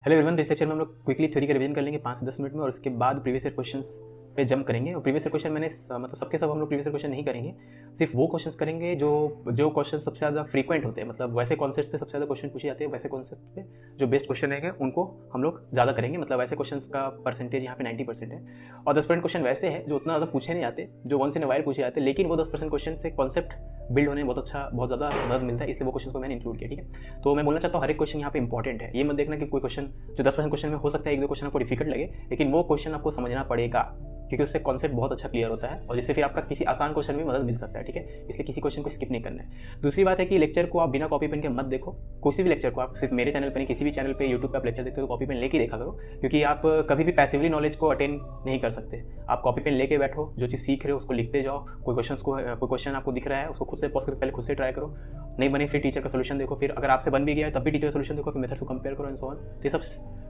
Hello everyone, तो इस lecture में हम लोग क्विकली थ्योरी का रिवीजन कर लेंगे 5 से 10 मिनट में, और उसके बाद प्रीवियस ईयर क्वेश्चंस पे जंप करेंगे। और प्रीवियस ईयर क्वेश्चन मैंने मतलब सबके सब हम लोग प्रीवियस ईयर क्वेश्चन नहीं करेंगे, सिर्फ वो क्वेश्चंस करेंगे जो क्वेश्चन सबसे ज़्यादा फ्रीक्वेंट होते हैं, मतलब वैसे कॉन्सेप्ट पे सबसे ज़्यादा क्वेश्चन पूछे जाते हैं, वैसे कॉन्सेप्ट पे जो बेस्ट क्वेश्चन रहेंगे उनको हम लोग ज़्यादा करेंगे। मतलब वैसे क्वेश्चन का परसेंटेज यहाँ पे 90% है, और 10% क्वेश्चन वैसे हैं जो उतना ज़्यादा पूछे नहीं जाते, जो वंस इन अ वाइल पूछे जाते हैं, लेकिन वो 10% क्वेश्चन से कॉन्सेप्ट बिल्ड होने में बहुत ज़्यादा मदद मिलता है, इसलिए वो क्वेश्चन को मैंने इंक्लूड किया। ठीक है, तो मैं बोलना चाहता हूँ हर एक क्वेश्चन यहाँ पे इंपॉर्टेंट है। ये मत देखना कि कोई क्वेश्चन जो 10% क्वेश्चन में हो सकता है एक दो क्वेश्चन आपको डिफिकल्ट लगे, लेकिन वो क्वेश्चन आपको समझना पड़ेगा, क्योंकि उससे कॉन्सेप्ट बहुत अच्छा क्लियर होता है और जिससे फिर आपका किसी आसान क्वेश्चन में मदद मिल सकता है। ठीक है, इसलिए किसी क्वेश्चन को स्किप नहीं करना है। दूसरी बात है कि लेक्चर को आप बिना कॉपी पेन के मत देखो। किसी भी लेक्चर को आप सिर्फ मेरे चैनल पर नहीं, किसी भी चैनल पे यूट्यूब पे आप लेक्चर देखते हो तो कॉपी पेन लेके देखा करो, क्योंकि आप कभी भी पैसिवली नॉलेज को अटेन नहीं कर सकते। आप कॉपी पेन लेके बैठो, जो चीज़ सीख रहे हो उसको लिखते जाओ। कोई क्वेश्चन आपको दिख रहा है उसको खुद से पॉज करके पहले खुद से ट्राई करो, नहीं बने फिर टीचर का सोल्यूशन देखो, फिर अगर आपसे बन भी गया तब भी टीचर का सोल्यूशन देखो, फिर मेथड को कंपेयर करो एंड सो ऑन। तो ये सब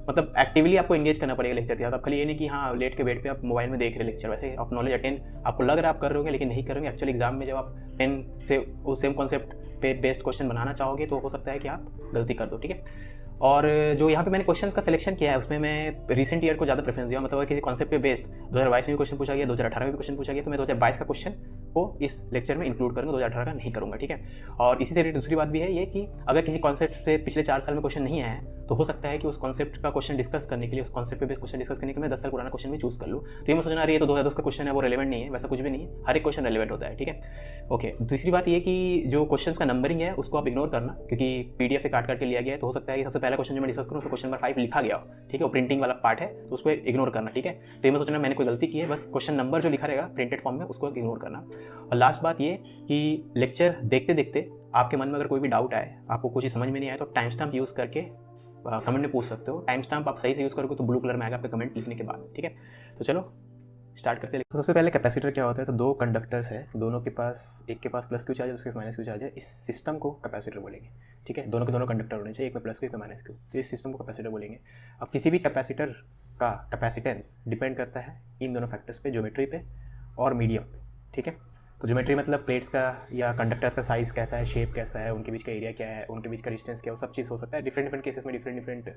मतलब एक्टिवली आपको एंगेज करना पड़ेगा लेक्चर के साथ। आप खाली ये नहीं कि हाँ लेट के बेड पे आप मोबाइल में देख रहे लेक्चर, वैसे आप नॉलेज अटेन आपको लग रहा है आप कर रहे होगे, लेकिन नहीं करोगे। एक्चुअली एग्जाम में जब आप पेन से उस सेम कॉन्सेप्ट पे बेस्ड क्वेश्चन बनाना चाहोगे तो हो सकता है कि आप गलती कर दो। ठीक है, और जो यहाँ पे मैंने क्वेश्चंस का सिलेक्शन किया है उसमें मैं रिसेंट ईयर को ज़्यादा प्रेफरेंस दिया। मतलब किसी कॉन्सेप्ट पे बेस्ड 2022 में भी क्वेश्चन पूछा गया, 2018 में भी क्वेश्चन पूछा गया, तो मैं 2022 का क्वेश्चन को इस लेक्चर में इंक्लूड करूँगा, 2018 का नहीं करूँगा। ठीक है, और इसी से रिलेटेड दूसरी बात भी है ये कि अगर किसी कॉन्सेप्ट से पिछले 4 साल में क्वेश्चन नहीं आया है तो हो सकता है कि उस कॉन्सेप्ट का क्वेश्चन डिस्कस करने के लिए, उस कॉन्सेप्ट पे बेस्ड क्वेश्चन डिस्कस करने के लिए मैं 10 साल पुराना क्वेश्चन भी चूज कर लूँ। तो ये मैं सोचना रही है तो 2010 का क्वेश्चन है वो रेलेवेंट नहीं है, वैसा कुछ भी नहीं है, हर एक क्वेश्चन रेलेवेंट होता है। ठीक है, ओके। दूसरी बात ये कि जो क्वेश्चन का नंबरिंग है उसको आप इग्नोर करना, क्योंकि पीडीएफ से काट के लिया गया है, तो हो सकता है कि सबसे पहला क्वेश्चन जो मैं डिस्कस करूँ उसमें क्वेश्चन नंबर 5 लिखा गया हो। ठीक है, वो प्रिंटिंग वाला पार्ट है तो उसको इग्नोर करना। ठीक है, तो ये मैं सोचना मैंने कोई गलती की है, बस क्वेश्चन नंबर जो लिखा रहेगा प्रिंटेड फॉर्म में उसको इग्नोर करना। और लास्ट बात ये कि लेक्चर देखते देखते आपके मन में अगर कोई भी डाउट आए, आपको कुछ समझ में नहीं आए, तो टाइम स्टैम्प यूज़ करके कमेंट में पूछ सकते हो। टाइम स्टैम्प आप सही से यूज़ करोगे तो ब्लू कलर में आएगा आपके कमेंट लिखने के बाद। ठीक है, तो चलो स्टार्ट करते हैं। तो सबसे पहले कैपेसिटर क्या होता है, तो दो कंडक्टर्स है, दोनों के पास, एक के पास प्लस क्यू चार्ज है, उसके पास माइनस क्यू चार्ज है, इस सिस्टम को कैपेसिटर बोलेंगे। ठीक है, दोनों के दोनों कंडक्टर होने चाहिए, एक में प्लस क्यू एक में माइनस क्यू, तो इस सिस्टम को कैपेसिटर बोलेंगे। अब किसी भी कैपेसिटर का कैपेसिटेंस डिपेंड करता है इन दोनों फैक्टर्स पे, ज्योमेट्री पे और मीडियम पे। ठीक है, तो ज्योमेट्री मतलब प्लेट्स का या कंडक्टर्स का साइज़ कैसा है, शेप कैसा है, उनके बीच का एरिया क्या है, उनके बीच का डिस्टेंस क्या है, वो सब चीज़ हो सकता है। डिफरेंट केसेस में डिफरेंट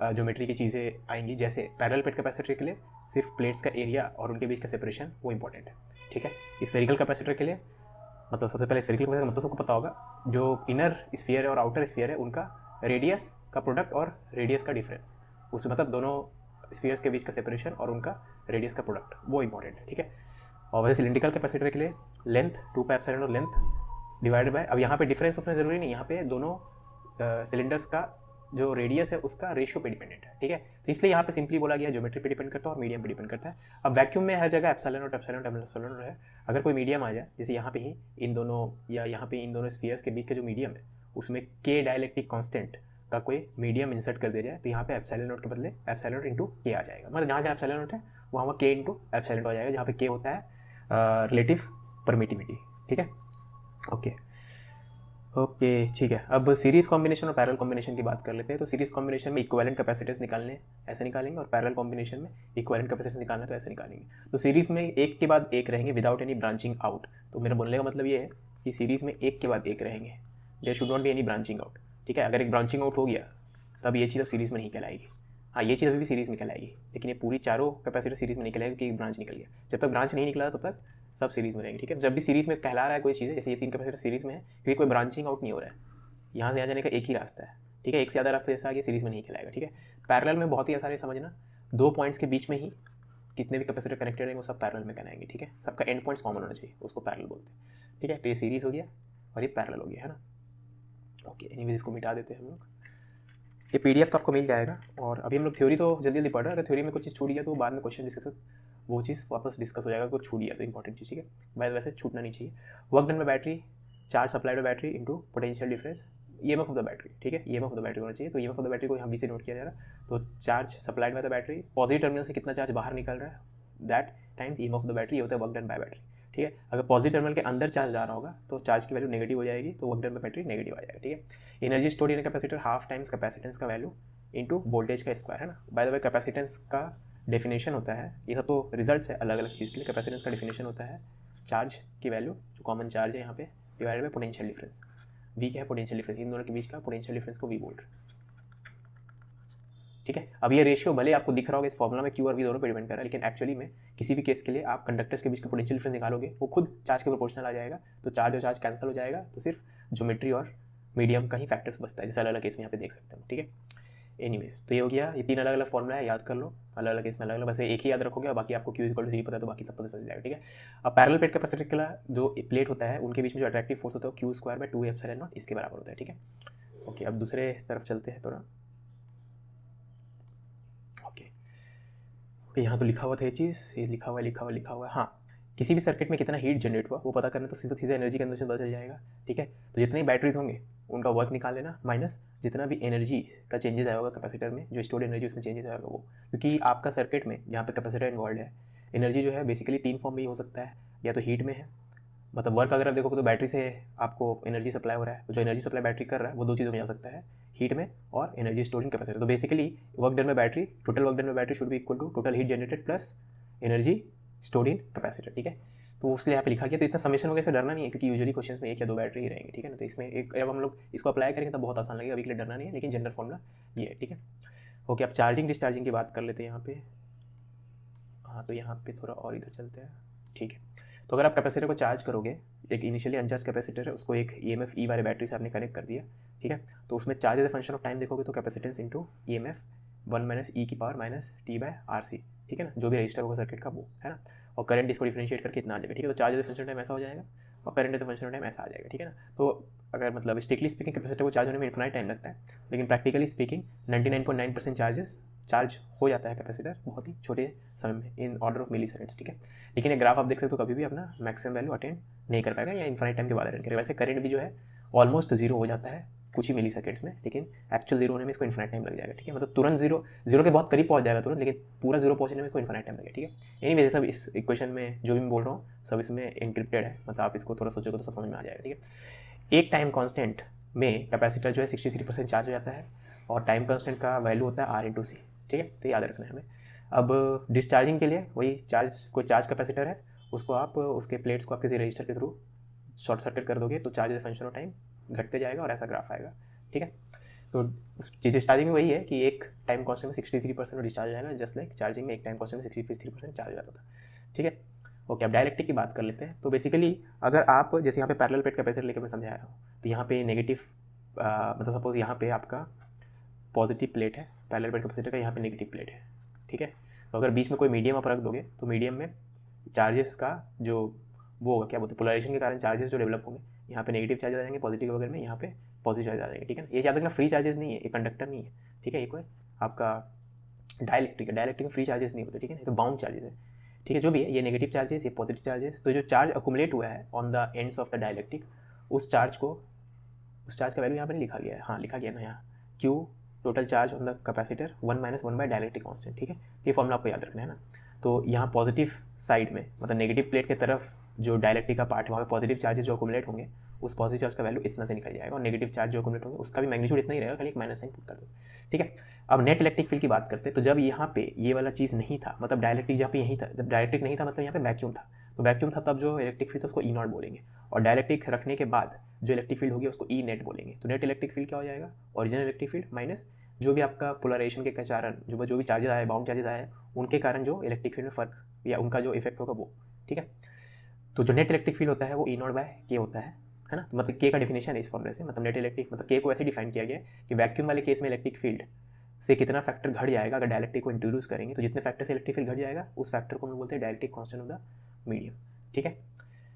ज्योमेट्री की चीज़ें आएंगी। जैसे पैरेलल प्लेट कैपेसिटर के लिए सिर्फ प्लेट्स का एरिया और उनके बीच का सेपरेशन वो इंपॉर्टेंट है। ठीक है, स्फेरिकल कैपेसिटर के लिए मतलब सबसे पहले स्फेरिकल कैपेसिटर मतलब सबको पता होगा, जो इनर स्फीयर है और आउटर स्फीयर है उनका रेडियस का प्रोडक्ट और रेडियस का डिफरेंस, उसमें मतलब दोनों स्फीयर्स के बीच का सेपरेशन और उनका रेडियस का प्रोडक्ट वो इंपॉर्टेंट है। ठीक है, और वैसे सिलिंड्रिकल कैपेसिटर के लिए लेंथ 2 पाई एप्सिलॉन और लेंथ डिवाइडेड बाय, अब यहाँ पे डिफरेंस उसमें ज़रूरी नहीं, यहाँ पे दोनों सिलेंडर्स का जो रेडियस है उसका रेशियो पे डिपेंडेंट है। ठीक है, तो इसलिए यहाँ पे सिंपली बोला गया ज्योमेट्री पे डिपेंड करता है और मीडियम पे डिपेंड करता है। अब वैक्यूम में हर जगह एप्सिलॉन और एप्सिलॉन है, अगर कोई मीडियम आ जाए, जैसे यहाँ पे ही इन दोनों या यहाँ पे इन दोनों स्फीयर्स के बीच का जो मीडियम है उसमें के डायलेक्ट्रिक कांस्टेंट का कोई मीडियम इंसर्ट कर दिया जाए, तो यहाँ पे एप्सिलॉन नोट के बदले एप्सिलॉन नोट इंटू के आ जाएगा। मतलब जहाँ एप्सिलॉन नोट है वहाँ के इंटू एप्सिलॉन नोट आ जाएगा, जहाँ पे के होता है रिलेटिव परमिटिविटी। ठीक है, ओके ठीक है। अब सीरीज कॉम्बिनेशन और पैरेलल कॉम्बिनेशन की बात कर लेते हैं। तो सीरीज कॉम्बिनेशन में इक्विवेलेंट कैपेसिटेंस निकालने ऐसे निकालेंगे, और पैरेलल कॉम्बिनेशन में इक्विवेलेंट कैपेसिटेंस निकालना तो ऐसे निकालेंगे। तो सीरीज में एक के बाद एक रहेंगे विदाउट एनी ब्रांचिंग आउट। तो मेरा बोलने का मतलब ये है कि सीरीज में एक के बाद एक रहेंगे, there should not be any branching out. ठीक है, अगर एक ब्रांचिंग आउट हो गया तब ये चीज़ अब सीरीज में नहीं कहलाएगी। हाँ, ये चीज़ अभी भी सीरीज में कहलाएगी, लेकिन ये पूरी चारों कैपेसिटर सीरीज में नहीं कहलाएगी क्योंकि एक ब्रांच निकल गया। जब तक ब्रांच नहीं निकला तब तक सब सीरीज में रहेंगे। ठीक है, जब भी सीरीज में कहला रहा है कोई चीज़, जैसे ये 3 कैपेसिटर सीरीज में है क्योंकि कोई ब्रांचिंग आउट नहीं हो रहा है, यहाँ से यहाँ जाने का एक ही रास्ता है। ठीक है, एक से ज़्यादा रास्ते जैसा आगे सीरीज में नहीं कहलाएगा। ठीक है, पैरेलल में बहुत ही आसान है समझना, 2 पॉइंट्स के बीच में ही कितने भी कैपेसिटर कनेक्टेड रहेंगे वो सब पैरेलल में कहलाएंगे। ठीक है, सबका एंड पॉइंट्स कॉमन होना चाहिए, उसको पैरेलल बोलते हैं। ठीक है, तो ये सीरीज हो गया और ये पैरेलल हो गया, है ना। ओके, एनीवेज इसको मिटा देते हैं हम लोग। ये पीडीएफ तो आपको मिल जाएगा, और अभी हम लोग थ्योरी तो जल्दी जल्दी पढ़ रहे हैं। अगर थ्योरी में कुछ चीज़ छूट गया तो बाद में क्वेश्चन डिस्कस वो चीज़ वापस डिस्कस हो जाएगा, कुछ छूट गया तो इंपॉर्टेंट चीज़। ठीक है, वैसे छूटना नहीं चाहिए। Work done by battery, charge supplied by battery into potential difference EMF of the battery. ठीक है, ईएमएफ ऑफ द बैटरी होना चाहिए, तो ईएमएफ ऑफ द बैटरी को यहाँ बी से नोट किया जा रहा है। तो charge supplied by the battery, positive terminal से कितना चार्ज बाहर निकल रहा है, that times EMF of the battery, ये होता है वर्क डन बाय बैटरी। ठीक है, अगर पॉजिटिव टर्मिनल के अंदर चार्ज जा रहा होगा तो चार्ज की वैल्यू नेगेटिव हो जाएगी, तो work done by battery negative आ जाएगा। ठीक है, energy stored in capacitor half times capacitance का वैल्यू इंटू वोल्टेज का स्क्वायर, है ना। बाय द वे कैपेसिटेंस का डेफिनेशन होता है, ये सब तो रिजल्ट्स है अलग अलग चीज़ के लिए। कैपेसिटेंस का डेफिनेशन होता है चार्ज की वैल्यू, जो कॉमन चार्ज है यहाँ पे, divided by potential difference. V क्या है, पोटेंशियल डिफरेंस, इन दोनों के बीच का पोटेंशियल डिफरेंस को वी बोल रहे। ठीक है। अब ये रेशियो भले आपको दिख रहा होगा इस फॉर्मुला में क्यू और वी दोनों पे डिपेंड कर रहा है, लेकिन एक्चुअली में किसी भी केस के लिए आप कंडक्टर्स के बीच का पोटेंशियल डिफरेंस निकालोगे वो खुद चार्ज के प्रोपोर्शनल आ जाएगा, तो चार्ज और चार्ज कैंसिल हो जाएगा, तो सिर्फ ज्योमेट्री और मीडियम का ही फैक्टर्स बचता है, जैसे अलग अलग केस में यहाँ पे देख सकते हैं। ठीक है, एनीवेज तो ये हो गया, ये 3 अलग अलग फॉर्मुला है, याद कर लो, अलग अलग केस में अलग अलग, बस एक ही याद रखोगे और बाकी आपको क्यू इक्वल टू सी पता है तो बाकी सब पता चल जाएगा। ठीक है, अब पैरेलल प्लेट कैपेसिटर का जो प्लेट होता है उनके बीच में जो अट्रैक्टिव फोर्स होता है Q square bye 2 epsilon not इसके बराबर होता है। ठीक है, ओके, अब दूसरे तरफ चलते हैं थोड़ा। ओके, यहाँ तो लिखा हुआ था ये चीज़, ये लिखा हुआ है। हाँ, किसी भी सर्किट में कितना हीट जनरेट हुआ वो पता करना तो सीधा एनर्जी कंजम्पशन पता चल जाएगा। ठीक है, तो जितने बैटरीज होंगे उनका वर्क निकाल लेना माइनस जितना भी एनर्जी का चेंजेस आया होगा कैपेसिटर में, जो स्टोर्ड एनर्जी उसमें चेंजेस आएगा वो, क्योंकि आपका सर्किट में जहाँ पे कैपेसिटर इन्वॉल्व है एनर्जी जो है बेसिकली 3 फॉर्म में ही हो सकता है, या तो हीट में है, मतलब वर्क अगर आप देखोगे तो बैटरी से आपको एनर्जी सप्लाई हो रहा है, जो एनर्जी सप्लाई बैटरी कर रहा है वो 2 चीज़ों में जा सकता है, हीट में और एनर्जी स्टोरिंग कैपेसिटर। तो बेसिकली वर्क डन में बैटरी, टोटल वर्क डन में battery should be equal to total heat generated plus energy stored in capacitor. ठीक है, तो उसलिए यहाँ पे लिखा गया, तो इतना समेशन वगैरह से डरना नहीं है, क्योंकि यूजुअली क्वेश्चंस में 1 या 2 बैटरी ही रहेंगे। ठीक है ना, तो इसमें एक जब हम लोग इसको अप्लाई करेंगे तब बहुत आसान लगेगा, अभी के लिए डरना नहीं है, लेकिन जनरल फॉर्मुला ये है। ठीक है, ओके, अब चार्जिंग डिस्चार्जिंग की बात कर लेते हैं यहाँ पे। हाँ, तो यहाँ पे थोड़ा और इधर चलते हैं। ठीक है, तो अगर आप कैपेसिटर को चार्ज करोगे, एक इनिशियली अनचार्ज कैपेसिटर है, उसको एक EMF E वाले बैटरी से आपने कनेक्ट कर दिया। ठीक है, तो उसमें charge as a function of time देखोगे तो कैपेसिटेंस इंटू EMF 1 - e⁻t/RC। ठीक है ना, जो भी रजिस्टर होगा सर्किट का वो है ना, और करंट इसको डिफरेंशिएट करके इतना आ जाएगा। ठीक है, तो charge as a function time ऐसा हो जाएगा और current as a function time ऐसा आ जाएगा। ठीक है ना, तो अगर मतलब स्ट्रिक्टली स्पीकिंग कैपेसिटर को चार्ज होने में इन्फिनाइट टाइम लगता है, लेकिन प्रैक्टिकली स्पीकिंग 99.9% चार्ज हो जाता है कैपेसिटर बहुत ही छोटे समय में, in order of milliseconds. ठीक है, लेकिन एक ग्राफ आप देख सकते हो कभी भी अपना मैक्सिमम वैल्यू अटेंड नहीं कर पाएगा या इन्फिनाइट टाइम के बाद अटेंड करेगा। वैसे करंट भी जो है ऑलमोस्ट जीरो हो जाता है कुछ ही मिली सेकेंड्स में, लेकिन एक्चुअल जीरो होने में इसको इन्फिनाइट टाइम लग जाएगा। ठीक है, मतलब तुरंत जीरो के बहुत करीब पहुंच जाएगा तुरंत, लेकिन पूरा जीरो पहुंचने में इसको इन्फिनाइट टाइम लगेगा। ठीक है, एनीवेज सब इस इक्वेशन में जो भी मैं बोल रहा हूँ सब इसमें इनक्रिप्टेड है, मतलब आप इसको थोड़ा सोचोगे तो सब समझ में आ जाएगा। ठीक है, एक टाइम कॉन्स्टेंट में कैपेसिटर जो है 63% चार्ज हो जाता है और टाइम कॉन्स्टेंट का वैल्यू होता है R/C। ठीक है, तो याद रखना है हमें। अब डिस्चार्जिंग के लिए वही कोई चार्ज कैपेसिटर है, उसको आप उसके प्लेट्स को आप किसी रजिस्टर के थ्रू शॉर्ट सर्किट कर दोगे तो charge as function of time घटते जाएगा और ऐसा ग्राफ आएगा। ठीक है, तो डिस्चार्जिंग में वही है कि एक टाइम कॉन्स्टेंट में 63% डिस्चार्ज हो जाएगा, जस्ट लाइक चार्जिंग में एक टाइम कॉन्स्टेंट में 63% चार्ज हो जाता था। ठीक है, ओके, अब डायलेक्ट्रिक की बात कर लेते हैं। तो बेसिकली अगर आप जैसे यहाँ पे पैरेलल प्लेट कैपेसिटर लेकर मैं समझाया हूँ, तो यहाँ पे नेगेटिव मतलब सपोज यहाँ पे आपका पॉजिटिव प्लेट है पैरेलल प्लेट कैपेसिटर का, यहाँ पे नेगेटिव प्लेट है। ठीक है, तो अगर बीच में कोई मीडियम आप रख दोगे तो मीडियम में चार्जेस का जो वो होगा, क्या बोलते हैं, पोलराइजेशन के कारण चार्जेस जो डेवलप होंगे, यहाँ पे नेगेटिव चार्जेस आ जाएंगे, पॉजिटिव वगैरह में यहाँ पे पॉजिटिव चार्ज आ जाएंगे। ठीक है, ये याद रखना फ्री चार्जेस नहीं है, ये कंडक्टर नहीं है। ठीक है, ये कोई आपका डायलेक्ट्रिक है, डायलेक्ट्रिक में फ्री चार्जेस नहीं होते। ठीक है, तो बाउंड चार्जेस है। ठीक है, जो भी है, ये नेगेटिव चार्जेस, ये पॉजिटिव चार्जेस, तो जो चार्ज अकुमुलेट हुआ है on the ends of the dielectric, उस चार्ज का वैल्यू यहाँ पर लिखा गया है। हाँ, लिखा गया ना यहाँ, q total charge on the capacitor 1 - 1 by dielectric constant. ठीक है, ये फॉर्मूला आपको याद रखना है ना। तो यहाँ पॉजिटिव साइड में मतलब नेगेटिव प्लेट की तरफ जो डायलेक्ट्रिक का पार्ट है वहाँ पे पॉजिटिव चार्जेस जो अकुमुलेट होंगे, उस पॉजिटिव चार्ज का वैल्यू इतना से निकल जाएगा, और नेगेटिव चार्ज जो अकुमुलेट होंगे उसका भी मैग्नीट्यूड इतना ही रहेगा, खाली एक माइनस साइन पुट कर दो। ठीक है, अब नेट इलेक्ट्रिक फील्ड की बात करते हैं। तो जब यहाँ पे ये वाला चीज़ नहीं था, मतलब डायलेक्ट्रिक जहाँ पे यहीं था, जब डायलेक्ट्रिक नहीं था मतलब यहाँ पे वैक्यूम था, तो वैक्यूम था तब जो इलेक्ट्रिक फील्ड था उसको E0 बोलेंगे, और डायलेक्ट्रिक रखने के बाद जो इलेक्ट्रिक फील्ड होगी उसको E नेट बोलेंगे। तो नेट इलेक्ट्रिक फील्ड क्या हो जाएगा, ओरिजिनल इलेक्ट्रिक फील्ड माइनस जो भी आपका पोलराइजेशन के कारण जो भी चार्जेस आए, बाउंड चार्जेस आए, उनके कारण जो इलेक्ट्रिक फील्ड में फर्क या उनका जो इफेक्ट होगा वो। ठीक है, तो जो नेट इलेक्ट्रिक फील्ड होता है वो E0/K होता है ना। तो मतलब K का डिफिनेशन है इस फॉर्मूले से, मतलब नेट इलेक्ट्रिक मतलब K को ऐसे डिफाइन किया गया है कि वैक्यूम वाले केस में इलेक्ट्रिक फील्ड से कितना फैक्टर घट जाएगा अगर डायलेक्ट्रिक को इंट्रोड्यूस करेंगे, तो जितने फैक्टर से इलेक्ट्रिक फील्ड घट जाएगा उस फैक्टर को हम बोलते हैं dielectric constant of the medium. ठीक है,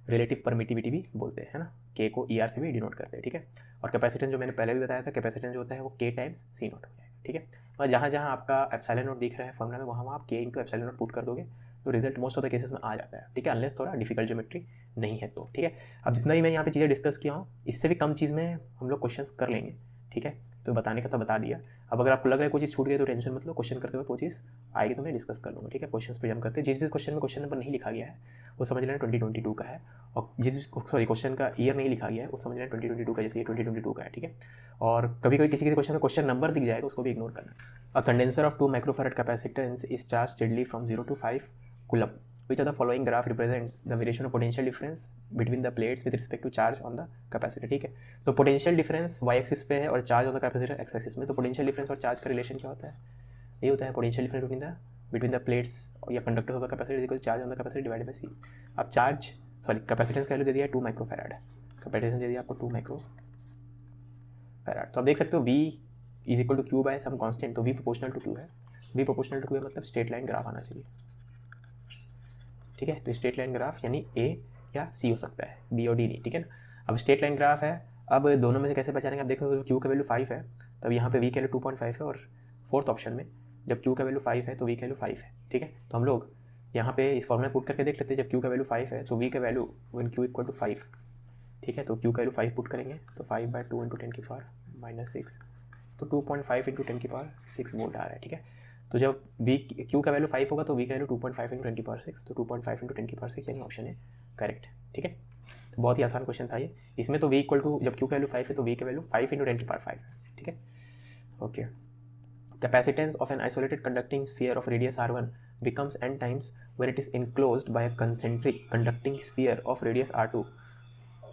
रिलेटिव परमिटिविटी भी बोलते हैं, है ना। K को ER से भी डिनोट करते हैं। ठीक है, और कैपेसिटेंस जो मैंने पहले भी बताया था, कैपेसिटेंस जो होता है वो K टाइम्स C0 हो जाएगा। ठीक है, और जहाँ जहाँ आपका एप्सिलॉन नॉट दिख रहा है फॉर्मूला में, वहाँ आप K into epsilon not put कर दोगे तो result most of the cases में आ जाता है। ठीक है, अनलेस थोड़ा डिफिकल्ट ज्योमेट्री नहीं है तो। ठीक है, अब जितना ही मैं यहाँ पे चीज़ें डिस्कस किया हूँ, इससे भी कम चीज़ में हम लोग क्वेश्चंस कर लेंगे। ठीक है, तो बताने का तो बता दिया। अब अगर आपको लग रहा है कोई चीज़ छूट गई तो टेंशन मतलब, क्वेश्चन करते हुए वो चीज़ आएगी तो मैं डिस्कस कर लूँगा। ठीक है, क्वेश्चन पे जम करते हैं। जिस क्वेश्चन में क्वेश्चन नंबर नहीं लिखा गया है वो समझ लेना 2022 का है, और क्वेश्चन का ईयर नहीं लिखा गया है वो समझ लेना 2022 का, जैसे ये 2022 का है। ठीक है, और कभी कभी किसी क्वेश्चन में क्वेश्चन नंबर दिख जाएगा उसको भी इग्नोर करना। A condenser of 2 microfarad capacitance is charge steadily from 0 to 5 coulomb. Which of the following graph represents the variation of potential difference between the plates with respect to charge on the capacitor? ठीक है, तो potential difference y axis पे है और charge on the capacitor x axis में, तो potential difference और charge का रिलेशन क्या होता है, ये होता है potential difference between the plates या conductors of the capacitor equal charge on the capacitor divided by C. अब चार्ज कैपेसिटेंस का वैल्यू दे दिया है 2 माइक्रोफैराड, कैपेसिटेंस दे दिया आपको 2 माइक्रोफैराड। तो आप देख सकते हो V is equal to q by some constant, तो V प्रोपोर्शनल टू क्यू है। V प्रोपोर्शनल टू क्यू है मतलब स्ट्रेट लाइन ग्राफ आना चाहिए, ठीक है। तो स्ट्रेट लाइन ग्राफ यानी A या C हो सकता है, B और D नहीं, ठीक है ना। अब स्ट्रेट लाइन ग्राफ है, अब दोनों में से कैसे पहचानेंगे, आप देखो तो क्यू का वैल्यू 5 है, तब यहाँ पे V का वैल्यू 2.5 है, और फोर्थ ऑप्शन में जब क्यू का वैल्यू 5 है तो V का वैल्यू 5 है, ठीक है। तो हम लोग यहाँ पे इस फॉर्मूला पुट करके देख लेते हैं, जब क्यू का वैल्यू 5 है तो V का value one q equal to 5, ठीक है। तो क्यू का वैल्यू 5 पुट करेंगे तो 5/2 × 10⁻⁻6, तो 2.5 × 10⁻6 वोल्ट आ रहा है, ठीक है। तो जब क्यू का वैल्यू 5 होगा तो V का वैल्यू 2.5 × 10⁻6, तो 2.5 × 10⁻6 यानी ऑप्शन है करेक्ट, ठीक है। तो बहुत ही आसान क्वेश्चन था ये। इसमें तो V इक्वल टू जब क्यू का वैल्यू 5 है तो V का वैल्यू 5 × 10⁻5 है, ठीक है। Okay, capacitance of an isolated conducting sphere of radius r1 becomes n times when it is enclosed by a concentric conducting sphere of radius r2.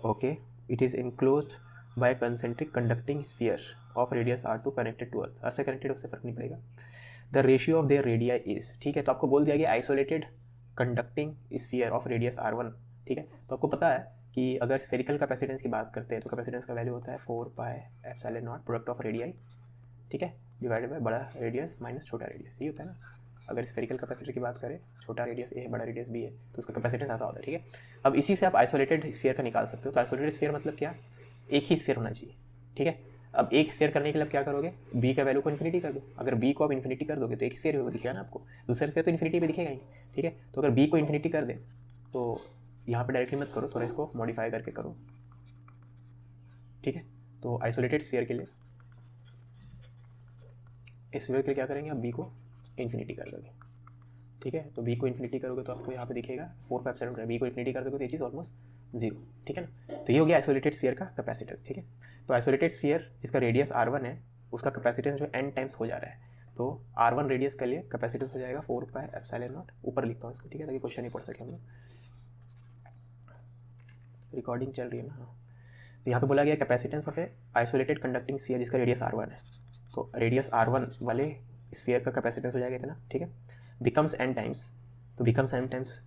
Okay, it is enclosed by a concentric conducting sphere of radius r2 connected to earth. अर्थ से connected उससे फर्क नहीं पड़ेगा। The ratio of their radii is, ठीक है। तो आपको बोल दिया गया isolated conducting sphere of radius r1, ठीक है। तो आपको पता है कि अगर स्फेरिकल कैपेसिटेंस की बात करते हैं तो कैपेसिटेंस का वैल्यू होता है 4πε0 प्रोडक्ट ऑफ रेडियाई, ठीक है, डिवाइडेड बाय बड़ा रेडियस माइनस छोटा रेडियस, ये होता है ना। अगर स्फेरिकल कैपेसिटर की बात करें, छोटा रेडियस ए है बड़ा रेडियस बी है, तो उसका कैपेसिटेंस ऐसा होता है, ठीक है। अब इसी से आप आइसोलेटेड स्फीयर का निकाल सकते हो। तो आइसोलेटेड स्फीयर मतलब क्या, एक ही स्फीयर होना चाहिए, ठीक है। अब एक स्फीयर करने के लिए आप क्या करोगे, बी का वैल्यू को इन्फिनिटी कर दो। अगर बी को आप इन्फिनिटी कर दोगे तो एक स्फीयर दिखेगा ना आपको, दूसरा स्फीयर तो इन्फिनिटी पे दिखेगा ही, ठीक है। तो अगर बी को इन्फिनिटी कर दे तो यहाँ पे डायरेक्टली मत करो, थोड़ा इसको मॉडिफाई करके करो, ठीक है। तो आइसोलेटेड स्फीयर के लिए इस स्फीयर के लिए क्या करेंगे, आप बी को इन्फिनिटी कर दोगे, ठीक है। तो बी को इन्फिनिटी करोगे तो आपको यहाँ पे दिखेगा 4πε, बी को इन्फिनिटी कर दोगे तो ये चीज़ ऑलमोस्ट 0, ठीक है ना। तो ये हो गया आइसोलेटेड स्फीयर का कैपेसिटेंस, ठीक है। तो आइसोलेटेड स्फीयर जिसका रेडियस r1 है उसका कैपेसिटेंस जो n टाइम्स हो जा रहा है, तो r1 रेडियस के लिए कैपेसिटेंस हो जाएगा 4πε0, ऊपर लिखता हूँ इसको, ठीक है, ताकि क्वेश्चन नहीं पढ़ सके हम लोग। रिकॉर्डिंग चल रही है ना, हाँ। तो यहाँ पे बोला गया capacitance of A isolated conducting sphere जिसका रेडियस r1 है, तो रेडियस r1 वाले स्फीयर का कैपेसिटेंस हो जाएगा इतना, ठीक है। बिकम्स n टाइम्स, तो becomes n times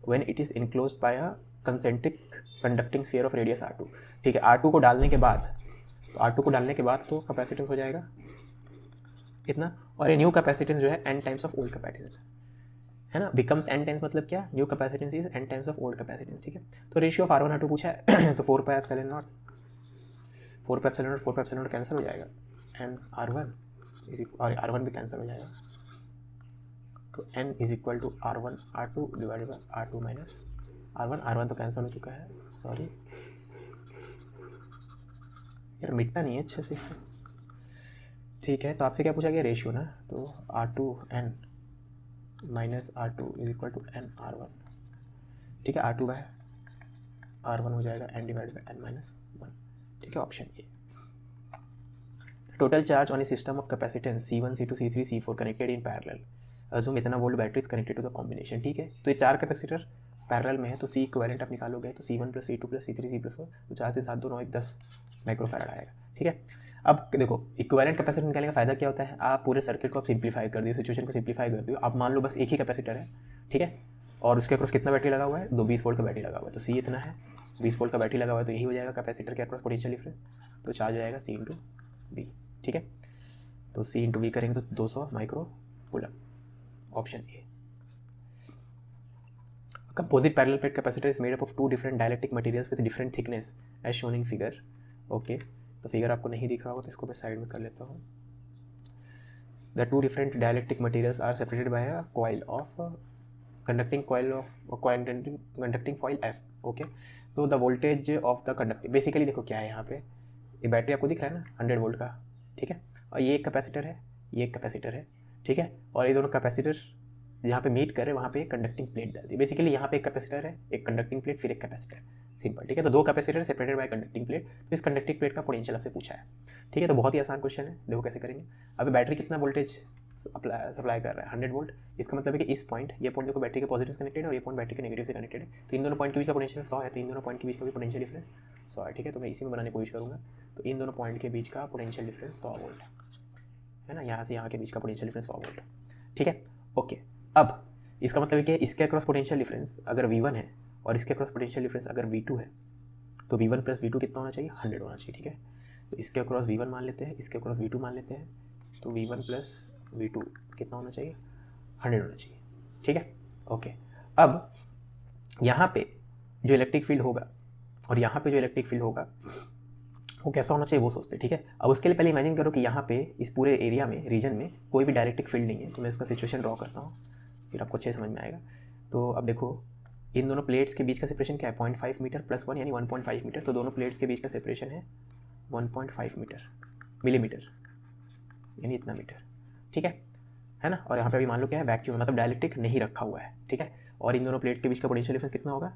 when it is enclosed bye a concentric conducting sphere of radius r2, ठीक है। r2 को डालने के बाद, तो r2 को डालने के बाद तो कैपेसिटेंस हो जाएगा इतना, और ये न्यू कैपेसिटेंस जो है n times of old capacitance है ना। बिकम्स n टाइम्स मतलब क्या, new capacitance is n times of old capacitance, ठीक है। तो रेशियो ऑफ r1 r2 पूछा है तो 4πε0 कैंसिल हो जाएगा, एंड r1 और r1 भी कैंसिल हो जाएगा, तो n is equal to r1 r2 divided by r2 minus r1 तो कैंसिल हो चुका है, सॉरी यार मिटता नहीं है अच्छे से इससे, ठीक है। तो आपसे क्या पूछा गया, रेशियो ना, तो r2n minus r2 is equal to n r1, ठीक है। r2/r1 हो जाएगा n divided by n minus 1, ठीक है, option A. Total charge on a system of capacitance C1 C2 C3 C4 connected in parallel, assume इतना volt battery is connected to the combination, ठीक है। तो ये 4 कैपेसिटर पैरेलल में है, तो C इक्विवेलेंट आप निकालोगे तो C1 + C2 + C3 C+4, तो 4 से 7 2 9 1 10 माइक्रोफैराड आएगा, ठीक है। अब देखो इक्विवेलेंट कैपेसिटर निकालने का फायदा क्या होता है, आप पूरे सर्किट को आप सिंप्लीफाई कर दियो, सिचुएशन को सिंप्लीफाई कर दियो। आप मान लो बस एक ही कैपेसिटर है, ठीक है, और उसके अक्रॉस कितना बैटरी लगा हुआ है, 20 वोल्ट का बैटरी लगा हुआ है, तो C इतना है, 20 वोल्ट का बैटरी लगा हुआ है, तो यही हो जाएगा कैपेसिटर के अक्रॉस पोटेंशियल डिफरेंस, तो चार्ज हो जाएगा C × V, ठीक है। तो C × V करेंगे तो 200 micro coulomb, option A. Composite parallel plate capacitor is made up of 2 different dielectric materials with different thickness as shown in figure, okay. तो figure आपको नहीं दिख रहा होगा तो इसको मैं साइड में कर लेता हूँ। The 2 different dielectric materials are separated by a coil of conducting foil F, okay. तो the voltage of the conducting, basically देखो क्या है यहाँ पे, ये बैटरी आपको दिख रहा है ना 100 वोल्ट का, ठीक है, और ये एक कैपेसिटर है, ये एक कैपेसिटर है, ठीक है, और ये दोनों कैपेसिटर जहाँ पे मीट कर रहे हैं वहाँ पे एक कंडक्टिंग प्लेट डाल दी। बेसिकली यहाँ पे एक कैपेसिटर है, एक कंडक्टिंग प्लेट, फिर एक कैपेसिटर, सिंपल, ठीक है। तो 2 capacitor separated by conducting plate, तो इस कंडक्टिंग प्लेट का पोटेंशियल आपसे पूछा है, ठीक है। तो बहुत ही आसान क्वेश्चन है, देखो कैसे करेंगे। अभी बैटरी कितना वोल्टेज सप्लाई कर रहा है, 100 वोल्ट, इसका मतलब है कि इस पॉइंट, ये पॉइंट देखो बैटरी के पॉजिटिव से कनेक्टेड है और ये पॉइंट बैटरी के नेगेटिव से कनेक्टेड है, तो इन दोनों पॉइंट के बीच का पोटेंशियल 100 है, तो इन दोनों पॉइंट के बीच का भी पोटेंशियल डिफरेंस 100 है, ठीक है। तो मैं इसी में बनाने की कोशिश करूँगा, तो इन दोनों पॉइंट के बीच का पोटेंशियल डिफरेंस 100 वोल्ट, है ना, यहाँ से यहाँ के बीच का पोटेंशियल डिफरेंस 100 वोल्ट, ठीक है। ओके, अब इसका मतलब है कि इसके अक्रॉस पोटेंशियल डिफरेंस अगर V1 है और इसके अक्रॉस पोटेंशियल डिफरेंस अगर V2 है तो V1 प्लस V2 कितना होना चाहिए, 100 होना चाहिए, ठीक है। तो इसके अक्रॉस V1 मान लेते हैं, इसके अक्रॉस V2 मान लेते हैं, तो V1 प्लस V2 कितना होना चाहिए, 100 होना चाहिए, ठीक है। ओके, अब यहाँ पे जो इलेक्ट्रिक फील्ड होगा और यहाँ पे जो इलेक्ट्रिक फील्ड होगा वो कैसा होना चाहिए वो सोचते हैं, ठीक है। अब उसके लिए पहले इमेजिन करो कि यहाँ पे इस पूरे एरिया में, रीजन में कोई भी डायरेक्ट्रिक फील्ड नहीं है। तो मैं इसका सिचुएशन ड्रॉ करता हूँ, फिर आपको अच्छे समझ में आएगा। तो अब देखो, इन दोनों प्लेट्स के बीच का सेपरेशन क्या है, 0.5 मीटर प्लस 1 यानी 1.5 मीटर। तो दोनों प्लेट्स के बीच का सेपरेशन है 1.5 मिलीमीटर, यानी इतना मीटर, ठीक है ना। और यहाँ पे अभी मान लो क्या है, वैक्यूम, मतलब डायरेक्ट्रिक नहीं रखा हुआ है, ठीक है। और इन दोनों प्लेट्स के बीच का पोटेंशियल डिफरेंस कितना होगा,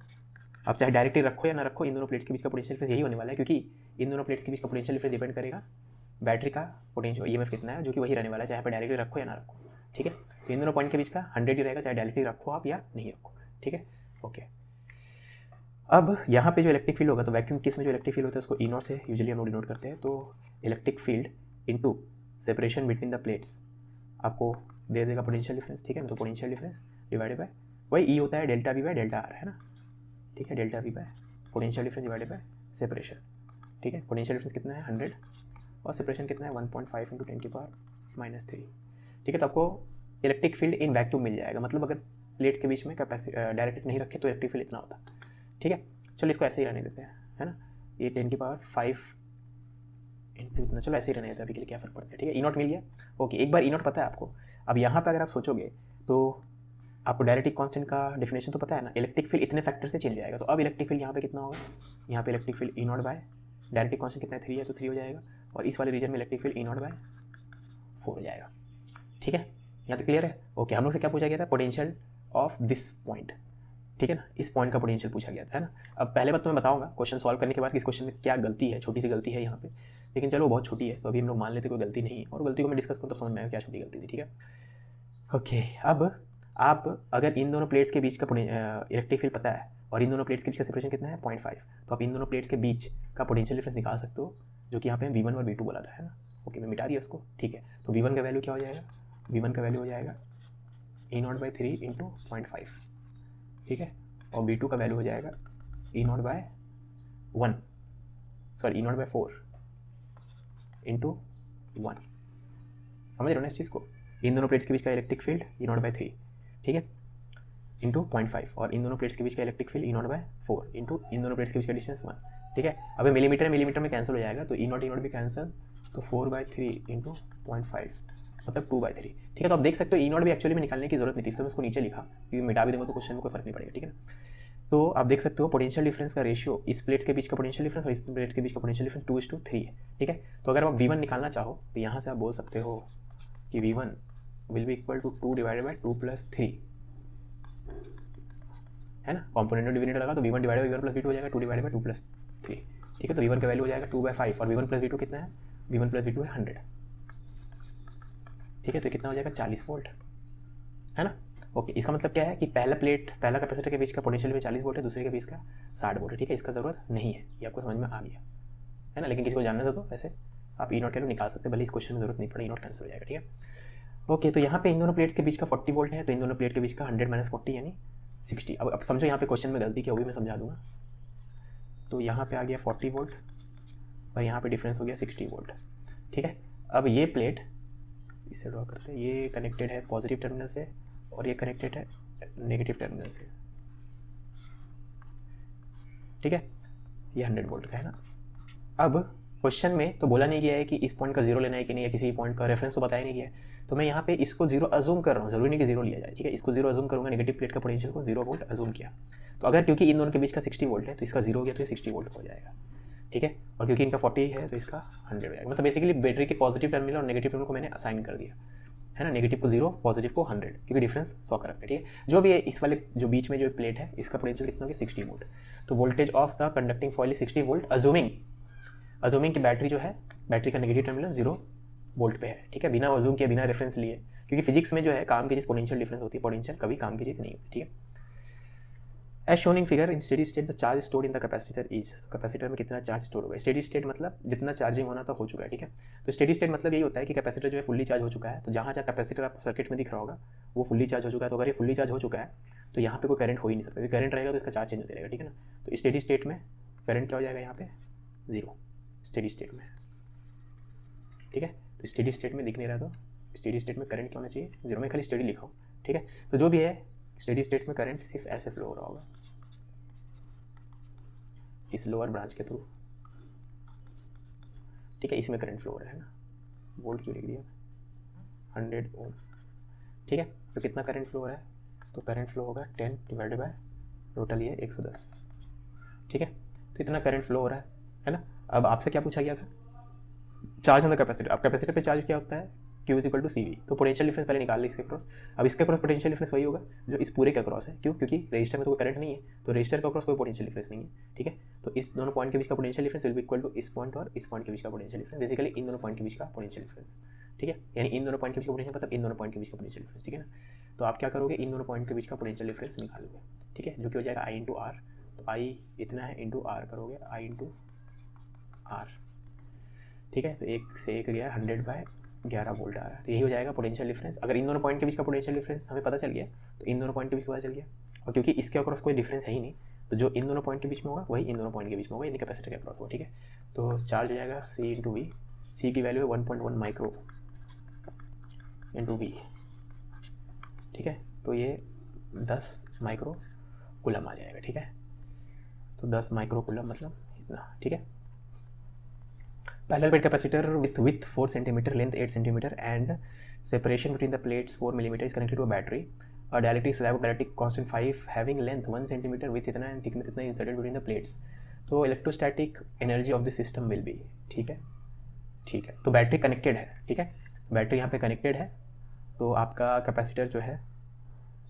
आप चाहे डायरेक्टली रखो या ना रखो, इन दोनों प्लेट्स के बीच का पोटेंशियल डिफरेंस यही होने वाला है, क्योंकि इन दोनों प्लेट्स के बीच का पोटेंशियल डिफरेंस डिपेंड करेगा बैटरी का पोटेंशियल EMF कितना है, जो कि वही रहने वाला है चाहे आप डायरेक्टली रखो या ना रखो, ठीक है। तो इन दोनों पॉइंट के बीच का 100 ही रहेगा, चाहे डायरेक्टली रखो आप या नहीं रखो, ठीक है। ओके, अब यहाँ पे जो इलेक्ट्रिक फील्ड होगा, तो वैक्यूम केस में जो इलेक्ट्रिक फील्ड होता है उसको E0 से यूजुअली हम लोग डिनोट करते हैं। तो electric field into separation between the plates आपको दे देगा पोटेंशियल डिफरेंस, ठीक है। तो पोटेंशियल डिफरेंस डिवाइडेड बाय वही E होता है delta V by delta R, है ना, ठीक है। Delta V bye potential difference divided by separation, ठीक है। पोटेंशियल डिफरेंस कितना है 100 और सेपरेशन कितना है 1.5 × 10⁻³ ठीक है। तो आपको इलेक्ट्रिक फील्ड इन वैक्यूम मिल जाएगा, मतलब अगर प्लेट्स के बीच में डायरेक्ट नहीं रखे तो इलेक्ट्रिक फील्ड इतना होता, ठीक है। चलो इसको ऐसे ही रहने देते हैं, है ना, ये 10⁵ इंटू इतना, चलो ऐसे ही रहने देते हैं अभी के लिए, क्या फ़र्क पड़ता है, ठीक है। E0 मिल गया। ओके, एक बार E0 पता है आपको। अब यहाँ पर अगर आप सोचोगे तो आपको डायरेक्ट्रिक कांस्टेंट का डेफिनेशन तो पता है ना, इलेक्ट्रिक फील्ड इतने फैक्टर से चेंज हो जाएगा। तो अब इलेक्ट्रिक फील्ड यहाँ पे कितना होगा, यहाँ पे electric field E0 by dielectric constant कितना है 3 है, तो 3 हो जाएगा। और इस वाले रीजन में इलेक्ट्रिक फील्ड E0 बाय 4 हो जाएगा, ठीक है। यहाँ तक क्लियर है। ओके, हम लोग से क्या पूछा गया था, पोटेंशियल ऑफ दिस पॉइंट, ठीक है ना, इस पॉइंट का पोटेंशियल पूछा गया था, है ना। अब पहले बात तो मैं बताऊंगा क्वेश्चन सॉल्व करने के बाद कि इस क्वेश्चन में क्या गलती है, छोटी सी गलती है यहाँ पे, लेकिन चलो बहुत छोटी है, तो अभी हम लोग मान लेते कोई गलती नहीं है, और गलती को मैं डिस्कस करूँ तब समझ में आएगा क्या छोटी गलती थी, ठीक है। ओके, अब आप अगर इन दोनों प्लेट्स के बीच का इलेक्ट्रिक फील्ड पता है और इन दोनों प्लेट्स के बीच का सेपरेशन कितना है 0.5, तो आप इन दोनों प्लेट्स के बीच का पोटेंशियल डिफरेंस निकाल सकते हो, जो कि यहाँ पे V1 और V2 बोला था, है ना। ओके, मैं मिटा दिया उसको, ठीक है। तो V1 का वैल्यू क्या हो जाएगा, V1 का वैल्यू हो जाएगा E0 बाय 3 × 0.5, ठीक है। और V2 का वैल्यू हो जाएगा E0 बाय 4 × 1। समझ रहे हो ना इस चीज़ को, इन दोनों प्लेट्स के बीच का इलेक्ट्रिक फील्ड E0 बाय 3, ठीक है, इंटू 0.5, और इन दोनों प्लेट्स के बीच का electric field E0 by 4 into इन दोनों प्लेट्स के बीच का डिस्टेंस 1, ठीक है। अब मिलीमीटर में कैंसिल हो जाएगा, तो E0 भी कैंसिल, तो 4/3 × 0.5 मतलब 2/3, ठीक है। तो आप देख सकते हो E0 भी एक्चुअली में निकालने की जरूरत नहीं थी, इसलिए मैं इसको नीचे लिखा, क्योंकि मिटा भी दूंगा तो क्वेश्चन में कोई फर्क नहीं पड़ेगा, ठीक है ना। तो आप देख सकते हो पोटेंशियल डिफरेंस का रेशियो इस प्लेट्स के बीच का पोटेंशियल डिफरेंस और इस प्लेट्स के बीच का पोटेंशियल डिफरेंस 2:3 है, ठीक है। तो अगर आप V1 निकालना चाहो तो यहाँ से आप बोल सकते हो कि V1 will be equal to 2 / 2 + 3, है ना। कॉम्पोनेंट डिविडेंड लगा तो V1 / V1 + V2 हो जाएगा 2 / 2 + 3, ठीक है। तो V1 का वैल्यू हो जाएगा 2/5 और V1 + V2 कितना है, V1 + V2 है 100, ठीक है। तो कितना हो जाएगा 40 वोल्ट, है ना। ओके, इसका मतलब क्या है कि पहला कैपेसिटर के बीच का पोटेंशियल भी 40 वोल्ट है, दूसरे के बीच का 60 वोल्ट है, ठीक है। इसका ज़रूरत नहीं है, ये आपको समझ में आ गया, है ना। लेकिन किसी को जानना था तो ऐसे आप E0 का वैल्यू निकाल सकते हैं, भले इस क्वेश्चन में जरूरत नहीं पड़े, E0 कैंसिल हो जाएगा, ठीक है। ओके, तो यहाँ पे इन दोनों प्लेट्स के बीच का 40 वोल्ट है, तो इन दोनों प्लेट के बीच का 100 - 40 यानी 60। अब समझो यहाँ पे क्वेश्चन में गलती क्या हुई, मैं समझा दूंगा। तो यहाँ पे आ गया 40 वोल्ट और यहाँ पे डिफरेंस हो गया 60 वोल्ट, ठीक है। अब ये प्लेट इसे ड्रॉ करते हैं, ये कनेक्टेड है पॉजिटिव टर्मिनल से और ये कनेक्टेड है नेगेटिव टर्मिनल से, ठीक है। ये 100 वोल्ट का है ना। अब क्वेश्चन में तो बोला नहीं गया है कि इस पॉइंट का 0 लेना है कि नहीं, या किसी पॉइंट का रेफरेंस तो बताया नहीं गया है, तो मैं यहाँ पे इसको 0 अज्यूम कर रहा हूँ, जरूरी नहीं कि 0 लिया जाए, ठीक है। इसको 0 अज्यूम करूँगा, नेगेटिव प्लेट का पोटेंशियल को 0 वोल्ट अज्यूम किया, तो अगर क्योंकि इन दोनों के बीच का 60 वोल्ट है तो इसका 0 हो गया तो ये 60 वोल्ट हो जाएगा, ठीक है। और क्योंकि इनका 40 है तो इसका 100 हो जाएगा। मतलब बेसिकली बैटरी के पॉजिटिव टर्मिनल और नेगेटिव टर्मिनल को मैंने असाइन कर दिया, है ना। नेगेटिव को 0, पॉजिटिव को 100, क्योंकि डिफरेंस 100 का रखना है, ठीक है। जो भी है इस वाले जो बीच में जो प्लेट है इसका पोटेंशियल कितना होगा 60 वोल्ट। तो voltage of the conducting foil 60 volt, assuming कि बैटरी जो है, बैटरी का नेगेटिव टर्मिनल 0 वोल्ट पे है, ठीक है। बिना अज्यूम किए, बिना रेफरेंस लिए, क्योंकि फिजिक्स में जो है काम की चीज़ पोटेंशियल डिफरेंस होती है, पोटेंशियल कभी काम की चीज़ नहीं होती, ठीक as shown in figure in steady state the charge stored in the capacitor is, capacitor में कितना चार्ज स्टोर होगा। स्टेडी स्टेट मतलब जितना चार्जिंग होना था हो चुका है, ठीक है। तो स्टेडी स्टेट मतलब यही होता है कि कैपेसिटर जो है फुल्ली चार्ज हो चुका है। तो जहाँ जहाँ कैपेसिटर आपको सर्किट में दिख रहा होगा वो फुल्ली चार्ज हो चुका है। तो अगर ये फुल्ली चार्ज हो चुका है तो यहाँ पे कोई करंट हो ही नहीं सकता, क्योंकि करंट रहेगा तो इसका चार्ज चेंज होता रहेगा, ठीक है ना। तो स्टेडी स्टेट में करंट क्या हो जाएगा यहाँ पे, जीरो स्टेडी स्टेट में, ठीक है। तो स्टेडी स्टेट में दिख नहीं रहा, तो स्टेडी स्टेट में करंट क्या होना चाहिए, जीरो। में खाली स्टेडी लिखा हूँ, ठीक है। तो जो भी है स्टेडी स्टेट में करंट सिर्फ ऐसे फ्लो हो रहा होगा इस लोअर ब्रांच के थ्रू, ठीक है। इसमें करंट फ्लो हो रहा है ना, वोल्ट क्यों लिख दिया, 100 ओम, ठीक है। तो कितना करंट फ्लो हो रहा है, तो करंट फ्लो होगा 10 डिवाइडेड बाय टोटल ये 110, ठीक है। तो इतना करंट फ्लो हो रहा है ना। अब आपसे क्या पूछा गया था, चार्ज ऑन द कैपेसिटर। अब कैपेसिटर पे चार्ज क्या होता है, Q is equal to CV। तो पोटेंशियल डिफरेंस पहले निकाल ली इसके क्रॉस। अब इसके क्रॉस पोटेंशियल डिफरेंस वही होगा जो इस पूरे का क्रॉस है, क्यों, क्योंकि रजिस्टर में तो कोई करंट नहीं है, तो रजिस्टर का क्रॉस कोई पोटेंशियल डिफरेंस नहीं है, ठीक है। तो इस दोनों पॉइंट के बीच का potential difference will be equal to इस पॉइंट और इस पॉइंट के बीच का पोटेंशियल डिफरेंस, बेसिकली इन दोनों पॉइंट के बीच का पोटेंशियल डिफरेंस, ठीक है। यानी इन दोनों पॉइंट के बीच का पोटेंशियल मतलब इन दोनों पॉइंट के बीच का पोटेंशियल डिफरेंस, ठीक है ना। तो आप क्या करोगे, इन दोनों पॉइंट के बीच का पोटेंशियल डिफरेंस निकालोगे, ठीक है, जो कि हो जाएगा I इंटू आर। तो I इतना है इंटू आर करोगे, I इंटू आर, ठीक है। तो एक से एक गया 100/11 वोल्ट आ रहा है। तो यही हो जाएगा पोटेंशियल डिफरेंस। अगर इन दोनों पॉइंट के बीच का पोटेंशियल डिफरेंस हमें पता चल गया तो इन दोनों पॉइंट के बीच पता चल गया, और क्योंकि इसके अक्रॉस कोई डिफरेंस है ही नहीं, तो जो इन दोनों पॉइंट के बीच में होगा वही इन दोनों पॉइंट के बीच में होगा, यानी कैपेसिटर के अक्रॉस होगा, ठीक है। तो चार्ज हो जाएगा C इंटू वी। सी की वैल्यू है 1.1 माइक्रो इंटू वी, ठीक है। तो ये 10 माइक्रो कूलम आ जाएगा, ठीक है। तो 10 माइक्रो कूलम मतलब इतना, ठीक है। Parallel plate capacitor with width 4 cm, length 8 cm and separation between the plates 4 mm is connected to a battery. A dielectric slab of dielectric constant 5 having length 1 cm, width इतना and thickness इतना inserted between the plates. तो electrostatic energy of the system will be, ठीक है, ठीक है। तो battery connected है, ठीक है, बैटरी यहाँ पे कनेक्टेड है। तो आपका कैपेसिटर जो है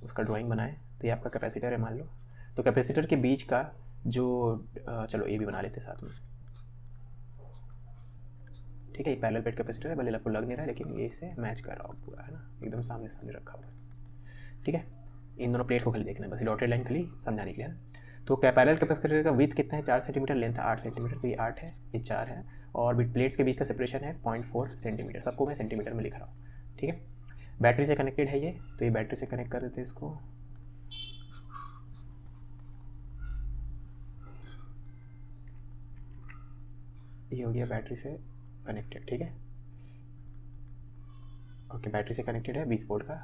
उसका ड्राइंग बनाए, तो ये आपका कैपेसिटर है मान लो। तो कैपेसिटर के बीच का जो चलो ये भी बना लेते साथ में, ठीक है। ये पैरेलल प्लेट कैपेसिटर है, भले आपको लग नहीं रहा है लेकिन ये इससे मैच कर रहा हूँ पूरा, है ना, एकदम सामने सामने रखा हुआ है, ठीक है। इन दोनों प्लेट्स को खाली देखना है बस, डॉटेड लाइन खाली समझाने के लिए ना। तो पैरेलल कैपेसिटर का विड्थ कितना है, 4 सेंटीमीटर, लेंथ 8 सेंटीमीटर। तो ये 8 है, ये 4 है, और बिट प्लेट्स के बीच का सेपरेशन है 0.4 सेंटीमीटर। सबको मैं सेंटीमीटर में लिख रहा हूँ, ठीक है। बैटरी से कनेक्टेड है ये, तो ये बैटरी से कनेक्ट कर देते हैं इसको। ये हो गया बैटरी से कनेक्टेड, ठीक है। ओके, बैटरी से कनेक्टेड है, 20 वोल्ट का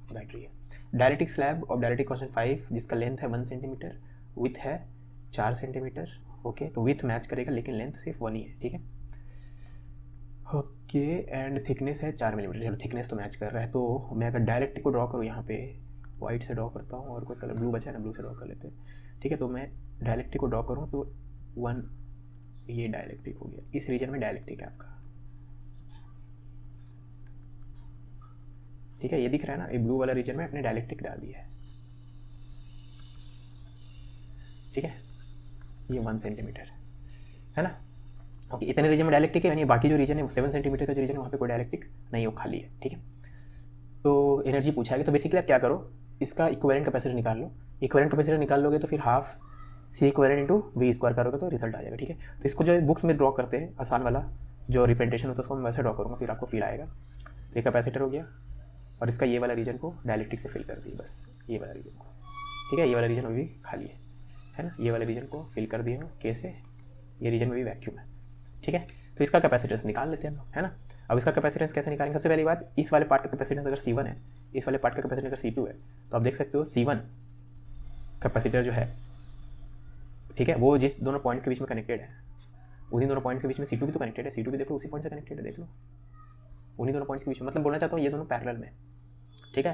बैटरी है। Dielectric slab of dielectric constant 5 जिसका लेंथ है 1 सेंटीमीटर, विथ है 4 सेंटीमीटर। ओके, तो विथ मैच करेगा लेकिन लेंथ सिर्फ 1 ही है, ठीक है। ओके, एंड थिकनेस है 4 मिलीमीटर। चलो थिकनेस तो मैच कर रहा है। तो मैं अगर डायलेक्ट्रिक को ड्रॉ करूँ यहाँ पे, वाइट से ड्रॉ करता हूँ, और कोई कलर ब्लू बचा है ना, ब्लू से ड्रॉ कर लेते हैं, ठीक है। तो मैं डायलेक्ट्रिक को ड्रॉ करूँ तो 1, ये डायलेक्ट्रिक हो गया, इस रीजन में डायलेक्ट्रिक है आपका, ठीक है। ये दिख रहा है ना, ये ब्लू वाला रीजन में अपने डायलेक्ट्रिक डाल दिया है, ठीक है। ये 1 सेंटीमीटर है ना। ओके, इतने रीजन में डायलेक्ट्रिक है, यानी बाकी जो रीजन है 7 सेंटीमीटर का जो रीजन है वहाँ पे कोई डायलेक्ट्रिक नहीं हो, खाली है, ठीक है। तो एनर्जी पूछा है, तो बेसिकली आप क्या करो, इसका इक्विवेलेंट कैपेसिटी निकाल लो। इक्विवेलेंट कैपेसिटी निकाल लोगे तो फिर half C equivalent into V square करोगे तो रिजल्ट आ जाएगा, ठीक है। तो इसको जो बुक्स में ड्रॉ करते हैं आसान वाला जो रिप्रेजेंटेशन होता है उसको मैं वैसे ड्रॉ करूँगा, फिर आपको फील आएगा। तो ये कैपेसिटर हो गया, और इसका ये वाला रीजन को डायलेक्ट्रिक से फिल कर दी, बस ये वाला रीजन को, ठीक है। ये वाला रीजन अभी खाली है ना। ये वाले रीजन को फिल कर दिए हो कैसे, ये रीजन में भी वैक्यूम है, ठीक है। तो इसका कैपेसिटेंस निकाल लेते हैं हम लोग, है ना। अब इसका कैपेसिटेंस कैसे निकालेंगे, सबसे पहली बात, इस वाले पार्ट का कैपेसिटेंस अगर C1 है, इस वाले पार्ट का कैपेसिटेंस अगर C2 है, तो आप देख सकते हो C1 कैपेसिटर जो है, ठीक है, वो जिस दोनों पॉइंट्स के बीच में कनेक्टेड है, उन्हीं दोनों पॉइंट्स के बीच में C2 भी तो कनेक्टेड है। C2 भी देख लो, उसी पॉइंट से कनेक्टेड है, देख लो, उन्हीं दोनों पॉइंट्स के बीच में, मतलब बोलना चाहता हूँ ये दोनों पैरेलल में, ठीक है।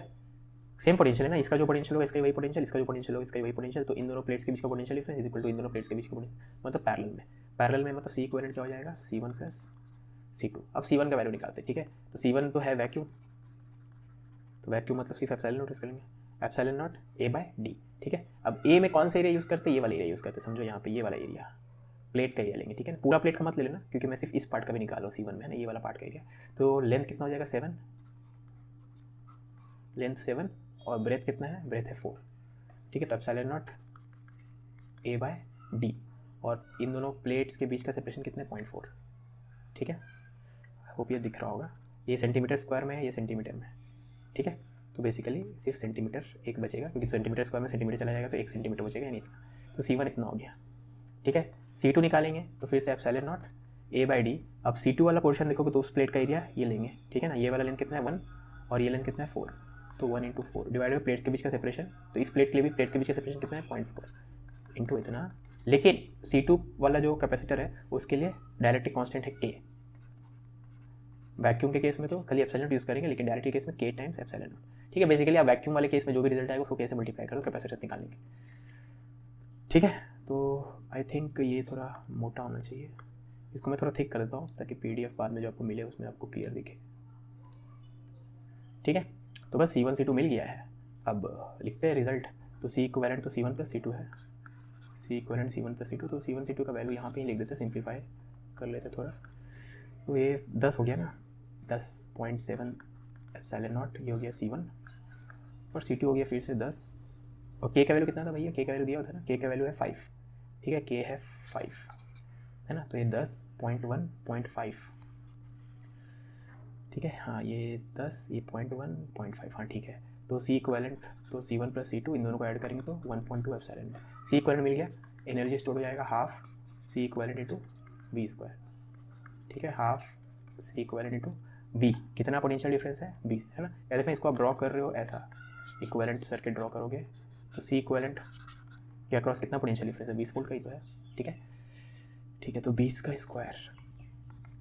सेम पोटेंशियल है ना, इसका जो पोटेंशियल होगा इसका वही पोटेंशियल, इसका जो पोटेंशियल होगा इसका वही पोटेंशियल। तो इन दोनों प्लेट्स के बीच का potential difference is equal to इन दोनों प्लेट्स के बीच का पोटेंशियल, मतलब पैरेलल में मतलब C इक्विवेलेंट क्या हो जाएगा, C1 प्लस C2। अब C1 का वैल्यू निकालते हैं, ठीक है। तो C1 तो है वैक्यूम, तो वैक्यूम मतलब सिर्फ एप्सिलॉन नॉट यूज करेंगे, एप्सिलॉन नॉट A/D, ठीक है। अब A में कौन सा एरिया यूज़ करते हैं, ये वाला एरिया यूज़ करते हैं, समझो यहाँ पे ये वाला एरिया प्लेट का एरिया लेंगे, ठीक है। पूरा प्लेट का मत ले लेना, क्योंकि मैं सिर्फ इस पार्ट का भी निकाल रहा हूँ C1 में, है ना, ये वाला पार्ट का एरिया। तो लेंथ कितना हो जाएगा 7, लेंथ 7, और ब्रेथ कितना है, ब्रेथ है 4, ठीक है। तो epsilon not a by d, और इन दोनों प्लेट्स के बीच का सेपरेशन कितना है 0.4, ठीक है। होप ये दिख रहा होगा, ये सेंटीमीटर स्क्वायर में है, ये सेंटीमीटर में है, ठीक है। तो बेसिकली सिर्फ सेंटीमीटर एक बचेगा, क्योंकि सेंटीमीटर स्क्वायर में सेंटीमीटर चला जाएगा तो 1 सेंटीमीटर बचेगा, नहीं तो C1 इतना हो गया, ठीक है। C2 निकालेंगे तो फिर से epsilon nought A by D. अब C2 वाला पोर्शन देखोगे तो उस प्लेट का एरिया ये लेंगे, ठीक है ना। ये वाला लेंथ कितना है 1 और ये लेंथ कितना है 4, तो 1 × 4 डिवाइड बाई प्लेट्स के बीच का सेपरेशन। तो इस प्लेट के लिए भी प्लेट के बीच का सेपरेशन कितना है 0.4 इंटू इतना। लेकिन C2 वाला जो कैपेसिटर है उसके लिए डायरेक्टिक कांस्टेंट है K। वैक्यूम के केस में तो खाली एप्सिलॉन यूज़ करेंगे, लेकिन डायरेक्ट के केस में K टाइम्स एप्सिलॉन नॉट, ठीक है। बेसिकली आप वैक्यूम वाले केस में जो भी रिजल्ट आएगा उसको K से मल्टीप्लाई करो कैपेसिटेंस निकालने के, ठीक है। तो आई थिंक ये थोड़ा मोटा होना चाहिए, इसको मैं थोड़ा थिक कर देता हूँ ताकि PDF बाद में जो आपको मिले उसमें आपको क्लियर दिखे, ठीक है। तो बस C1 C2 मिल गया है। अब लिखते हैं रिजल्ट। तो C इक्विवेलेंट तो C1 + C2 है, C इक्विवेलेंट C1 + C2, तो C1 C2 का वैल्यू यहाँ पे ही लिख देते, सिंप्लीफाई कर लेते थोड़ा। तो ये 10 हो गया ना, 10.7 एप्सिलॉन नॉट, ये हो गया C1, और C2 हो गया फिर से 10, और K का वैल्यू कितना था भैया, K का वैल्यू दिया हुआ था ना, K का वैल्यू है 5, ठीक है, K है 5, है ना। तो ये 10.1.5, ठीक है, हाँ ये 10, ये 0.1.5, हाँ ठीक है। तो C इक्विवेलेंट तो C1 + C2, इन दोनों को ऐड करेंगे तो 1.2 एप्सिलॉन। C इक्विवेलेंट मिल गया, एनर्जी स्टोर हो जाएगा half C equivalent into V², ठीक है, half C equivalent into V। कितना पोटेंशियल डिफरेंस है 20, है ना। या देखना इसको आप ड्रॉ कर रहे हो ऐसा, इक्विवेलेंट सर्किट ड्रॉ करोगे तो C इक्विवेलेंट के अक्रॉस कितना पोटेंशियल डिफरेंस है 20 वोल्ट का ही तो है, ठीक है, ठीक है। तो 20 का स्क्वायर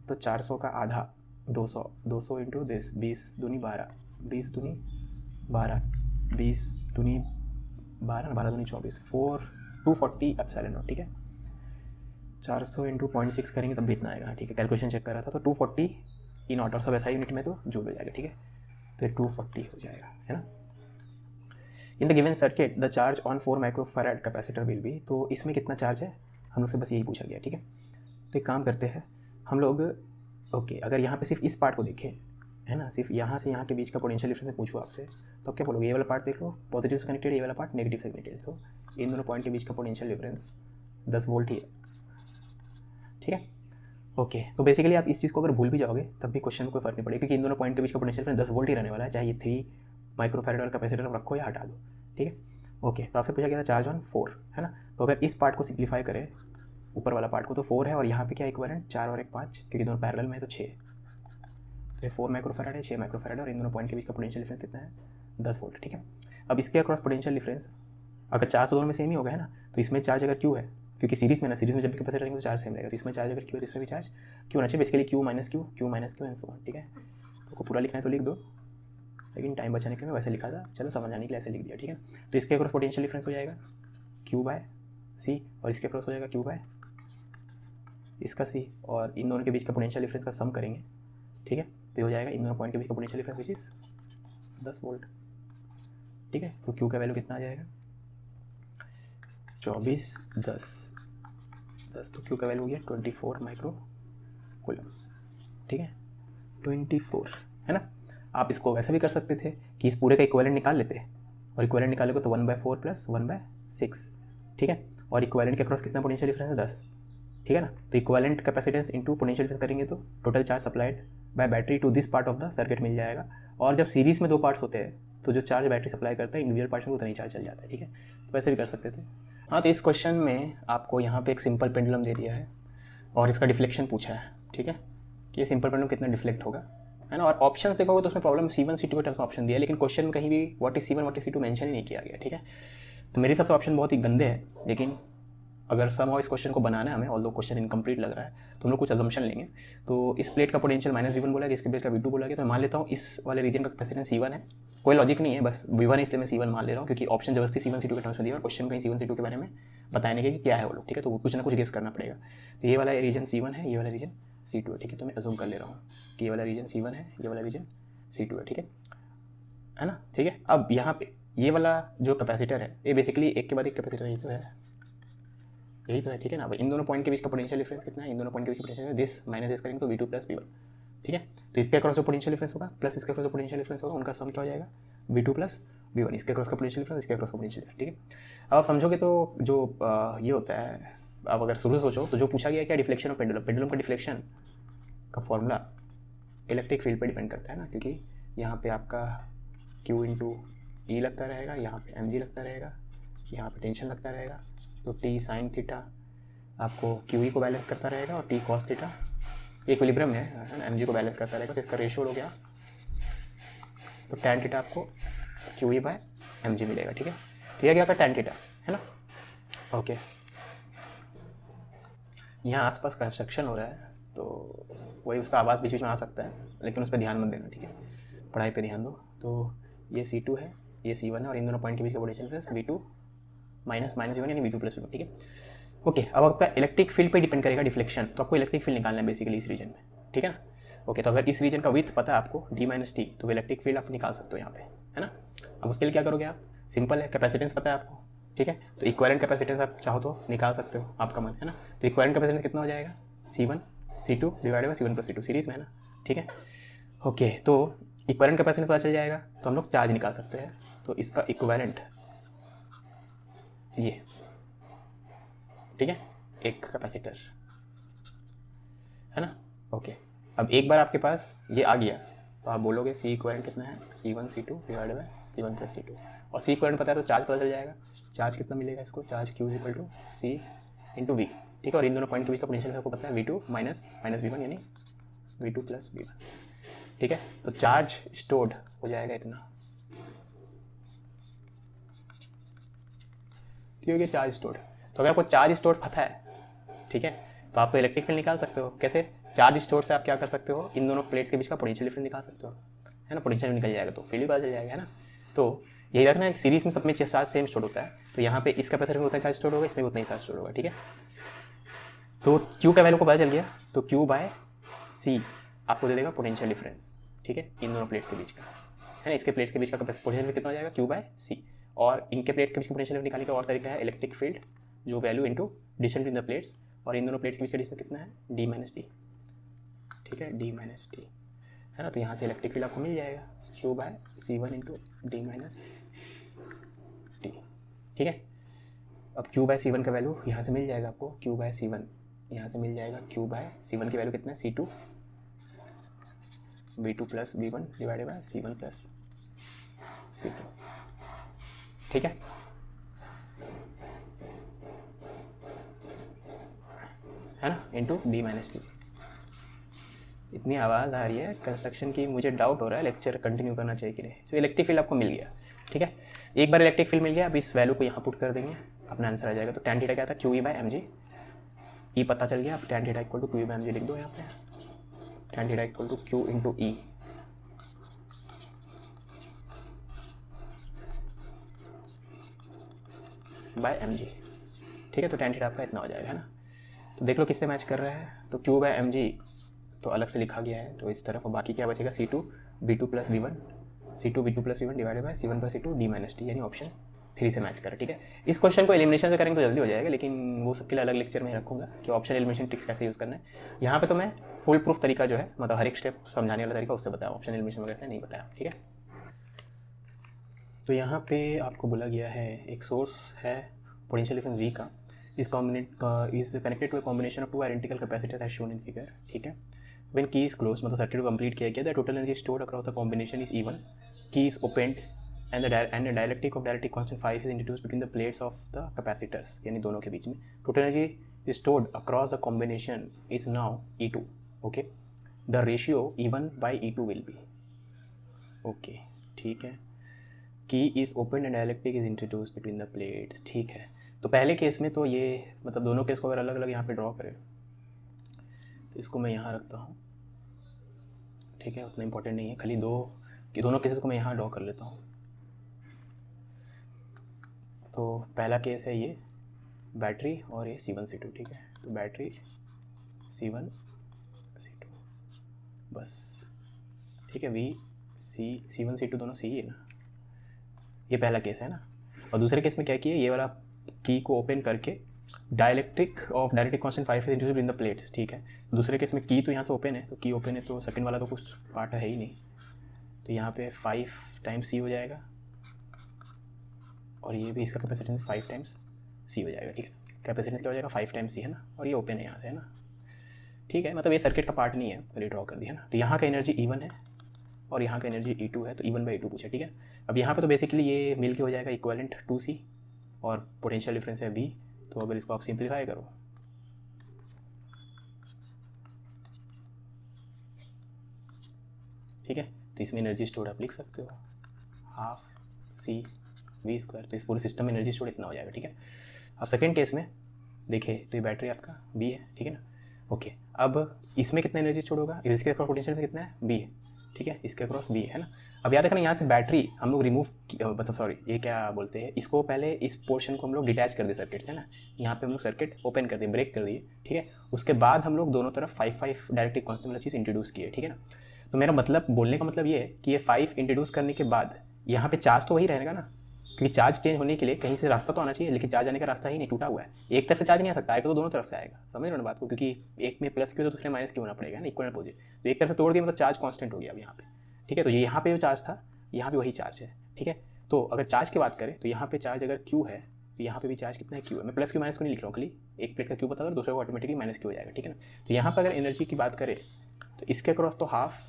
तो 400 का आधा 200, 200 इंटू 20 दूनी 12, 20 दूनी 12, 20 दूनी 12, 12 दूनी 24, 240 एप्सिलॉन नॉट, ठीक है। 400 इंटू 0.6 करेंगे तब भी इतना आएगा, ठीक है। कैलकुलेशन चेक कर रहा था तो 240 ई नॉट, और सब ऐसा यूनिट में तो जूल हो जाएगा, ठीक है। तो ये 240 हो जाएगा, है ना। इन the given circuit the charge on 4 microfarad capacitor will be, तो इसमें कितना चार्ज है हम लोग से बस यही पूछा गया, ठीक है। तो एक काम करते हैं हम लोग, ओके, अगर यहाँ पे सिर्फ इस पार्ट को देखें, है ना, सिर्फ यहाँ से यहाँ के बीच का पोटेंशियल डिफरेंस मैं पूछूँ आपसे, तो आप क्या बोलोगे, ये वाला पार्ट देख लो पॉजिटिव से कनेक्टेड, ये वाला पार्ट नेगेटिव से कनेक्टेड, तो इन दोनों पॉइंट के बीच का पोटेंशियल डिफरेंस 10 वोल्ट ही है, ठीक है। ओके, तो बेसिकली आप इस चीज़ को अगर भूल भी जाओगे तब भी क्वेश्चन में कोई फर्क नहीं पड़ेगा, क्योंकि इन दोनों पॉइंट के बीच का पोटेंशियल डिफरेंस 10 वोल्ट ही रहने वाला है, चाहे ये 3 माइक्रोफैराड वाला कैपेसिटर रखो या हटा दो, ठीक है। ओके, तो आपसे पूछा गया था चार्ज ऑन 4, है ना। तो अगर इस पार्ट को सिंप्लीफाई करें, ऊपर वाला पार्ट को, तो 4 है, और यहाँ पे क्या इक्विवेलेंट 4 और 1 5, क्योंकि दोनों पैरेलल में है तो 6, तो ये 4 माइक्रोफैराड है, 6 माइक्रोफैराड, और इन दोनों पॉइंट के बीच का पोटेंशियल डिफरेंस कितना है 10 वोल्ट, ठीक है। अब इसके अक्रॉस पोटेंशियल डिफरेंस अगर चार्ज दोनों में सेम ही होगा, है ना, तो इसमें चार्ज अगर क्यू है, क्योंकि सीरीज में ना, सीरीज में जब भी कैपेसिटर रहेंगे तो चार्ज सेम रहेगा, तो इसमें चार्ज अगर क्यू है तो इसमें भी चार्ज क्यू होना चाहिए, basically Q minus Q, Q minus Q and so on, ठीक है। तो पूरा लिखना है तो लिख दो, लेकिन टाइम बचाने के लिए वैसे लिखा था, चलो समझ आने के लिए ऐसे लिख दिया, ठीक है। तो इसके अक्रॉस पोटेंशियल डिफरेंस हो जाएगा Q/C, और इसके अक्रॉस हो जाएगा Q/ इसका C, और इन दोनों के बीच का पोटेंशियल डिफरेंस का सम करेंगे, ठीक है। तो हो जाएगा इन दोनों पॉइंट के बीच का potential difference which is 10 volt, ठीक है। तो Q का वैल्यू कितना आ जाएगा 24 10, तो Q का वैल्यू हो गया 24 माइक्रो कूलम, ठीक है, 24, है ना। आप इसको वैसे भी कर सकते थे कि इस पूरे का इक्विवेलेंट निकाल लेते, और इक्विवेलेंट निकालोगे तो 1/4 + 1/6, ठीक है। और इक्विवेलेंट के अक्रॉस कितना पोटेंशियल डिफरेंस है 10, ठीक है ना। तो equivalent capacitance into potential difference करेंगे तो total charge supplied by battery to this part of the circuit मिल जाएगा। और जब सीरीज में 2 पार्ट्स होते हैं तो जो चार्ज बैटरी सप्लाई करता है इंडिविजुअल पार्ट्स में उतना ही चार्ज चल जाता है, ठीक है। तो वैसे भी कर सकते थे। हाँ, तो इस क्वेश्चन में आपको यहाँ पे एक सिंपल पेंडुलम दे दिया है और इसका डिफ्लेक्शन पूछा है, ठीक है, कि ये सिंपल पेंडुलम कितना डिफ्लेक्ट होगा, है ना। और ऑप्शंस देखोगे तो उसमें प्रॉब्लम C1 C2 के टर्म्स में ऑप्शन दिया है, लेकिन क्वेश्चन में कहीं भी what is C1 what is C2 mention ही नहीं किया गया, ठीक है। तो मेरे हिसाब से ऑप्शन बहुत ही गंदे हैं, लेकिन अगर समहाउ इस क्वेश्चन को बनाना है हमें, ऑल्दो क्वेश्चन इनकम्प्लीट लग रहा है, तो हम लोग कुछ अजम्पशन लेंगे। तो इस प्लेट का पोटेंशियल -V1 बोला गया, इसके प्लेट का V2 बोला गया, तो मैं मान लेता हूँ इस वाले रीजन का कैपेसिटेंस C1 है। कोई लॉजिक नहीं है, बस V1 है इसलिए मैं C1 मान ले रहा हूँ, क्योंकि ऑप्शन जबरदस्ती C1 C2 के टर्म्स में दिया और क्वेश्चन कहीं C1 C2 के बारे में बताने के कि क्या है वो लोग, ठीक है। तो कुछ ना कुछ गेस करना पड़ेगा। तो ये वाला रीजन C1 है, ये वाला रीजन C2 है, ठीक है। तो मैं अज्यूम कर ले रहा हूँ कि ये वाला रीजन C1 है, ये वाला रीजन C2 है, ठीक है ना, ठीक है। अब यहाँ पे ये वाला जो कैपेसिटर है, ये बेसिकली एक के बाद एक कैपेसिटर यही तो है, ठीक है ना। अब इन दोनों पॉइंट के बीच का पोटेंशियल डिफरेंस कितना है, इन दोनों पॉइंट के बीच का पोटेंशियल दिस माइनस दिस करेंगे तो V2 + V1, ठीक है। तो इसके अक्रॉस जो पोटेंशियल डिफरेंस होगा प्लस इसके अक्रॉस जो पोटेंशियल डिफरेंस होगा, उनका सम क्या हो जाएगा V2 + V1 इसके क्रॉस का पोटेंशियल डिफरेंस, इसके क्रॉस का पोटेंशियल डिफरेंस, ठीक है। अब आप समझोगे तो जो ये होता है, अब अगर शुरू से सोचो तो जो पूछा गया है क्या, डिफ्लेक्शन ऑफ पेंडुलम, पेंडुलम का डिफ्लेक्शन का फॉर्मूला इलेक्ट्रिक फील्ड पे डिपेंड करता है ना, क्योंकि यहाँ पे आपका Q इंटू ई लगता रहेगा, यहाँ पे mg लगता रहेगा, यहाँ पे टेंशन लगता रहेगा, तो T साइन थीटा आपको QE को बैलेंस करता रहेगा और T कॉस थीटा इक्विलिब्रियम में है ना, mg को बैलेंस करता रहेगा, तो इसका रेशियो हो गया, तो tan थीटा आपको QE बाय mg मिलेगा, ठीक है। तो यह क्या का tan थीटा है ना, ओके। यहाँ आसपास कंस्ट्रक्शन हो रहा है तो वही उसका आवाज़ बीच बीच में आ सकता है, लेकिन उस पर ध्यान मत देना, ठीक है, पढ़ाई पे ध्यान दो। तो ये C2 है, ये C1 है, और इन दोनों पॉइंट के बीच का potential difference V2 minus V1 यानी V2 प्लस V1, ठीक है। ओके, अब आपका इलेक्ट्रिक फील्ड पे डिपेंड करेगा डिफ्लेक्शन, तो आपको इलेक्ट्रिक फील्ड निकालना है बेसिकली इस रीजन में, ठीक है ना। ओके, तो अगर इस रीजन का विड्थ पता है आपको D माइनस टी, तो इलेक्ट्रिक फील्ड आप निकाल सकते हो यहाँ पे, है ना। अब उसके लिए क्या करोगे आप, सिंपल है, कैपेसिटेंस पता है आपको, ठीक है, तो इक्विवेलेंट कैपेसिटेंस आप चाहो तो निकाल सकते हो, आपका मन है ना। तो इक्विवेलेंट कैपेसिटेंस कितना हो जाएगा, C1 C2 divided by C1 plus C2 series में है ना, ठीक है। ओके, तो इक्विवेलेंट कैपेसिटेंस पता चल जाएगा तो हम लोग चार्ज निकाल सकते हैं, तो इसका इक्विवेलेंट ये, ठीक है, एक कैपेसिटर है ना। ओके, अब एक बार आपके पास ये आ गया तो आप बोलोगे C इक्विवेलेंट कितना है, C1 C2 divided by C1 plus C2, और C इक्विवेलेंट पता है तो चार्ज पता चल जाएगा, चार्ज कितना मिलेगा इसको, charge Q is equal to C into V, ठीक है। और इन दोनों पॉइंट के बीच का पोटेंशियल आपको पता है V2 माइनस V1 यानी V2 प्लस V1, ठीक है। तो चार्ज स्टोर्ड हो जाएगा इतना, ठीक है, चार्ज स्टोर्ड। तो अगर आपको चार्ज स्टोर्ड पता है, ठीक है, तो आप तो इलेक्ट्रिक फील्ड निकाल सकते हो। कैसे, चार्ज स्टोर से आप क्या कर सकते हो, इन दोनों प्लेट्स के बीच का पोटेंशियल डिफरेंस निकाल सकते हो, है ना। पोटेंशियल निकल जाएगा तो फील्ड भी पता चल जाएगा, है ना। तो यही रखना है, सीरीज में सब में चार्ज सेम स्टोर होता है, तो यहाँ पे इस कैपेसिटर में उतना चार्ज स्टोर होगा, इसमें भी उतना ही चार्ज स्टोर होगा, ठीक है। तो Q का वैल्यू को पता चल गया, तो Q बाय C आपको दे देगा पोटेंशियल डिफरेंस, ठीक है, इन दोनों प्लेट्स के बीच का, है ना। इसके प्लेट्स के बीच का पोटेंशियल कितना हो जाएगा, Q बाय C, और इनके प्लेट्स के बीच का पोटेंशियल निकालने का और तरीका है इलेक्ट्रिक फील्ड, जो value into distance in the plates, और इन दोनों प्लेट्स के बीच का डिस्टेंस कितना है, D माइनस टी, ठीक है, D माइनस टी, है ना। तो यहाँ से इलेक्ट्रिक फील्ड आपको मिल जाएगा Q by C1 into D minus t, ठीक है। अब Q बाय C1 का वैल्यू यहाँ से मिल जाएगा आपको, Q बाय C1 यहाँ से मिल जाएगा, Q बाय C1 की वैल्यू कितना है, C2 V2 plus V1 divided by C1 plus C2, ठीक है। है ना, इंटू D माइनस टी। इतनी आवाज़ आ रही है कंस्ट्रक्शन की, मुझे डाउट हो रहा है लेक्चर कंटिन्यू करना चाहिए कि नहीं। तो इलेक्ट्रिक फील्ड आपको मिल गया, ठीक है। एक बार इलेक्ट्रिक फील्ड मिल गया, अब इस वैल्यू को यहाँ पुट कर देंगे, अपना आंसर आ जाएगा। तो tan थीटा क्या था, QE बाय mg, ई पता चल गया, अब tan theta equal to QE by mg लिख दो यहाँ पे, tan theta equal to Q into E by mg, ठीक है। तो tan थीटा आपका इतना हो जाएगा, है ना। तो देख लो किससे मैच कर रहा है, तो Q बाय mg तो अलग से लिखा गया है, तो इस तरफ, और बाकी क्या बचेगा, C2 V2 plus V1, C2 V2 plus V1 divided by C1 plus C2 D minus T, यानी ऑप्शन 3 से मैच करें, ठीक है। इस क्वेश्चन को एलिमिनेशन से करेंगे तो जल्दी हो जाएगा, लेकिन वो सबके लिए अलग लेक्चर में रखूँगा कि ऑप्शन एलिमिनेशन ट्रिक्स कैसे यूज़ करना है। यहाँ पे तो मैं फुल प्रूफ तरीका जो है, मतलब हर एक स्टेप समझाने वाला तरीका उससे बताया, ऑप्शन एलिमिनेशन वगैरह से नहीं बताया, ठीक है। तो यहाँ पे आपको बोला गया है एक सोर्स है पोटेंशियल डिफरेंस V का, is connected to a combination of two identical capacitors as shown in figure, ठीक है। When key is closed, मतलब सर्किट को कंप्लीट किया गया, the total energy stored across the combination is E1, key is opened and the dielectric of dielectric constant 5 is introduced between the plates of the capacitors, यानी दोनों के बीच में total energy stored across the combination is now E2, okay, the ratio E1 by E2 will be, okay, ठीक है। key is opened and dielectric is introduced between the plates, ठीक है। तो पहले केस में तो ये मतलब दोनों केस को अगर अलग अलग यहाँ पे ड्रॉ करें तो इसको मैं यहाँ रखता हूँ, ठीक है, उतना इंपॉर्टेंट नहीं है, खाली दोनों केसेस को मैं यहाँ ड्रॉ कर लेता हूँ। तो पहला केस है ये बैटरी और ये C1 C2, ठीक है। तो बैटरी C1 C2 बस, ठीक है, C1 C2 दोनों C ही है ना, ये पहला केस है ना। और दूसरे केस में क्या किया, ये वाला की को ओपन करके dielectric of डायरेक्ट्रिक constant 5 is introduced in the plates, ठीक है। दूसरे केस में की तो यहाँ से ओपन है, तो की ओपन है तो सेकंड वाला तो कुछ पार्ट है ही नहीं, तो यहाँ पे 5 टाइम्स C हो जाएगा, और ये भी इसका कैपेसिटेंस 5 टाइम्स सी हो जाएगा, ठीक है। कैपेसिटेंस क्या हो जाएगा 5 टाइम्स सी, है ना, और ये ओपन है यहाँ से, है ना, ठीक है। मतलब ये सर्किट का पार्ट नहीं है, पहले ड्रॉ कर दिया, है ना। तो यहाँ का एनर्जी E1 है और यहाँ का एनर्जी E2 है, तो E1/E2 पूछा, ठीक है। अब यहाँ पे तो बेसिकली ये मिल के हो जाएगा इक्विवेलेंट 2C और पोटेंशियल डिफरेंस है V। तो अगर इसको आप सिंप्लीफाई करो, ठीक है, तो इसमें एनर्जी स्टोर आप लिख सकते हो 12CV²। तो इस पूरे सिस्टम में एनर्जी स्टोर इतना हो जाएगा, ठीक है। अब सेकेंड केस में देखें तो ये बैटरी आपका B है, ठीक है ना। ओके, अब इसमें कितना एनर्जी स्टोर होगा, इसके अक्रॉस पोटेंशियल कितना है B है, ठीक है, इसके अक्रॉस B है ना। अब याद रखना यहाँ से बैटरी हम लोग रिमूव, मतलब सॉरी ये क्या बोलते हैं इसको, पहले इस पोर्शन को हम लोग डिटैच कर दे सर्किट से, है ना। यहाँ पे हम लोग सर्किट ओपन कर दिए, ब्रेक कर दिए, ठीक है। उसके बाद हम लोग दोनों तरफ 5 डायरेक्टली कांस्टेंट वाला चीज़ इंट्रोड्यूस किए, ठीक है ना। तो मेरा मतलब बोलने का मतलब ये है कि ये 5 इंट्रोड्यूस करने के बाद यहाँ पे चार्ज तो वही रहेगा ना, क्योंकि चार्ज चेंज होने के लिए कहीं से रास्ता तो आना चाहिए, लेकिन चार्ज आने का रास्ता ही नहीं, टूटा हुआ है। एक तरफ से चार्ज नहीं आ सकता, आएगा तो दोनों तरफ से आएगा, समझ रहे हो ना बात को, क्योंकि एक में प्लस क्यू तो दूसरे माइनस क्यू होना पड़ेगा ना, इक्वल अपोजिट। तो एक तरफ से तोड़ दिया मतलब चार्ज कांस्टेंट हो गया अब यहाँ पे, ठीक है। तो ये यहाँ पे जो चार्ज था यहाँ पे वही चार्ज है, ठीक है। तो अगर चार्ज की बात करें तो यहाँ पे चार्ज अगर क्यू है तो यहाँ पे भी चार्ज कितना है, क्यू है। मैं प्लस क्यू माइनस को नहीं लिख रहा हूँ, खाली एक प्लेट का क्यू बता दो, दूसरे को ऑटोमेटिकली माइनस क्यू हो जाएगा, ठीक है ना। तो यहाँ पर अगर एनर्जी की बात करें तो इसके अक्रॉस तो हाफ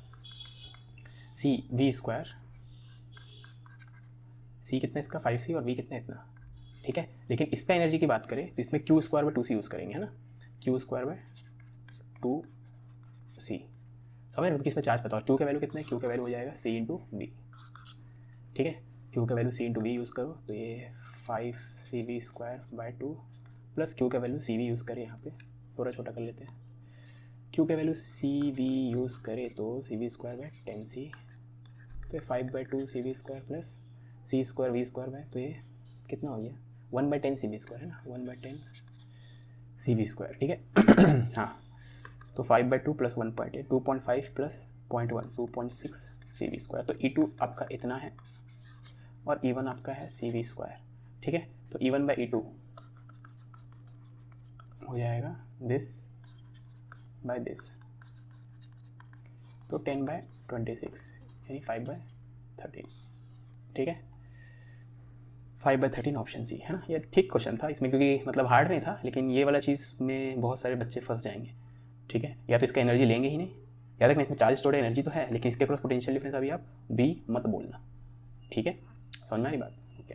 CV², C कितना इसका 5C और V कितना इतना, ठीक है। लेकिन इसका एनर्जी की बात करें तो इसमें Q²/2C यूज़ करेंगे, है ना, Q²/2C, समझ रहे हो, इसमें चार्ज पता हो। Q का वैल्यू कितना है, Q का वैल्यू हो जाएगा C/V, ठीक है। Q का वैल्यू C/V यूज़ करो तो ये 5CV²/2 प्लस Q का वैल्यू CV यूज़ करें, यहाँ पे थोड़ा छोटा कर लेते हैं। Q का वैल्यू CV यूज़ करें तो CV²/10C, तो ये 5/2 CV² प्लस C² V², तो ये कितना हो गया 1/10 CV², है ना, 1/10 CV², ठीक है। हाँ, तो 5/2 प्लस 1.8 2.5 प्लस 0.1 2.6 CV²। तो E2 आपका इतना है और E1 आपका है CV², ठीक है। तो E1/E2 हो जाएगा दिस बाय दिस, तो 10/26 यानी 5/13, ठीक है। 5/13 ऑप्शन सी, है ना। ये ठीक क्वेश्चन था इसमें, क्योंकि मतलब हार्ड नहीं था, लेकिन ये वाला चीज़ में बहुत सारे बच्चे फंस जाएंगे, ठीक है। या तो इसका एनर्जी लेंगे ही नहीं, याद रखना इसमें चार्ज स्टोर्ड एनर्जी तो है, लेकिन इसके क्रॉस पोटेंशियल डिफरेंस अभी आप B मत बोलना, ठीक है, समझ में आ रही बात। ओके,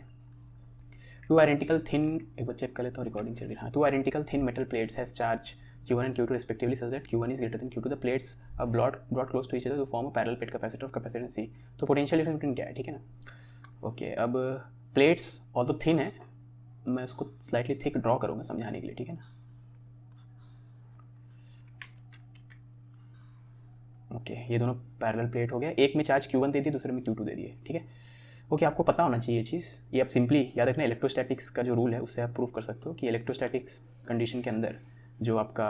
2 आइडेंटिकल थिन, एक बार चेक कर लेता हूँ रिकॉर्डिंग चल रही है। हाँ, 2 identical thin metal plates has charge Q1 and Q2 respectively such that Q1 is greater than Q2. The plates are brought close to each other to form a parallel plate capacitor of capacitance C. तो potential difference between क्या है, ठीक है ना। Okay, अब plates also thin है, मैं उसको स्लाइटली थिक ड्रॉ करूँगा समझाने के लिए, ठीक है ना। ओके, ये दोनों पैरेलल प्लेट हो गया, एक में चार्ज Q1 दे दिए, दूसरे में Q2 दे दिए, ठीक है। ओके, आपको पता होना चाहिए ये चीज़, ये आप सिंपली याद रखना, इलेक्ट्रोस्टैटिक्स का जो रूल है उससे आप प्रूव कर सकते हो कि इलेक्ट्रोस्टैटिक्स कंडीशन के अंदर जो आपका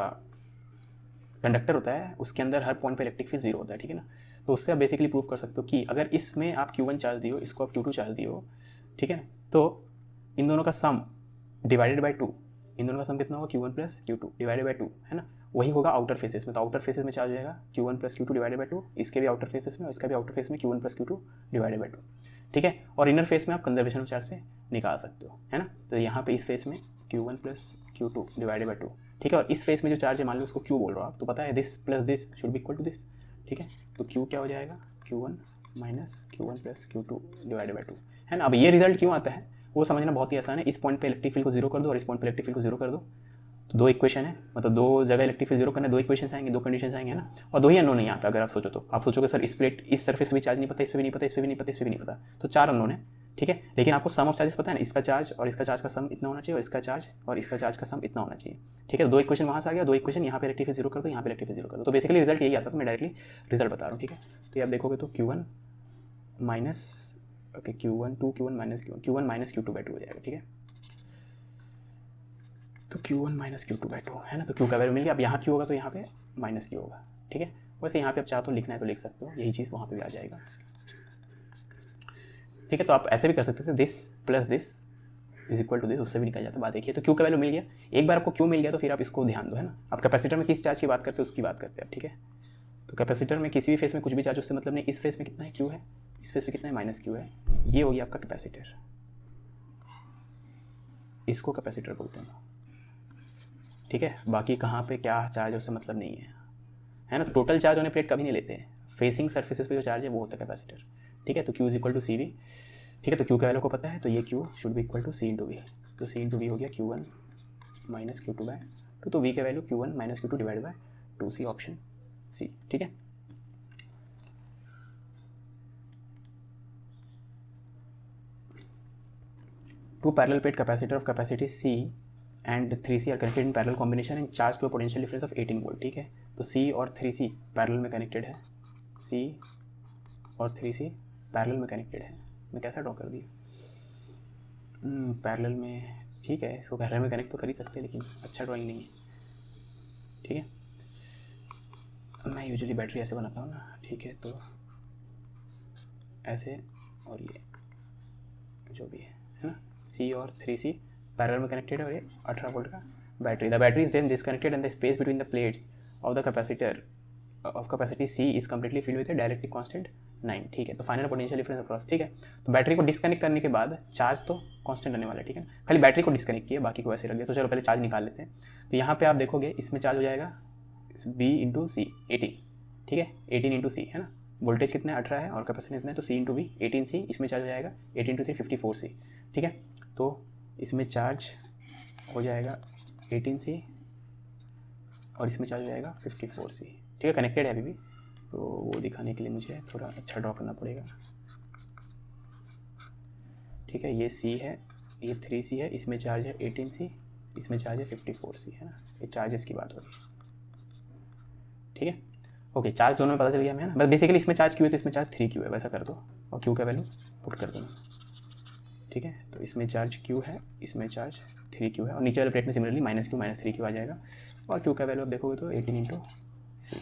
कंडक्टर होता है उसके अंदर हर पॉइंट पे इलेक्ट्रिक फील्ड 0 होता है, ठीक है ना। तो उससे आप बेसिकली प्रूव कर सकते हो कि अगर इसमें आप Q1 चार्ज दियो, इसको आप Q2 चार्ज दियो, ठीक है, तो इन दोनों का सम डिवाइडेड बाई 2, इन दोनों का सम कितना होगा Q1 plus Q2 divided by 2, है ना। वही होगा आउटर फेसेस में, तो आउटर फेसेस में चार्ज हो जाएगा Q1 plus Q2 divided by 2, इसके भी आउटर फेसेस में और इसका भी आउटर फेस में Q1 plus Q2 divided by 2, ठीक है। और इनर फेस में आप कंजर्वेशन ऑफ चार्ज से निकाल सकते हो, है ना। तो यहाँ पे इस फेस में Q1 plus Q2 divided by 2, ठीक है। और इस फेस में जो चार्ज है मान लो उसको Q बोल रहा हो आप, तो पता है this plus this should be equal to this, ठीक है। तो Q क्या हो जाएगा Q1 minus Q1 plus Q2 divided by 2, है ना। अब ये रिजल्ट क्यों आता है वो समझना बहुत ही आसान है। इस पॉइंट पे इलेक्ट्रिक फील्ड को 0 कर दो और इस पॉइंट पे इलेक्ट्रिक फील्ड को 0 कर दो, तो 2 इक्वेशन है, मतलब 2 जगह इलेक्ट्रिक फील्ड 0 करना, 2 इक्वेशंस आएंगे, 2 कंडीशंस आएंगे, है ना। और 2 ही अननोन है यहाँ पे, अगर आप सोचो तो आप सोचोगे सर इस प्लेट इस सरफेस पे भी चार्ज नहीं पता, इस पे भी नहीं पता, इस पे भी नहीं पता, इस पे भी नहीं पता, तो 4 अननोन है, ठीक है। लेकिन आपको सम ऑफ चार्जेस पता है ना, इसका चार्ज और इसका चार्ज का सम इतना होना चाहिए और इसका चार्ज और इसका चार्ज का सम इतना होना चाहिए, ठीक है। तो 2 इक्वेशन वहाँ से आ गया, 2 इक्वेशन यहाँ पे इलेक्ट्रिक फील्ड 0 कर दो, यहाँ पे इलेक्ट्रिक फील्ड 0 कर दो, तो बेसिकली रिजल्ट यही आता है। तो मैं डायरेक्टली रिजल्ट बता रहा हूँ, ठीक है। तो ये आप देखोगे तो Q1 minus okay Q1 minus Q1 minus Q2/2 हो जाएगा, ठीक है। तो Q1 माइनस Q2/2, है ना। तो Q का वैल्यू मिल गया। अब यहाँ Q होगा तो यहाँ पे माइनस Q होगा, ठीक है। वैसे यहाँ पे आप चाहो तो लिखना है तो लिख सकते हो, यही चीज़ वहाँ पे भी आ जाएगा, ठीक है। तो आप ऐसे भी कर सकते थे, this plus this is equal to this, उससे भी निकल जाता है बात। देखिए तो Q का वैल्यू मिल गया, एक बार आपको Q मिल गया तो फिर आप इसको ध्यान दो, है ना। आप कैपेसिटर में किस चार्ज की बात करते हो उसकी बात करते हैं आप, ठीक है। तो कैपेसिटर में किसी भी फेस में कुछ भी चार्ज उससे मतलब नहीं, इस फेस में कितना है Q है, इस फेस में कितना है माइनस Q है, ये हो गया आपका कैपेसिटर, इसको कैपेसिटर बोलते हैं, ठीक है। बाकी कहाँ पे क्या चार्ज उससे मतलब नहीं है ना। तो total charge on A plate कभी नहीं लेते हैं, फेसिंग सर्फेसिस पे जो चार्ज है वो होता है कैपेसिटर, ठीक है। तो Q is equal to C V, ठीक है। तो Q का वैल्यू को पता है, तो ये Q should be equal to C into V. तो सी इंटू वी हो गया Q1 माइनस Q2 बाय 2, तो V का value Q1 minus Q2 divide by 2C, option C, ठीक है। Two parallel plate capacitor of capacity C and 3C are connected in parallel combination and charged to a potential difference of 18 volt, ठीक है। तो C और 3C parallel में connected है, C और 3C parallel में कनेक्टेड है। मैं कैसा ड्रॉ कर दिया, पैरेलल में, ठीक है। इसको पैरेलल में कनेक्ट तो कर ही सकते हैं, लेकिन अच्छा ड्राइंग नहीं है, ठीक है। मैं यूजुअली बैटरी ऐसे बनाता हूँ ना, ठीक है। तो ऐसे, और ये जो भी है ना, C और 3C पैरेलल में कनेक्टेड है, और ये 18 वोल्ट का battery. The battery is then disconnected and the space between the plates of the capacitor of capacity C is completely filled with a dielectric constant 9, ठीक है। तो फाइनल पोटेंशियल डिफरेंस अक्रॉस, ठीक है। तो बैटरी को disconnect करने के बाद चार्ज तो कांस्टेंट रहने वाला है, ठीक है। खाली बैटरी को डिस्कनेक्ट किया, बाकी को ऐसे रख दिया। तो चलो पहले चार्ज निकाल लेते हैं। तो यहाँ पे आप देखोगे इसमें चार्ज हो जाएगा B इंटू सी 18, ठीक है। 18 इंटू सी है ना, वोल्टेज कितना है 18 है और कैपेसिटी कितना है, तो C इंटू वी 18C, इसमें चार्ज हो जाएगा 18 इंटू 3 54C, ठीक है। तो इसमें चार्ज हो जाएगा 18C और इसमें चार्ज हो जाएगा 54C, ठीक है। कनेक्टेड है अभी भी, तो वो दिखाने के लिए मुझे थोड़ा अच्छा ड्रॉ करना पड़ेगा, ठीक है। ये C है, ये 3C है, इसमें चार्ज है 18C, इसमें चार्ज है 54C, है ना। ये चार्जेस की बात हो रही है, ठीक है। ओके, चार्ज दोनों में पता चल गया हमें, है ना। बस बेसिकली इसमें चार्ज Q है तो इसमें चार्ज 3Q है, वैसा कर दो और Q का वैल्यू पुट कर दो, ठीक है। तो इसमें चार्ज Q है, इसमें चार्ज 3Q है, और नीचे वाले प्लेट में सिमिलरली -Q माइनस 3Q आ जाएगा, और Q का वैल्यू आप देखोगे तो 18 इंटू सी,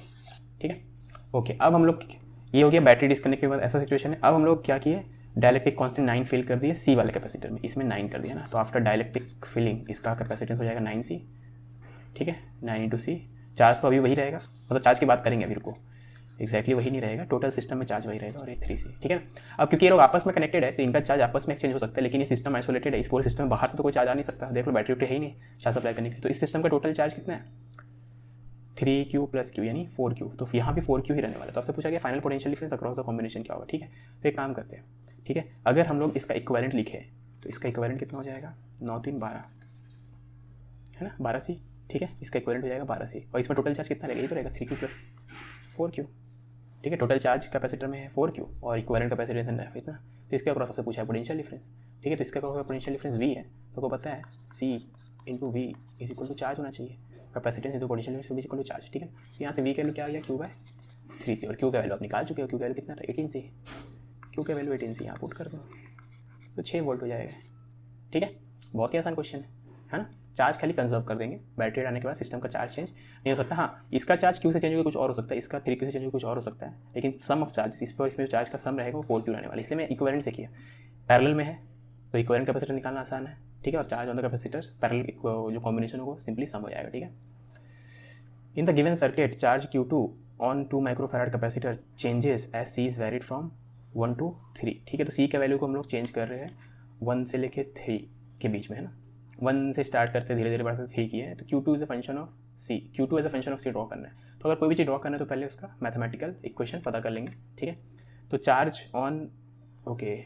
ठीक है। ओके, अब हम लोग, ये हो गया बैटरी डिस्कनेक्ट के बाद ऐसा सिचुएशन है। अब हम लोग क्या किए, डायलेक्ट्रिक कांस्टेंट 9 फिल कर दिए C वाले कैपेसिटर में, इसमें 9 कर दिया ना। तो आफ्टर डायलेक्ट्रिक फिलिंग इसका कैपेसिटेंस हो जाएगा 9C, ठीक है। 9 इंटू सी, चार्ज तो अभी वही रहेगा, मतलब चार्ज की बात करेंगे अभी, रुको, एक्जैक्टली वही नहीं रहेगा, टोटल सिस्टम में चार्ज वही रहेगा, और ये 3C, ठीक है ना। अब क्योंकि ये लोग आपस में कनेक्टेड है तो इनका चार्ज आपस में एक्सचेंज हो सकता है, लेकिन ये सिस्टम आइसोलेटेड है, इस पूरे सिस्टम में बाहर से तो कोई चार्ज आ नहीं सकता। देख लो बैटरी उटरी है ही नहीं चार्ज सप्लाई करने के, तो इस सिस्टम का टोटल चार्ज कितना है 3Q प्लस Q यानी 4Q, तो यहाँ भी 4Q ही रहने वाला है। तो आपसे पूछा गया final potential difference across the combination क्या होगा, ठीक है। तो एक काम करते हैं, ठीक है। अगर हम लोग इसका इक्विवेलेंट लिखे तो इसका इक्विवेलेंट कितना हो जाएगा 9 3 12, है ना, 12C, ठीक है। इसका इक्विवेलेंट हो जाएगा 12C, और इसमें टोटल चार्ज कितना रहेगा, ये तो रहेगा 3Q प्लस 4Q, ठीक है। टोटल चार्ज कैपेसिटर में है 4Q और इक्विवेलेंट कैपेसिटर है इतना। तो इसके अक्रॉस आपसे पूछा है पोटेंशियल डिफरेंस, ठीक है। तो इसका अक्रॉस पोटेंशियल डिफरेंस V है, तो को पता है C into V is equal to charge होना चाहिए, capacitance into potential difference is equal to charge, ठीक है। तो यहाँ से V का वैल्यू क्या आ गया Q/3C, और Q का वैल्यू आप निकाल चुके हो। Q का वैल्यू कितना था 18C, Q का वैल्यू 18C यहाँ पुट कर दो, तो 6 वोल्ट हो जाएगा, ठीक है। बहुत ही आसान क्वेश्चन है ना। चार्ज खाली कंजर्व कर देंगे, बैटरी आने के बाद सिस्टम का चार्ज चेंज नहीं हो सकता। हाँ, इसका चार्ज Q से चेंज होगा कुछ और हो सकता है, इसका 3Q से चेंज होगा कुछ और हो सकता है, लेकिन सम ऑफ चार्ज इस पर इसमें जो चार्ज का सम रहेगा वो 4Q रहने वाला। इसलिए मैं इक्विवेलेंट से किया, पैरेलल में है तो इक्विवेलेंट कैपेसिटर निकालना आसान है, ठीक है। और charge on the capacitor parallel जो कॉम्बिनेशन होगा सिंपली सम हो जाएगा, ठीक है। In the given circuit charge Q2 on 2 microfarad capacitor changes as C is varied from 1 to 3, ठीक है। तो C का वैल्यू को हम लोग चेंज कर रहे हैं 1 से लेके 3 के बीच में, है ना। 1 से स्टार्ट करते धीरे धीरे बढ़ते 3 की है, तो Q2 is a function of C, Q2 as a function of C draw करना है। तो अगर कोई भी चीज़ ड्रॉ करना है तो पहले उसका मैथमेटिकल इक्वेशन पता कर लेंगे, ठीक है। तो चार्ज ऑन, ओके,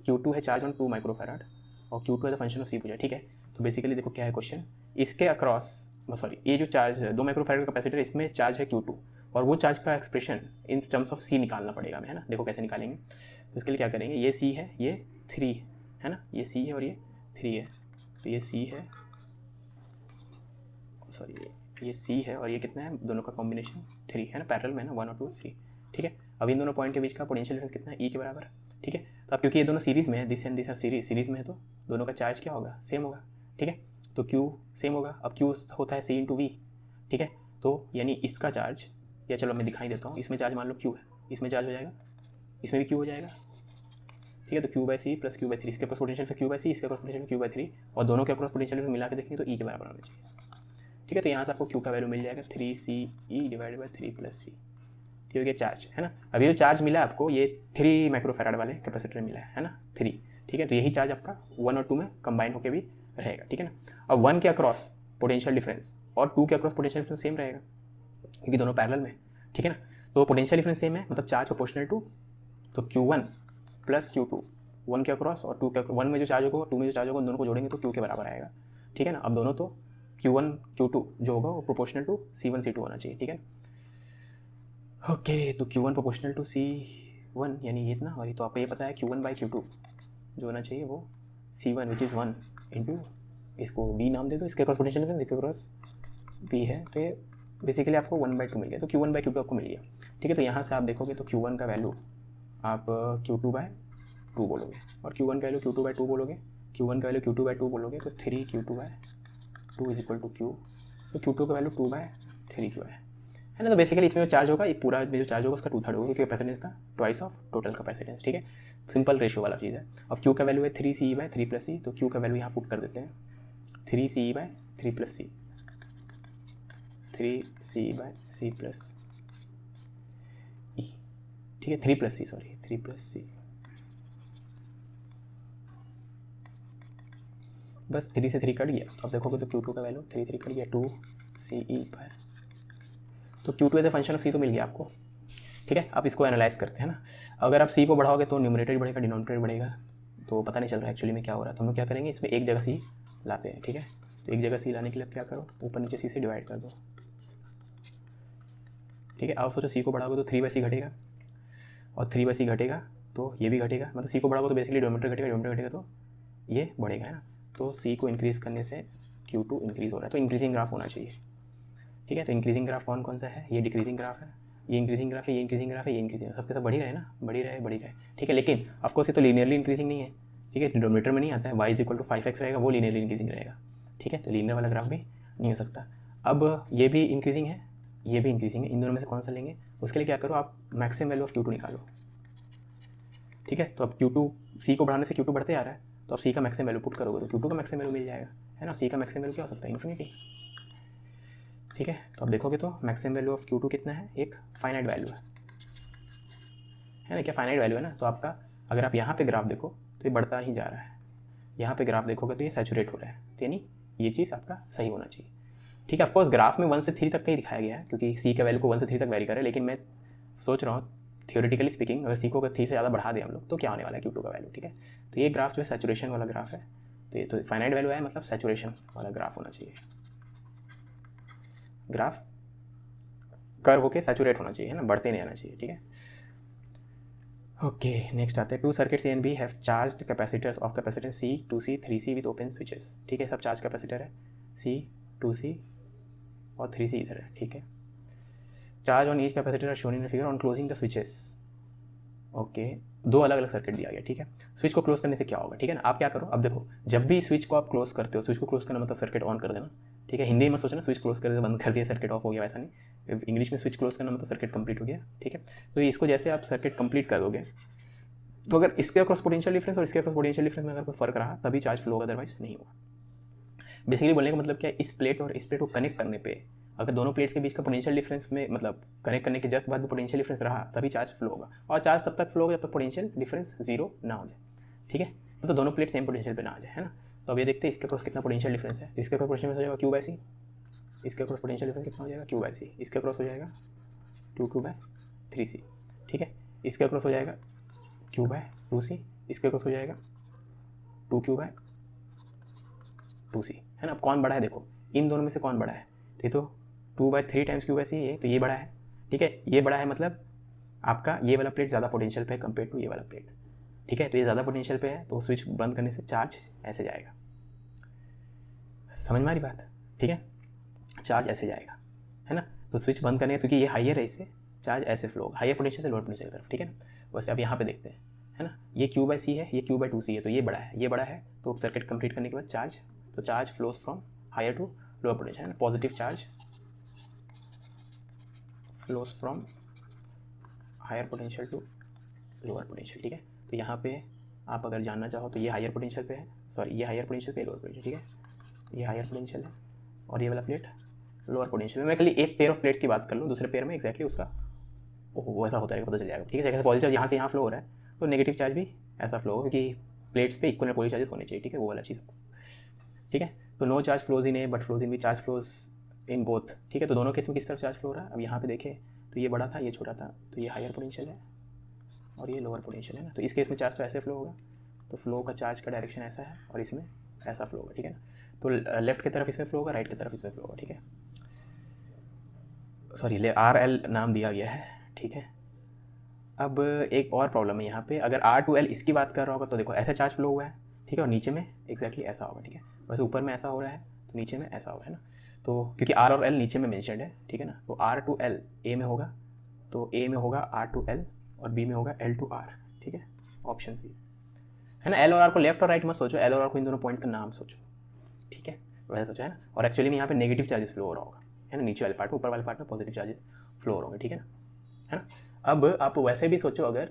Q2 है चार्ज ऑन 2 माइक्रोफैराड और Q2 as a function of C पूछा, ठीक है। तो बेसिकली देखो क्या है क्वेश्चन, इसके अक्रॉस, सॉरी, ये जो चार्ज है 2 माइक्रोफैराड का कैपेसिटर, इसमें चार्ज है Q2 और वो चार्ज का expression in terms of C निकालना पड़ेगा हमें, है ना। देखो कैसे निकालेंगे, तो इसके लिए क्या करेंगे, ये C है, ये 3 है ना, ये C है और ये 3 है, तो ये C है, सॉरी ये C है और ये कितना है, दोनों का कॉम्बिनेशन 3 है ना, पैरेलल में ना 1 और 2 3, ठीक है। अब इन दोनों पॉइंट के बीच का पोटेंशियल डिफरेंस कितना है, E के बराबर, ठीक है। तो अब क्योंकि ये दोनों सीरीज में है, this and this R series में है, तो दोनों का चार्ज क्या होगा, सेम होगा, ठीक है। तो Q सेम होगा। अब Q होता है C इंटू वी, ठीक है। तो यानी इसका चार्ज, या चलो मैं दिखाई देता हूँ, इसमें चार्ज मान लो Q है, इसमें चार्ज हो जाएगा, इसमें भी Q हो जाएगा, ठीक है। तो Q/C प्लस Q/3, इसके क्रॉस पोटेंशियल फिर Q/C, इसके क्रॉस पोटेंशियल Q/3, और दोनों के क्रॉस पोटेंशियल मिला के देखेंगे तो E के बराबर होना चाहिए, ठीक है। तो यहाँ से आपको Q का वैल्यू मिल जाएगा 3CE डिवाइडेड बाई 3 + C, ठीक हो गया चार्ज, है ना। अभी जो चार्ज मिला आपको ये 3 माइक्रोफैराड वाले कैपेसिटर मिला है ना, 3, ठीक है। तो यही चार्ज आपका 1 और 2 में कंबाइन होकर भी रहेगा, ठीक है ना। अब 1 के अक्रॉस पोटेंशियल डिफरेंस और 2 के अक्रॉस पोटेंशियल डिफरेंस सेम रहेगा क्योंकि दोनों पैरेलल में, ठीक है ना। तो पोटेंशियल डिफरेंस सेम है, मतलब चार्ज प्रोपोर्शनल टू, तो Q1 प्लस Q2, 1 के अक्रॉस और 2 के 1 में जो चार्ज होगा 2 में जो चार्ज होगा, दोनों को जोड़ेंगे तो Q के बराबर आएगा, ठीक है ना। अब दोनों तो Q1 Q2 जो होगा वो प्रोपोर्शनल टू C1 C2 होना चाहिए, ठीक है। ओके, तो Q1 प्रोपोर्शनल टू C1 यानी ये इतना, और ये तो आपको ये पता है Q1 बाई Q2 जो होना चाहिए वो C1 विच इज़ 1 इंटू, इसको B नाम दे दो, इसके क्रॉस पोटेंशियल डिफरेंस इसके क्रॉस B है, तो ये बेसिकली आपको 1/2 मिल गया, तो Q1 बाई Q2 आपको मिल गया, ठीक है। तो यहाँ से आप देखोगे तो Q1 का वैल्यू आप Q2/2 बोलोगे और Q1 का वैल्यू Q2/2 बोलोगे, Q1 का वैल्यू Q2/2 बोलोगे तो 3Q2/2 is equal to Q, तो Q2 का वैल्यू 2/3Q है ना। तो बेसिकली इसमें जो चार्ज होगा, ये पूरा में जो चार्ज होगा उसका 2/3 होगा क्योंकि कैपेसिटेंस का ट्वाइस ऑफ टोटल कैपेसिटेंस, ठीक है। सिंपल रेशियो वाला चीज़ है। अब Q का वैल्यू है 3CE/3 + C, तो Q का वैल्यू यहाँ पुट कर देते हैं 3CE/3 + C, 3CE/C + E, ठीक है, 3 + C, सॉरी 3 + C, बस 3 से 3 कट गया। अब देखोगे तो Q2 का वैल्यू 3 कट गया 2CE, तो Q2 as a function of C तो मिल गया आपको, ठीक है। अब इसको एनालाइज करते हैं ना। अगर आप C को बढ़ाओगे तो न्यूमरेटर बढ़ेगा, डिनोमिनेटर बढ़ेगा, तो पता नहीं चल रहा है एक्चुअली में क्या हो रहा है। तो हम लोग क्या करेंगे, इसमें एक जगह C लाते हैं, ठीक है। तो एक जगह C लाने के लिए क्या करो, ऊपर नीचे C से डिवाइड कर दो, ठीक है। अब सोचो C को बढ़ाओगे तो 3/C घटेगा और 3/C घटेगा तो ये भी घटेगा, मतलब C को बढ़ाओगे तो बेसिकली डिनोमिनेटर घटेगा, डिनोमिनेटर घटेगा तो ये बढ़ेगा, है ना। तो C को इंक्रीज़ करने से Q2 इंक्रीज़ हो रहा है, तो इंक्रीजिंग ग्राफ होना चाहिए, ठीक है। तो इंक्रीजिंग ग्राफ कौन सा है, ये डिक्रीजिंग ग्राफ है, ये इंक्रीजिंग ग्राफ है, ये इंक्रीजिंग ग्राफ है, ये इंक्रीजिंग, सबके सब बढ़ी रहे ना, बढ़ी रहे, ठीक है। लेकिन ऑफकोर्स ये तो लीनियरली इंक्रीजिंग नहीं है, ठीक है, डिनोमिनेटर में नहीं आता है, y = 5x रहेगा, वो लीनियरली इंक्रीजिंग रहेगा, ठीक है। तो लीनियर वाला ग्राफ भी नहीं हो सकता। अब ये भी इंक्रीजिंग है, ये भी इंक्रीजिंग है, इन दोनों में से कौन सा लेंगे, उसके लिए क्या करो, आप मैक्सिमम वैल्यू ऑफ Q2 निकालो, ठीक है। तो अब Q2 C को बढ़ाने से Q2 बढ़ते आ रहा है, तो अब C का मैक्सिमम वैल्यू पुट करोगे तो Q2 का मैक्सिमम वैल्यू मिल जाएगा, है ना। C का मैक्सिमम वैल्यू क्या हो सकता है, इन्फिनिटी, ठीक है। तो अब देखोगे तो मैक्सिमम वैल्यू ऑफ Q2 कितना है, एक फाइनाइट वैल्यू है ना, क्या फाइनाइट वैल्यू है ना। तो आपका अगर आप यहाँ पे ग्राफ देखो तो ये बढ़ता ही जा रहा है, यहाँ पे ग्राफ देखोगे तो ये सैचुरेट हो रहा है, तो यानी ये चीज़ आपका सही होना चाहिए, ठीक है। ऑफकोर्स ग्राफ में 1 से 3 तक का ही दिखाया गया है क्योंकि C के वैल्यू को 1 से 3 तक वेरी करे, लेकिन मैं सोच रहा हूँ थियोरेटिकली स्पीकिंग अगर C को 3 से ज़्यादा बढ़ा दें हम लोग तो क्या होने वाला है Q2 का वैल्यू, ठीक है। तो ये ग्राफ जो है सैचुरेशन वाला ग्राफ है, तो ये तो फाइनाइट वैल्यू है, मतलब सैचुरेशन वाला ग्राफ होना चाहिए, ग्राफ कर्व होके सैचुरेट होना चाहिए, है ना, बढ़ते नहीं आना चाहिए, ठीक है। ओके, नेक्स्ट आते हैं 2 circuits A and B have charged capacitors of capacitance C 2C 3C with open switches, ठीक है। सब चार्ज कैपेसिटर है C 2C और 3C इधर है, ठीक है। Charge on each capacitor are shown in figure on closing the switches, okay. दो अलग अलग सर्किट दिया गया, ठीक है। स्विच को क्लोज करने से क्या होगा, ठीक है ना। आप क्या करो, अब देखो जब भी स्विच को आप क्लोज करते हो, स्विच को क्लोज करना मतलब सर्किट ऑन कर देना, ठीक है। हिंदी में सोचना स्विच क्लोज कर दिया बंद कर दिया सर्किट ऑफ हो गया, वैसा नहीं। इंग्लिश में स्विच क्लोज करना मतलब सर्किट कंप्लीट हो गया, ठीक है। तो इसको जैसे आप सर्किट कंप्लीट कर दोगे तो अगर इसके अक्रॉस पोटेंशियल डिफरेंस और इसके अक्रॉस पोटेंशियल डिफरेंस में अगर कोई फर्क रहा तभी चार्ज फ्लो होगा, अदरवाइज नहीं होगा। बेसिकली बोलने का मतलब क्या है, इस प्लेट और इस प्लेट को कनेक्ट करने पे अगर दोनों प्लेट्स के बीच का पोटेंशियल डिफरेंस में मतलब कनेक्ट करने के जस्ट बाद में पोटेंशियल डिफरेंस रहा तभी चार्ज फ्लो होगा, और चार्ज तब तक फ्लो होगा जब तक पोटेंशियल डिफरेंस 0 ना हो जाए, ठीक है। मतलब दोनों प्लेट सेम पोटेंशियल पे ना आ जाए, है ना। तो अब ये देखते हैं इसके क्रॉस कितना पोटेंशियल डिफरेंस है, तो इसके क्रॉस पोटेंशियल हो जाएगा Q/C, इसके क्रॉस पोटेंशियल डिफरेंस कितना हो जाएगा Q/C, इसके क्रॉस हो जाएगा 2Q/3C, ठीक है। इसके क्रॉस हो जाएगा Q/2C, इसके क्रॉस हो जाएगा 2Q/2C, है ना। अब कौन बड़ा है देखो, इन दोनों में से कौन बड़ा है, तो ये तो 2/3 टाइम्स Q/C है, तो ये बड़ा है, ठीक है। ये बड़ा है मतलब आपका ये वाला प्लेट ज़्यादा पोटेंशियल पे है कंपेयर टू ये वाला प्लेट, ठीक है। तो ये ज़्यादा पोटेंशियल पे है तो स्विच बंद करने से चार्ज ऐसे जाएगा, समझ में आ रही बात, ठीक है। चार्ज ऐसे जाएगा, है ना। तो स्विच बंद करने क्योंकि ये हाइयर है, इससे चार्ज ऐसे फ्लो होगा, हाइयर पोटेंशियल से लोअर पोटेंशियल की तरफ, ठीक है ना। वैसे अब यहाँ पे देखते हैं, है ना, ये Q/C है, ये Q/2C है, तो ये बड़ा है, ये बड़ा है, तो सर्किट कंप्लीट करने के बाद चार्ज, तो charge flows from higher to lower potential, है ना। Positive charge flows from higher potential to lower potential, ठीक है। तो यहाँ पे आप अगर जानना चाहो तो ये हायर पोटेंशियल पे है, सॉरी ये हायर पोटेंशियल पे लोअर पोटेंशियल, ठीक है। ये हायर पोटेंशियल है और ये वाला प्लेट लोअर पोटेंशियल। मैं खाली एक पेयर ऑफ प्लेट्स की बात कर लूँ, दूसरे पेयर में एक्जैक्टली उसका वैसा होता है, पता चल जाएगा, ठीक है। जैसे पॉजिटिव चार्ज यहाँ से यहाँ फ्लो हो रहा है तो नेगेटिव चार्ज भी ऐसा फ्लो हो, क्योंकि प्लेट्स पे इक्वल पोजिटिव चार्जेस होने चाहिए, ठीक है, वो वाला चीज़। ठीक है। तो no charge flows in A but flows in B, charge flows in both, ठीक है। तो दोनों केस में किस तरफ चार्ज फ्लो हो रहा है। अब यहाँ पे देखें तो ये बड़ा था ये छोटा था, तो ये हायर पोटेंशियल है और ये लोअर पोटेंशियल है ना। तो इस केस में चार्ज तो ऐसे फ्लो होगा, तो फ्लो का चार्ज का डायरेक्शन ऐसा है और इसमें ऐसा फ्लो होगा, ठीक है ना। तो लेफ्ट की तरफ इसमें फ्लो होगा, राइट की तरफ इसमें फ्लो होगा, ठीक है। सॉरी, आर एल नाम दिया गया है, ठीक है। अब एक और प्रॉब्लम है यहाँ पे, अगर आर टू एल इसकी बात कर रहा होगा तो देखो ऐसा चार्ज फ्लो हुआ है, ठीक है, और नीचे में एग्जैक्टली ऐसा होगा, ठीक है। वैसे ऊपर में ऐसा हो रहा है तो नीचे में ऐसा होगा, है ना। तो क्योंकि आर और एल नीचे में मेंशन्ड है, ठीक है ना। तो आर टू एल ए में होगा, तो ए में होगा आर टू एल और बी में होगा एल टू आर, ठीक है। ऑप्शन सी है ना। एल और आर को लेफ्ट और राइट मत सोचो, एल और आर को इन दोनों पॉइंट का नाम सोचो, ठीक है, वैसे सोचा है ना। और एक्चुअली में यहाँ पे नेगेटिव चार्जेस फ्लो हो रहा होगा, है ना, नीचे वाले पार्ट में, ऊपर वाले पार्ट में पॉजिटिव चार्जेस फ्लो हो रहे होंगे, ठीक है ना, है ना। अब आप वैसे भी सोचो अगर,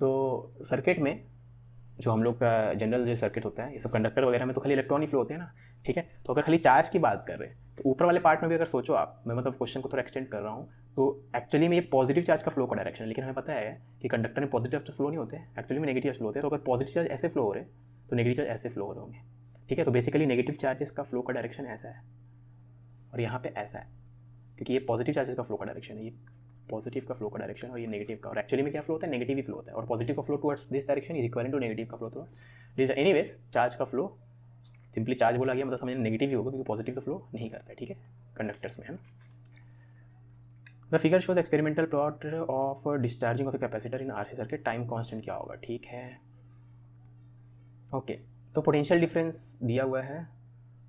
तो सर्किट में जो हम लोग का जनरल जो सर्किट होता है, ये सब कंडक्टर वगैरह में तो खाली इलेक्ट्रॉन ही फ्लो होते हैं ना, ठीक है। तो अगर खाली चार्ज की बात कर रहे हैं तो ऊपर वाले पार्ट में भी अगर सोचो आप, मैं मतलब क्वेश्चन को थोड़ा एक्सटेंड कर रहा हूँ, तो एक्चुअली में ये पॉजिटिव चार्ज का फ्लो का डायरेक्शन है, लेकिन हमें पता है कि कंडक्टर में पॉजिटिव चार्ज फ्लो नहीं होते हैं, एक्चुअली में नेगेटिव फ्लो होते हैं। तो अगर पॉजिटिव चार्ज ऐसे फ्लो हो रहे हैं तो नेगेटिव चार्ज ऐसे फ्लो हो रहे होंगे, ठीक है। तो बेसिकली नेगेटिव चार्जेस का फ्लो का डायरेक्शन ऐसा है और यहाँ पे ऐसा है, क्योंकि ये पॉजिटिव चार्जेस का फ्लो का डायरेक्शन है, ये पॉजिटिव का फ्लो का डायरेक्शन और ये नेगेटिव का। और एक्चुअली में क्या फ्लो होता है, नेगेटिव ही फ्लो होता है, और पॉजिटिव का flow towards this direction is equal to negative का फ्लो टुवर्ड्स। एनीवेज चार्ज का फ्लो, सिंपली चार्ज बोला गया मतलब समझना नेगेटिव ही होगा, क्योंकि पॉजिटिव तो फ्लो नहीं करता है, ठीक है, कंडक्टर्स में, है ना। The figure shows experimental plot of discharging of a capacitor in RC circuit, time constant क्या होगा, ठीक है, ओके। तो पोटेंशियल डिफरेंस दिया हुआ है,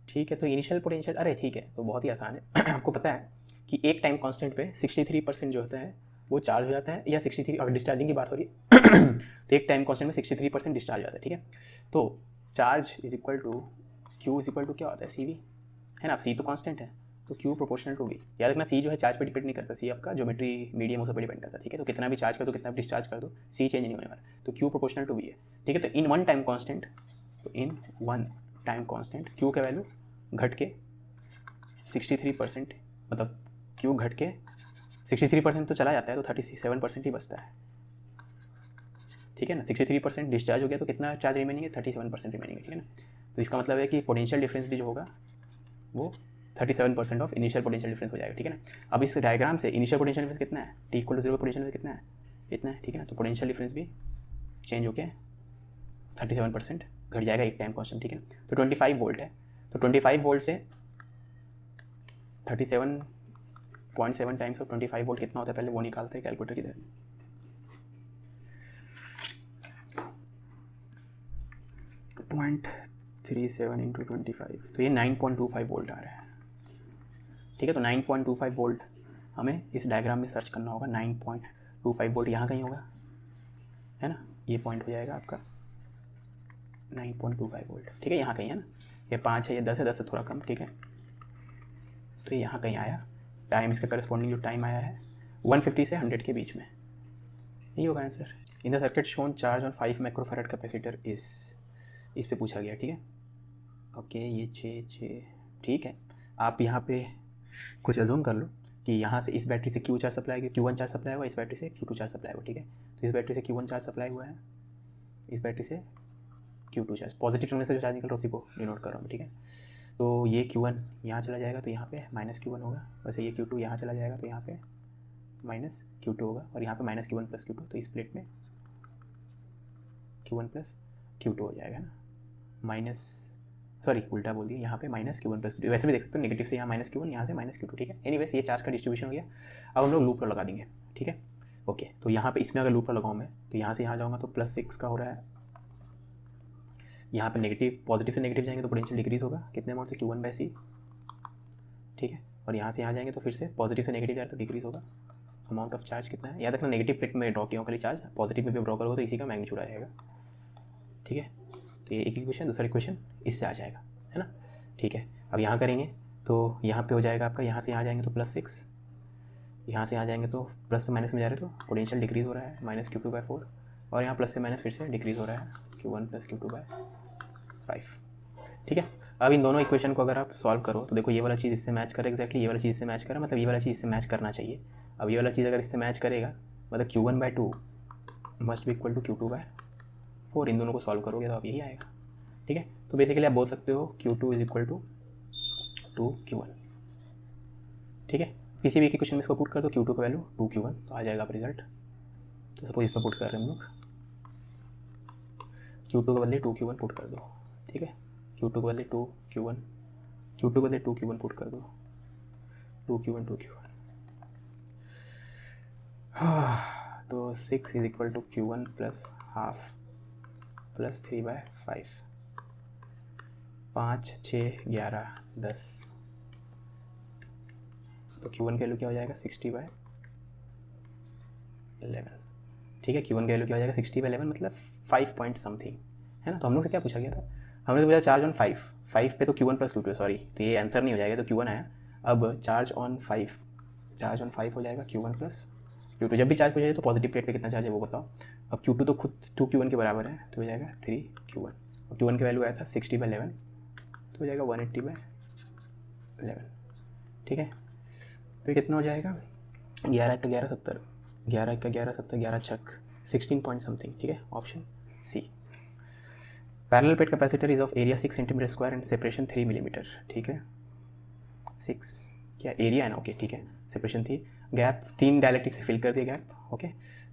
ठीक है। तो इनिशियल पोटेंशियल, अरे ठीक है, तो बहुत ही आसान है आपको पता है कि एक टाइम कांस्टेंट पे 63% जो होता है वो चार्ज हो जाता है, या 63, अगर डिस्चार्जिंग की बात हो रही है तो एक टाइम कांस्टेंट में 63% डिस्चार्ज हो जाता है, ठीक है। तो charge is equal to Q is equal to क्या होता है, सी वी, है ना। अब सी तो कांस्टेंट है, तो क्यू प्रोपोर्शनल टू वी। याद रखना सी जो है चार्ज पे डिपेंड नहीं करता, सी आपका ज्योमेट्री मीडियम उस पर डिपेंड करता है, ठीक है। तो कितना भी चार्ज कर दो, कितना भी डिस्चार्ज कर दो, सी चेंज नहीं होने वाला, तो क्यू प्रोपोर्शनल टू वी है, ठीक है। तो इन वन टाइम कांस्टेंट, तो in one time constant Q का वैल्यू घट के 63%, मतलब क्यू घट के 63% तो चला जाता है, तो 37% ही बचता है, ठीक है ना। 63% डिस्चार्ज हो गया तो कितना चार्ज रिमेनिंग है, 37% रिमेनिंग है, ठीक है ना। तो इसका मतलब है कि पोटेंशियल डिफरेंस भी जो होगा वो 37% ऑफ इनिशियल पोटेंशियल डिफरेंस हो जाएगा, ठीक है ना। अब इस डायग्राम से इनिशियल पोटेंशियल डिफरेंस कितना है, T equal to 0 potential difference कितना है, इतना है, ठीक है ना। तो पोटेंशियल डिफरेंस भी चेंज होके 37% घट जाएगा एक टाइम कांस्टेंट, ठीक है। तो 25 वोल्ट है, तो 25 वोल्ट से 37.7 टाइम्स ऑफ 25 वोल्ट कितना होता है, पहले वो निकालते हैं कैलकुलेटर की तरह। 0.37 इंटू 25, तो ये 9.25 वोल्ट आ रहा है, ठीक है। तो 9.25 वोल्ट हमें इस डायग्राम में सर्च करना होगा, 9.25 वोल्ट यहाँ कहीं होगा, है ना। ये पॉइंट हो जाएगा आपका 9.25 वोल्ट, ठीक है, यहाँ कहीं है ना। ये 5 है, ये 10 है, 10 से थोड़ा कम, ठीक है। तो ये यहाँ कहीं आया, टाइम इसका करस्पॉन्डिंग जो टाइम आया है 150 से 100 के बीच में, यही होगा answer. In the circuit shown charge on 5 microfarad capacitor इस पे पूछा गया, ठीक है, ओके। ये 6 ठीक है। आप यहाँ पे कुछ अज्यूम कर लो कि यहाँ से इस बैटरी से Q चार्ज सप्लाई हुआ, Q1 चार्ज सप्लाई हुआ, इस बैटरी से Q2 चार्ज सप्लाई हुआ, ठीक है। तो इस बैटरी से Q1 चार्ज सप्लाई हुआ है, इस बैटरी से Q2 चार्ज, पॉजिटिव टर्मिनल से जो चार्ज निकल रहा है उसी को डिनोट कर रहा हूँ, ठीक है। तो ये Q1 यहाँ चला जाएगा तो यहाँ पे -Q1 होगा, वैसे ये Q2 यहाँ चला जाएगा तो यहाँ पे -Q2 होगा, और यहाँ पे -Q1 + Q2, तो इस प्लेट में Q1 + Q2 हो जाएगा ना, सॉरी उल्टा बोल दिया, यहाँ पे -Q1 + Q2, वैसे भी देख सकते हो नेगेटिव से यहाँ -Q1, यहाँ से -Q2, ठीक है। एनीवेज ये चार्ज का डिस्ट्रीब्यूशन हो गया। अब हम लोग लूप लगा देंगे, ठीक है, ओके। तो यहाँ पे इसमें अगर लूप लगाऊँ मैं, तो यहाँ से यहाँ जाऊँगा तो +6 का हो रहा है, यहाँ पे नेगेटिव, पॉजिटिव से नेगेटिव जाएंगे तो पोटेंशियल डिक्रीज होगा, कितने अमाउंट से, Q1/C, ठीक है। और यहाँ से यहाँ जाएंगे तो फिर से पॉजिटिव से नेगेटिव जाए तो डिक्रीज होगा, अमाउंट ऑफ चार्ज कितना है, याद रखना नेगेटिव प्लेट में ड्रॉ किया खाली चार्ज, पॉजिटिव में भी ड्रॉ करोगे तो इसी का मैग्नीट्यूड आ जाएगा, ठीक है। तो ये एक इक्वेशन, दूसरा इक्वेशन इससे आ जाएगा, है ना, ठीक है। अब यहाँ करेंगे तो यहाँ पे हो जाएगा आपका, यहाँ से यहाँ जाएंगे तो +6, यहाँ से यहाँ जाएंगे तो प्लस से माइनस में जा रहे तो पोटेंशियल डिक्रीज हो रहा है, -Q2/4, और यहाँ प्लस से माइनस फिर से डिक्रीज हो रहा है, Q1 + Q2/5, ठीक है। अब इन दोनों इक्वेशन को अगर आप सॉल्व करो तो देखो ये वाला चीज़ इससे मैच करे, एक्जैक्टली ये वाला चीज़ इससे मैच करे, मतलब ये वाला चीज़ इससे मैच करना चाहिए। अब ये वाला चीज़ अगर इससे मैच करेगा मतलब Q1/2 must be equal to Q2/4, इन दोनों को सॉल्व करोगे तो अब यही आएगा, ठीक है। तो बेसिकली आप बोल सकते हो Q2 is equal to 2Q1, ठीक है। किसी भी एक क्वेश्चन में इसको पुट कर दो, Q2 का वैल्यू 2Q1, तो आ जाएगा आप रिजल्ट। तो सपोज इस पर पुट कर रहे हैं हम लोग, Q2 के बदले 2Q1 पुट कर दो, ठीक है। Q2 के बदले 2Q1, Q2 के बदले 2Q1 पुट कर दो, 2Q1 तो 6 is equal to Q1 plus half plus 3/5, 5 6 11 10, तो Q1 का वैल्यू क्या हो जाएगा 60/11, ठीक है। Q1 का वैल्यू क्या हो जाएगा 60/11, मतलब 5 पॉइंट समथिंग, है ना। तो हम लोग से क्या पूछा गया था, हमने पूछा चार्ज ऑन 5 पे तो Q1 प्लस Q2, सॉरी, तो ये आंसर नहीं हो जाएगा, तो Q1 आया। अब चार्ज ऑन 5 हो जाएगा Q1 प्लस Q2। जब भी चार्ज पूछा जाए तो पॉजिटिव प्लेट पे कितना चार्ज है वो बताओ। अब Q2 तो खुद 2Q1 के बराबर है, तो हो जाएगा 3Q1। और Q1 की वैल्यू आया था 60/11, तो हो जाएगा 180/11, ठीक है। तो कितना हो जाएगा 11 का 11 70, 11 का 11 70, 11 छक 16 पॉइंट समथिंग, ठीक है। Option C. Parallel plate capacitor is of area 6 centimetre square and separation 3 millimetre, ठीक है। 6 क्या एरिया है ना, ओके, ठीक है। सेपरेशन थी, गैप 3 डायलेक्ट्रिक से फिल कर दिया गैप, ओके।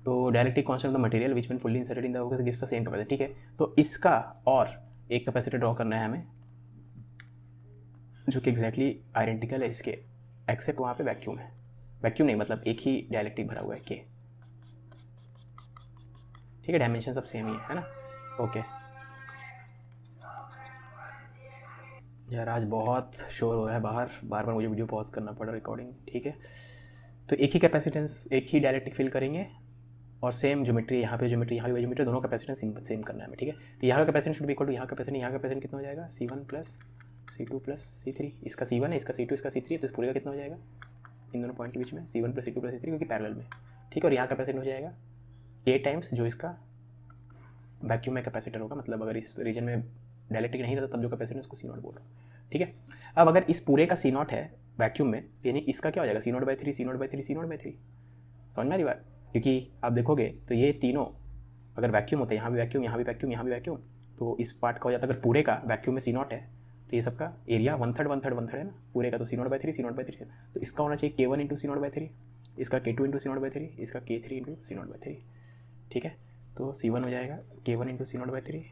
तो dielectric constant of the material which when fully inserted in the okay gives the same capacity, ठीक है। तो इसका और एक कैपेसिटर ड्रॉ करना है हमें जो कि एग्जैक्टली आइडेंटिकल है इसके, एक्सेप्ट वहाँ पे वैक्यूम है, वैक्यूम नहीं मतलब एक ही डायलेक्ट्रिक भरा हुआ है के, ठीक है। डायमेंशन सब सेम ही है ना, ओके। यार आज बहुत शोर हो रहा है बाहर, बार बार मुझे वीडियो पॉज करना पड़ा रिकॉर्डिंग, ठीक है। तो एक ही कैपेसिटेंस, एक ही डायलेक्ट्रिक फिल करेंगे और सेम ज्योमेट्री, यहाँ पे ज्योमेट्री, यहाँ पे ज्योमेट्री, दोनों कैपेसिटेंस सेम करना है हमें, ठीक है। तो यहाँ का capacitance should be equal to यहाँ कैपेसिटेंस कितना हो जाएगा C1 plus C2 plus C3, इसका C1 है, इसका C2, इसका C3, तो इस पूरे का कितना हो जाएगा इन दोनों पॉइंट के बीच में C1 plus C2 plus C3, क्योंकि पैरेलल में, ठीक है। और यहाँ कैपेसिटेंस हो जाएगा K टाइम्स जो इसका वैक्यूम में कैपेसिटर होगा, मतलब अगर इस रीजन में डायलेक्ट्रिक नहीं था तब जो कैपेसिटेंस उसको C0 बोल रहा हूँ, ठीक है। अब अगर इस पूरे का C0 है वैक्यूम में, यानी इसका क्या हो जाएगा C0/3 C0/3 C0/3, समझ में आ रही बात। क्योंकि आप देखोगे तो ये तीनों अगर वैक्यूम होते हैं, यहाँ भी वैक्यूम, यहाँ भी वैक्यूम, यहाँ भी वैक्यूम, तो इस पार्ट का हो जाता है, अगर पूरे का वैक्यूम में C0 है तो ये सबका एरिया 1/3 है ना पूरे का, तो C0/3 तो इसका होना चाहिए K1 इंटू C0/3, इसका K2 इंटू C0/3, इसका K3 इंटू C0/3, ठीक है। तो C1 हो जाएगा K1 इंटू C0/3,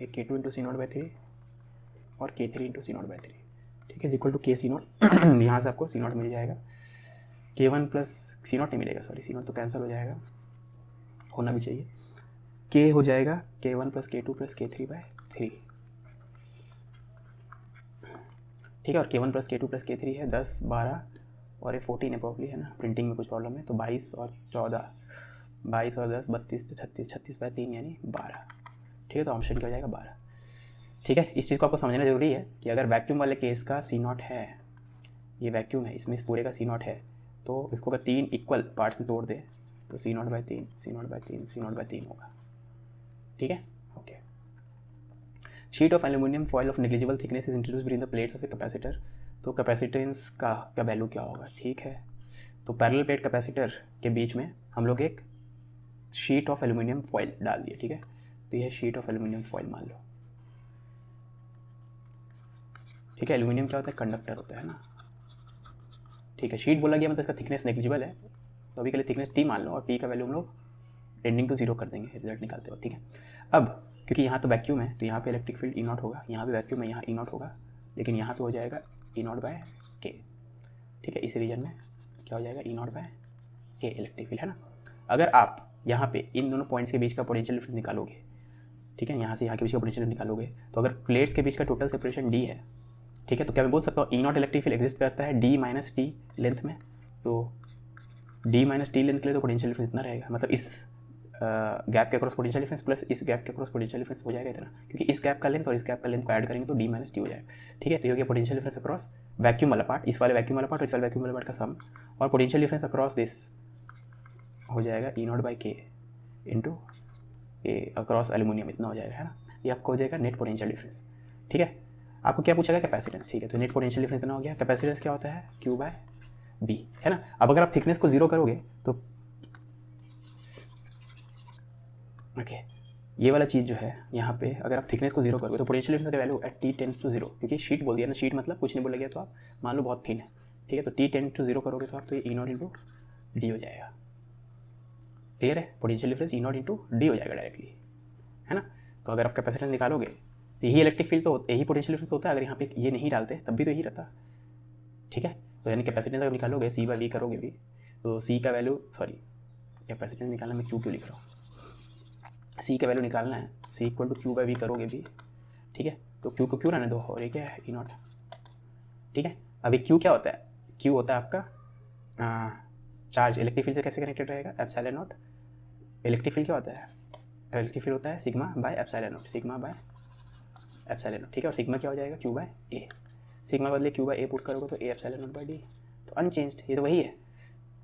एक K2 इंटू C0/3 और K3 इंटू C0/3, ठीक है, इक्वल टू K C0 यहाँ से आपको C0 मिल जाएगा, K1 प्लस C0 नहीं मिलेगा, सॉरी C0 तो कैंसिल हो जाएगा, होना भी चाहिए, K हो जाएगा K1 plus K2 plus K3/3, ठीक है। और K1 plus K2 plus K3 है 10 12 और ये 14 है प्रॉब्ली, है ना, प्रिंटिंग में कुछ प्रॉब्लम है, तो 22 और 14, 22 और 10 32, तो 36/3 यानी 12, ठीक है। तो ऑप्शन क्या हो जाएगा 12, ठीक है। इस चीज़ को आपको समझना जरूरी है कि अगर वैक्यूम वाले केस का C0 है, ये वैक्यूम है, इसमें इस पूरे का C0 है, तो इसको अगर 3 इक्वल पार्ट्स में तोड़ दे तो C0/3 C0/3 C0/3 होगा, ठीक है, okay. Sheet of aluminium foil of negligible thickness is introduce between the plates of a capacitor, तो कैपेसिटेंस का वैल्यू क्या होगा, ठीक है। तो पैरेलल प्लेट कैपेसिटर के बीच में हम लोग एक शीट ऑफ एल्यूमिनियम फॉइल डाल दिए, ठीक है। तो यह शीट ऑफ एल्यूमिनियम फॉइल मान लो, ठीक है। एल्यूमिनियम क्या होता है, कंडक्टर होता है ना, ठीक है। शीट बोला गया मतलब इसका थिकनेस नेग्लिजिबल है, तो अभी के लिए थिकनेस T मान लो, और T का वैल्यू हम लोग टेंडिंग टू 0 कर देंगे रिजल्ट निकालते हो, ठीक है। अब क्योंकि यहाँ तो वैक्यूम है तो यहाँ पे इलेक्ट्रिक फील्ड E0 होगा, यहाँ भी वैक्यूम है, यहाँ E0 होगा, लेकिन यहाँ तो हो जाएगा E0/K, ठीक है। इस रीजन में क्या हो जाएगा E0/K इलेक्ट्रिक फील्ड, है ना। अगर आप यहाँ पे इन दोनों पॉइंट्स के बीच का पोटेंशियल डिफरेंस निकालोगे, ठीक है, यहाँ से यहाँ के बीच का पोटेंशियल निकालोगे, तो अगर प्लेट्स के बीच का टोटल सेपरेशन D है, ठीक है, तो क्या मैं बोल सकता हूँ E0 इलेक्ट्रिक फील्ड एग्जिस्ट करता है D माइनस T लेंथ में, तो D माइनस T लेंथ के लिए तो पोटेंशियल डिफरेंस इतना रहेगा, मतलब इस गैप के अक्रॉस पोटेंशियल डिफरेंस प्लस इस गैप के अक्रॉस पोटेंशियल डिफरेंस हो जाएगा इतना, क्योंकि इस गैप का लेंथ और इस गैप का लेंथ को ऐड करेंगे तो D माइनस T हो जाएगा, ठीक है। तो ये हो गया पोटेंशियल डिफरेंस अक्रॉस वैक्यूम वाला पार्ट, इस वाले वैक्यूम वाला पार्ट और इस वाले वैक्यूम वाला पार्ट का सम, और पोटेंशियल डिफरेंस अक्रॉस दिस हो जाएगा E0/K इंटू ए अक्रॉस एल्यूमिनियम, इतना हो जाएगा, है ना। ये आपको हो जाएगा नेट पोटेंशियल डिफरेंस, ठीक है। आपको क्या पूछा गया कैपेसिटेंस, ठीक है। तो नेट पोटेंशियल डिफरेंस इतना हो गया, कैपेसिटेंस क्या होता है Q/B, है ना। अब अगर आप थिकनेस को 0 करोगे तो ओके, ये वाला चीज़ जो है यहाँ पे अगर आप थिकनेस को जीरो करोगे तो पोटेंशियल डिफरेंस का value at T tends to zero, क्योंकि शीट बोल दिया ना, शीट मतलब कुछ नहीं बोला गया, तो आप मान लो बहुत थिन है, ठीक है, तो टी टेंस टू जीरो करोगे तो आप तो ये ई नॉट इंटू डी हो जाएगा। क्लियर है, potential difference E not into D हो जाएगा डायरेक्टली, है ना। तो अगर आप कैपेसिटेंस निकालोगे तो यही इलेक्ट्रिक फील्ड तो यही पोटेंशियल डिफरेंस होता है, अगर यहाँ पे ये नहीं डालते तब भी तो यही रहता, ठीक है। तो यानी कैपेसिटेंस अगर निकालोगे सी बाई वी करोगे भी तो सी का वैल्यू, सॉरी कैपेसिटेंस निकालना मैं क्यू लिख रहा हूँ, सी का वैल्यू निकालना है, C equal to Q by V करोगे भी, ठीक है। तो क्यू को क्यू रहने दो और ये क्या है ई नॉट, ठीक है। अभी क्यू क्या होता है, क्यू होता है आपका चार्ज, इलेक्ट्रिक फील्ड से कैसे कनेक्टेड रहेगा, एप्सिलॉन नॉट। इलेक्ट्रिक फील्ड क्या होता है, इलेक्ट्रिक फील्ड होता है sigma by epsilon nought, sigma by epsilon nought, ठीक है। और सिग्मा क्या हो जाएगा, क्यू बाय ए, सिग्मा बदले क्यू बाय ए पुट करोगे तो A epsilon nought by D, तो अनचेंज्ड, ये तो वही है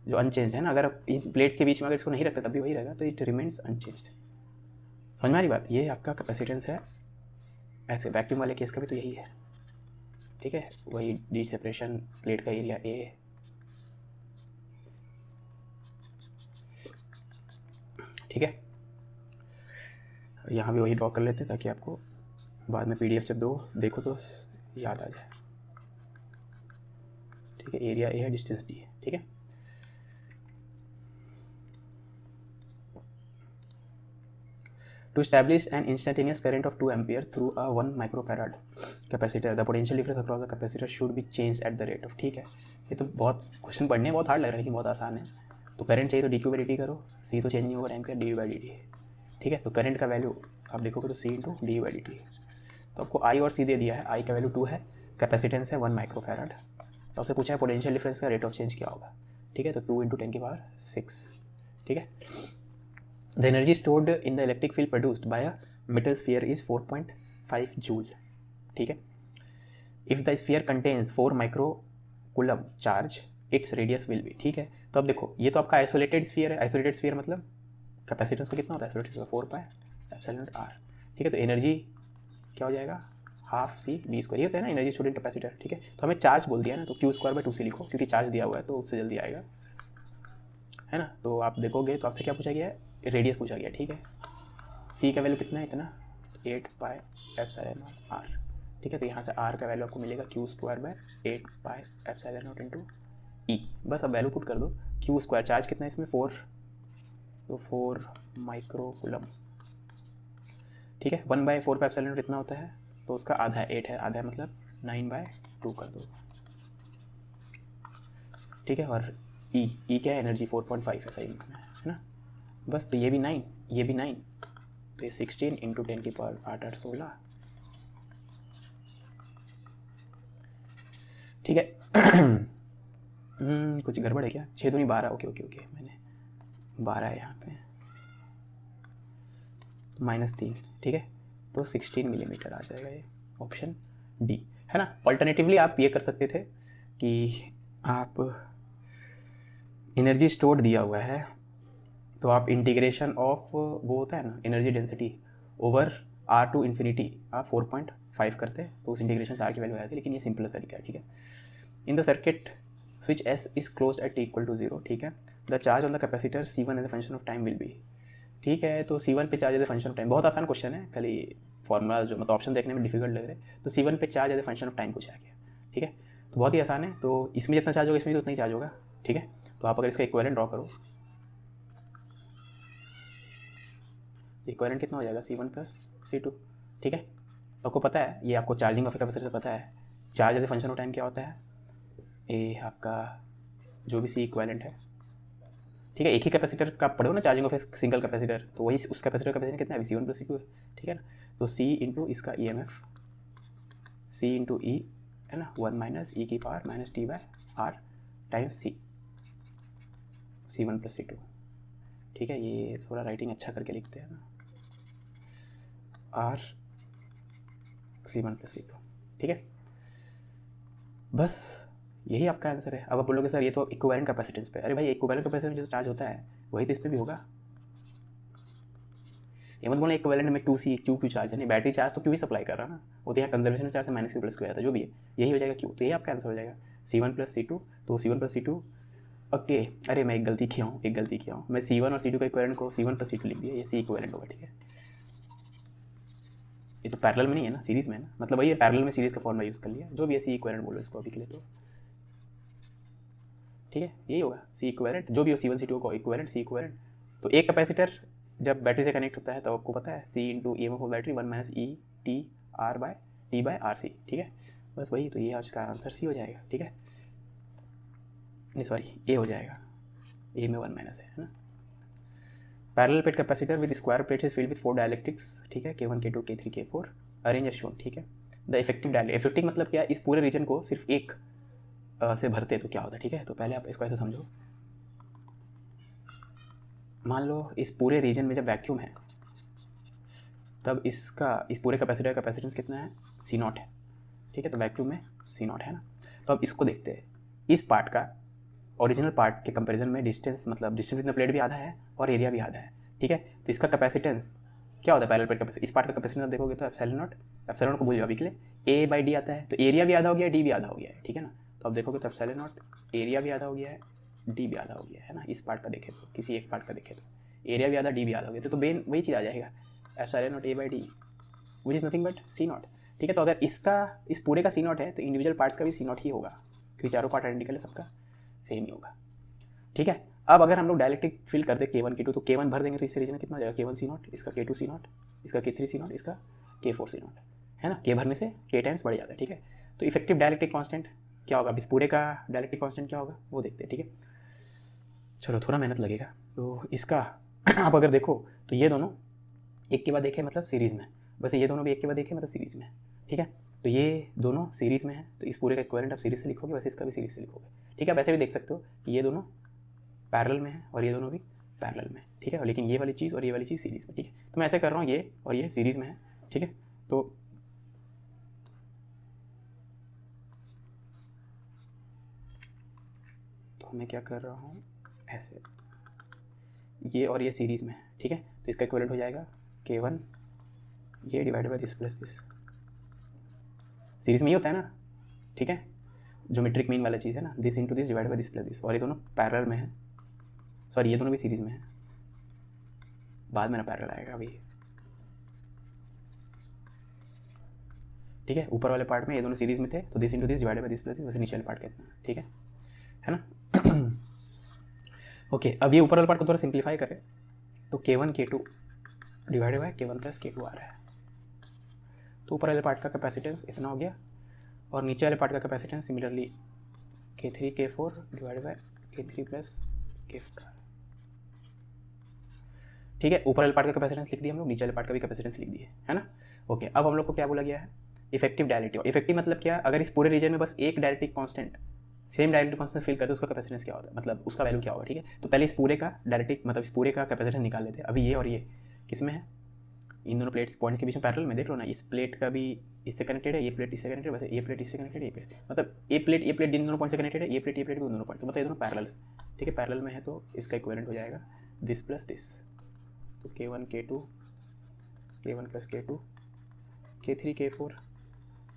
जो अनचेंज्ड है ना। अगर आप इन प्लेट्स के बीच में अगर इसको नहीं रखते तब भी वही रहेगा, तो इट रिमेन्स अनचेंज्ड। समझ में आ रही बात, ये आपका कैपेसिटेंस है, ऐसे वैक्यूम वाले केस का भी तो यही है, ठीक है। वही डी सेपरेशन, प्लेट का एरिया ए, ठीक है। यहाँ भी वही ड्रॉ कर लेते हैं ताकि आपको बाद में पीडीएफ जब देखो तो याद आ जाए, ठीक है। एरिया ए है, डिस्टेंस डी है, ठीक है। To establish an instantaneous current of 2 ampere through a 1 microfarad capacitor, the potential difference across the capacitor should be changed at the rate of, ठीक है। ये तो बहुत क्वेश्चन पढ़ने में बहुत हार्ड लग रहा है लेकिन बहुत आसान है। तो करंट चाहिए तो डी क्यू बाई डी करो, सी तो चेंज नहीं होगा टाइम का, D U by D T, ठीक है। तो करंट का वैल्यू आप देखोगे तो C into D U by D T, तो आपको आई और सी दे दिया है, आई का वैल्यू 2 है, कैपेसिटेंस है 1 माइक्रोफैराड, तो आपसे पूछा है पोटेंशियल डिफरेंस का रेट ऑफ चेंज क्या होगा, ठीक है। तो 2 इंटू 10 की पावर 6, ठीक है। The energy stored in the electric field produced by a metal sphere is 4.5 joule, ठीक है। If the sphere contains 4 microcoulomb charge, its radius will be, ठीक है। तो अब देखो ये तो आपका आइसोलेटेड स्फीयर है, आइसोलेटेड स्फीयर मतलब कैपेसिटेंस का कितना होता है, आइसोलेटेड 4 पाई एप्सिलॉन आर, ठीक है। तो एनर्जी क्या हो जाएगा, हाफ सी बी स्क्वायर, ये होता है ना एनर्जी स्टोर्ड इन कैपेसिटर, ठीक है। तो हमें चार्ज बोल दिया ना, तो क्यू स्क्वायर बाई 2 से लिखो, क्योंकि चार्ज दिया हुआ है तो उससे जल्दी आएगा, है ना। तो आप देखोगे तो आपसे क्या पूछा गया है, रेडियस पूछा गया, ठीक है। सी का वैल्यू कितना है, इतना 8 पाई एप्सिलॉन नॉट आर, ठीक है। तो यहाँ से आर का वैल्यू आपको मिलेगा Q square by 8 pi epsilon naught into E, बस अब वैल्यू पुट कर दो, क्यू स्क्वायर चार्ज कितना है इसमें 4, तो 4 माइक्रोकूलम, ठीक है। 1 बाई 4 पाई एप्सिलॉन नॉट कितना होता है, तो उसका आधा है, 8 है, आधा है मतलब 9 बाय 2 कर दो, ठीक है। और ई क्या है, एनर्जी 4.5 है, सही है ना। बस तो ये भी 9, ये भी 9, तो ये 16 इंटू 10 की पावर 8 8 16, ठीक है। कुछ गड़बड़ है क्या, 6 दूनी 12, ओके ओके ओके, मैंने 12 है यहाँ पे, -3, ठीक है। तो 16 मिलीमीटर आ जाएगा, ये ऑप्शन डी है ना। ऑल्टरनेटिवली आप ये कर सकते थे कि आप एनर्जी स्टोर्ड दिया हुआ है तो आप इंटीग्रेशन ऑफ वो होता है ना energy density over R to infinity आप 4.5 करते तो उस इंटीग्रेशन से आर की वैल्यू आती, लेकिन ये सिंपल तरीका है, ठीक है। In the circuit switch S is close at T equal to 0, ठीक है। The charge on the capacitor C1 as a function of time will be, ठीक है। तो C1 पे charge as a function of time, बहुत आसान question है, खाली फॉर्मूला जो मतलब ऑप्शन देखने में डिफिकल्ट लग रहे हैं। तो C1 पे charge as a function of time पूछा गया, ठीक है। तो बहुत ही आसान है, तो इसमें जितना चार्ज होगा इसमें भी उतना ही चार्ज होगा, ठीक है। तो आप अगर इसका इक्विवेलेंट ड्रॉ करो, इक्विवेलेंट कितना हो जाएगा C1 प्लस C2, ठीक है। तो आपको पता है, ये आपको चार्जिंग ऑफ कैपेसिटर से पता है, charge as a function of time क्या होता है, ए आपका जो भी सी इक्विवेलेंट है, ठीक है। एक ही कैपेसिटर का पढ़ो ना charging of a single capacitor, तो वही उस कैपेसिटर कैपेसिटर कितना है C1 प्लस C2 है, ठीक है ना। तो C इंटू इसका E M F, C into E है ना, 1 माइनस ई की power minus T by R times C1 plus C2, ठीक है। ये थोड़ा राइटिंग अच्छा करके लिखते हैं ना, आर C1 प्लस C2, ठीक है। बस यही आपका आंसर है। अब आप बोलोगे सर ये तो इक्विवेलेंट कैपेसिटेंस पे, अरे भाई इक्विवेलेंट कैपेसिटेंस जो चार्ज होता है वही तो इस पर भी होगा। ये मत बोलना इक्विवेलेंट में 2C क्यू चार्ज है, नहीं, बैटरी चार्ज तो क्यू ही सप्लाई कर रहा है ना, वो तो यहाँ कंजर्वेशन चार्ज से माइनस क्यू प्लस क्यू आता है, जो भी है यही हो जाएगा क्यू, तो यही आपका आंसर हो जाएगा C1 प्लस C2। तो C1 प्लस C2, ओके। अरे मैं एक गलती किया हूँ, मैं C1 और C2 का इक्विवेलेंट को C1 प्लस C2 लिख दिया, ये C इक्विवेलेंट होगा, ठीक है। ये तो पैरेलल में नहीं है ना, सीरीज़ में है ना, मतलब वही है, पैरेलल में सीरीज़ का फॉर्मूला यूज़ कर लिया, जो भी है सी इक्विवेलेंट बोलो इसको अभी के लिए तो, ठीक है, यही होगा सी इक्विवेलेंट, जो भी हो C1 C2 को इक्विवेलेंट सी इक्विवेलेंट। तो एक कैपेसिटर जब बैटरी से कनेक्ट होता है तो आपको पता है C into E M of battery 1 minus E T R by T by R C, ठीक है, बस वही, तो ये आज का आंसर सी हो जाएगा, ठीक है, नहीं सॉरी ए हो जाएगा, ए में 1 माइनस है ना। Parallel plate capacitor with square plate is filled with 4 dielectrics, ठीक है, K1 K2 K3 K4 arrange as shown, ठीक है। द इफेक्टिव डायलेक्ट्रिक, इफेक्टिव मतलब क्या, इस पूरे रीजन को सिर्फ एक से भरते तो क्या होता है, ठीक है। तो पहले आप इसको ऐसे समझो, मान लो इस पूरे रीजन में जब वैक्यूम है तब इसका, इस पूरे कैपेसिटर कैपेसिटेंस कितना है, C0 है, ठीक है, तो वैक्यूम में C0 है ना। तो अब इसको देखते हैं, इस पार्ट का ओरिजिनल पार्ट के कंपैरिजन में डिस्टेंस, मतलब डिस्टेंस विद द प्लेट भी आधा है और एरिया भी आधा है, ठीक है। तो इसका कैपेसिटेंस क्या होता है, पैरेलल प्लेट कैपेसिटेंस, इस पार्ट का कैपेसिटेंस आप देखोगे तो एप्सिलॉन नॉट, एप्सिलॉन को भूल जाओ अभी के लिए, A बाई डी आता है, तो एरिया भी आधा हो गया है, डी भी आधा हो गया है, ठीक है ना। तो आप देखोगे तो एप्सिलॉन नॉट, एरिया भी आधा हो गया है, डी भी आधा हो गया है ना, इस पार्ट का देखें तो, किसी एक पार्ट का देखें तो एरिया भी आधा डी भी आधा हो गया, तो बेन वही चीज़ आ जाएगा, epsilon nought A by D which is nothing but C0, ठीक है। तो अगर इसका, इस पूरे का C0 है तो इंडिविजुअल पार्ट्स का भी C0 ही होगा, क्योंकि चारों पार्ट आइडेंटिकल है, सबका सेम ही होगा, ठीक है। अब अगर हम लोग डायलेक्ट्रिक फिल करते K1 K2 तो K1 भर देंगे तो इससे रीजन कितना हो जाएगा, K1 C0, इसका K2 C0, इसका K3 C0, इसका K4 C0, है ना। K भरने से K टाइम्स बढ़ जाता है, ठीक है। तो इफेक्टिव डायलेक्ट्रिक कांस्टेंट क्या होगा, इस पूरे का डायलेक्ट्रिक कांस्टेंट क्या होगा वो देखते हैं, ठीक है। चलो थोड़ा मेहनत लगेगा, तो इसका आप अगर देखो तो ये दोनों एक के बाद देखें मतलब सीरीज़ में, वैसे ये दोनों भी एक के बाद देखें मतलब सीरीज़ में, ठीक है। तो ये दोनों सीरीज़ में है तो इस पूरे का इक्विवेलेंट आप सीरीज़ से लिखोगे, वैसे इसका भी सीरीज़ से लिखोगे, ठीक है। वैसे भी देख सकते हो कि ये दोनों पैरेलल में है और ये दोनों भी पैरेलल में, ठीक है, लेकिन ये वाली चीज़ और ये वाली चीज़ सीरीज़ में, ठीक है। तो मैं ऐसे कर रहा हूँ, ये और ये सीरीज़ में है, ठीक है। तो मैं क्या कर रहा हूँ, ऐसे, ये और ये सीरीज़ में है, ठीक है। तो इसका इक्विवेलेंट हो जाएगा K1 ये divide by this plus this, series में ही होता है ना, ठीक है, ज्योमेट्रिक मीन वाला चीज़ है ना, this into this divide by this plus this, और ये दोनों पैरेलल में है, सॉरी ये दोनों भी सीरीज़ में है, बाद में ना पैरेलल आएगा अभी, ठीक है। ऊपर वाले पार्ट में ये दोनों सीरीज़ में थे तो this into this divide by this plus this, वैसे नीचे वाले पार्ट का इतना, ठीक है ना। ओके, अब ये ऊपर वाले पार्ट को थोड़ा सिंप्लीफाई करें तो K1 K2 divide by K1 plus K2 आ रहा है, तो ऊपर वाले पार्ट का कैपेसिटेंस इतना हो गया और नीचे वाले पार्ट का capacitance similarly K3 K4 divide by K3 plus K4, ठीक है। ऊपर वाले पार्ट का कैपेसिटेंस लिख दिया हम लोग, नीचे वाले पार्ट का भी कैपेसिटेंस लिख दिए, है ना। ओके, अब हम लोग को क्या बोला गया है, इफेक्टिव डायलेक्ट्रिक। इफेक्टिव मतलब क्या, अगर इस पूरे रीजन में बस एक dielectric constant, same dielectric constant fill करते उसका कैपेसिटेंस क्या होता है, मतलब उसका वैल्यू क्या होगा, ठीक है। तो पहले इस पूरे का डायलेक्ट्रिक मतलब इस पूरे का कैपेसिटेंस निकाल लेते हैं। अभी ये और ये किस में है, इन दोनों प्लेट्स पॉइंट्स के बीच में पैरेलल में, देख लो ना, इस प्लेट का भी इससे कनेक्टेड है, ये प्लेट इससे कनेक्टेड है, वैसे ये प्लेट इससे कनेक्टेड है, ये प्लेट मतलब ये प्लेट इन दोनों पॉइंट से कनेक्टेड है, ये प्लेट भी उन दोनों पॉइंट, तो मतलब ये दोनों पैरेलल, ठीक है, पैरेलल में है तो इसका इक्विवेलेंट हो जाएगा दिस प्लस दिस, तो K1 K2 K1 plus K2 K3 K4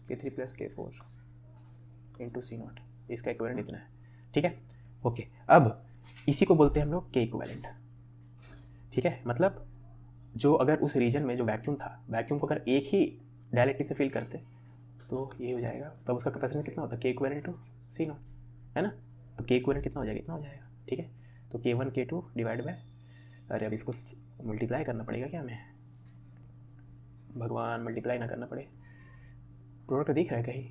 K3 plus K4 into C0, इसका इक्विवेलेंट इतना है, ठीक है। ओके, अब इसी को बोलते हैं हम लोग K इक्विवेलेंट, ठीक है। मतलब जो अगर उस रीजन में जो वैक्यूम था, वैक्यूम को अगर एक ही डायलेक्ट्रिक से फिल करते तो ये हो जाएगा, तब उसका कैपेसिटेंस कितना होता है, K इक्विवेलेंट टू C0, है ना। तो K इक्विवेलेंट कितना हो जाएगा, इतना हो जाएगा, ठीक है। तो K1 K2 डिवाइड बाय, अरे अब इसको मल्टीप्लाई करना पड़ेगा क्या हमें, भगवान मल्टीप्लाई ना करना पड़े, प्रोडक्ट दिख रहा है कहीं,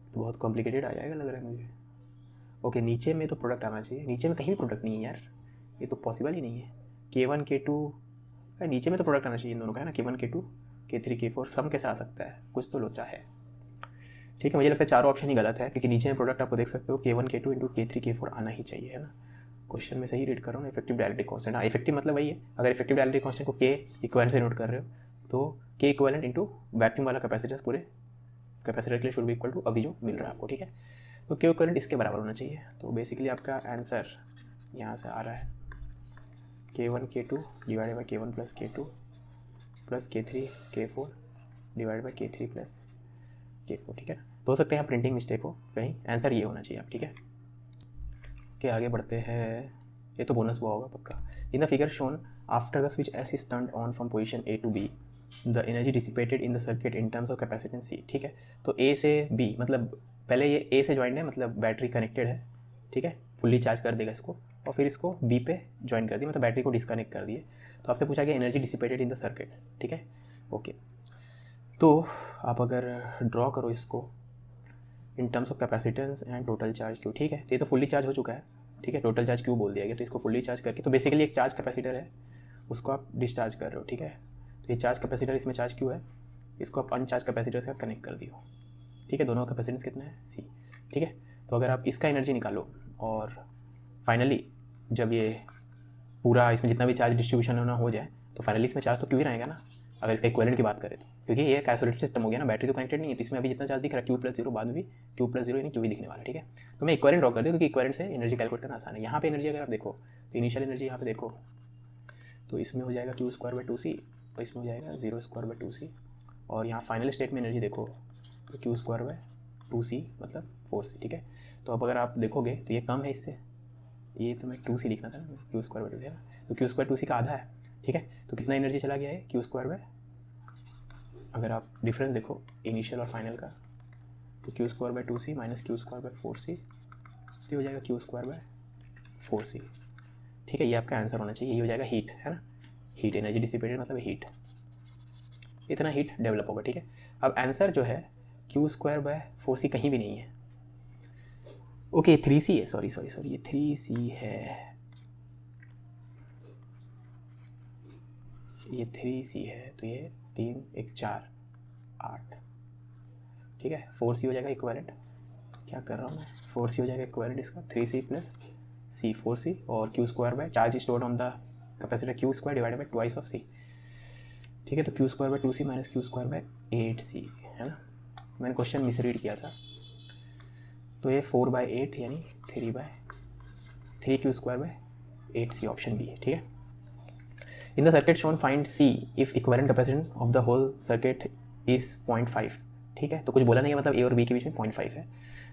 तो बहुत कॉम्प्लिकेटेड आ जाएगा लग रहा है मुझे। ओके, नीचे में तो प्रोडक्ट आना चाहिए, नीचे में कहीं भी प्रोडक्ट नहीं है यार, ये तो पॉसिबल ही नहीं है। K1 K2 नीचे में तो प्रोडक्ट आना चाहिए इन दोनों का, है ना, K1 K2 K3 K4 सम कैसे आ सकता है, कुछ तो लोचा है, ठीक है। मुझे लगता है चारों ऑप्शन ही गलत है, क्योंकि नीचे में प्रोडक्ट आपको देख सकते हो K1 K2 into K3 K4 आना ही चाहिए, है ना। क्वेश्चन में सही रीड कर रहा हूँ, इफेक्टिव डायलेक्ट्रिक कांस्टेंट, हाँ इफेक्टिव मतलब वही है, अगर इफेक्टिव डायलेक्ट्रिक कांस्टेंट को K इक्विवेलेंट से नोट कर रहे हो तो K इक्विवेलेंट इंटू वैक्यूम वाला कैपेसिटेंस पूरे कैपेसिटर के लिए शुड बी इक्वल टू अभी जो मिल रहा है आपको, ठीक है। तो K इक्विवेलेंट इसके बराबर होना चाहिए, तो बेसिकली आपका आंसर यहाँ से आ रहा है K1 K2 divide by K1 plus K2 plus K3 K4 divide by K3 plus K4, ठीक है। तो हो सकते हैं प्रिंटिंग मिस्टेक हो कहीं, आंसर ये होना चाहिए आप, ठीक है। कि आगे बढ़ते हैं, ये तो बोनस हुआ होगा पक्का। In the figure shown after the switch S is turned on from position A to B the energy dissipated in the circuit in terms of capacitance C. ठीक है, तो ए से बी मतलब पहले ये ए से ज्वाइंट है, मतलब बैटरी कनेक्टेड है, ठीक है, फुल्ली चार्ज कर देगा इसको, और फिर इसको बी पे ज्वाइन कर दिया, मतलब बैटरी को डिस्कनेक्ट कर दिए। तो आपसे पूछा गया energy dissipated in the circuit. ठीक है, ओके, तो आप अगर ड्रॉ करो इसको इन terms of capacitance and total charge Q. ठीक है, तो ये तो फुल्ली चार्ज हो चुका है, ठीक है, टोटल चार्ज क्यू बोल दिया गया, तो इसको फुल्ली चार्ज करके, तो बेसिकली एक चार्ज कैपेसिटर है, उसको आप डिस्चार्ज कर रहे हो। ठीक है, तो ये चार्ज कैपेसिटर, इसमें चार्ज क्यू है, इसको आप अनचार्ज कैपेसिटर से कनेक्ट कर दियो। ठीक है, दोनों कैपेसिटेंस कितना है, सी। ठीक है, तो अगर आप इसका एनर्जी निकालो और फाइनली जब ये पूरा इसमें जितना भी चार्ज डिस्ट्रीब्यूशन होना हो जाए, तो फाइनली इसमें चार्ज तो क्यू ही रहेगा ना, अगर इसका इक्विवेलेंट की बात करें तो, क्योंकि ये एक आइसोलेटेड सिस्टम हो गया ना, बैटरी तो कनेक्टेड नहीं है, तो इसमें अभी जितना चार्ज दिख रहा है क्यू प्लस जीरो, बाद में भी क्यू प्लस जीरो यानी क्यू ही दिखने वाला है। ठीक है, तो मैं इक्विवेलेंट ड्रॉ कर दूँ, क्योंकि इक्विवेलेंट से एनर्जी कैलकुलेट करना आसान है। यहाँ पे एनर्जी अगर आप देखो तो इनिशियल एनर्जी यहाँ पे देखो, तो इसमें हो जाएगा क्यू स्क्वायर बाई टू सी, और इसमें हो जाएगा जीरो स्क्वायर बाई टू सी, और यहाँ फाइनल स्टेट में एनर्जी देखो तो क्यू स्क्वायर बाई टू सी मतलब फोर सी। ठीक है, तो अब अगर आप देखोगे तो ये कम है इससे, ये तो मैं टू सी लिखना था ना, क्यू स्क्वायर बाई टू सी है ना, तो क्यू स्क्वायर टू सी का आधा है। ठीक है, तो कितना एनर्जी चला गया है क्यू स्क्वायर बाय, अगर आप डिफरेंस देखो इनिशियल और फाइनल का, तो Q square by two C minus Q square by four C, तो हो जाएगा Q square by four C. ठीक है, ये आपका आंसर होना चाहिए, ये हो जाएगा हीट, है ना, हीट एनर्जी डिसिपेटेड मतलब हीट, इतना हीट डेवलप होगा। ठीक है, अब आंसर जो है क्यू स्क्वायर बाय फोर सी कहीं भी नहीं है, ओके, थ्री सी है, सॉरी सॉरी सॉरी, ये थ्री सी है, ये थ्री सी है, तो ये तीन एक चार आठ। ठीक है, फोर सी हो जाएगा इक्विवेलेंट, क्या कर रहा हूँ मैं, फोर सी हो जाएगा इक्विवेलेंट इसका, three C plus C four C, और Q square by charge stored on the capacitor Q square divided by twice of C. ठीक है, तो Q square by two C minus Q square by eight C, है ना, मैंने question misread किया था, तो ये फोर बाय एट यानी three Q square by eight C, option B है। ठीक है, in the circuit shown find see if equivalent capacitance of the whole circuit is 0.5। ठीक है, तो कुछ बोला नहीं है, मतलब ए और बी के बीच में 0.5 है,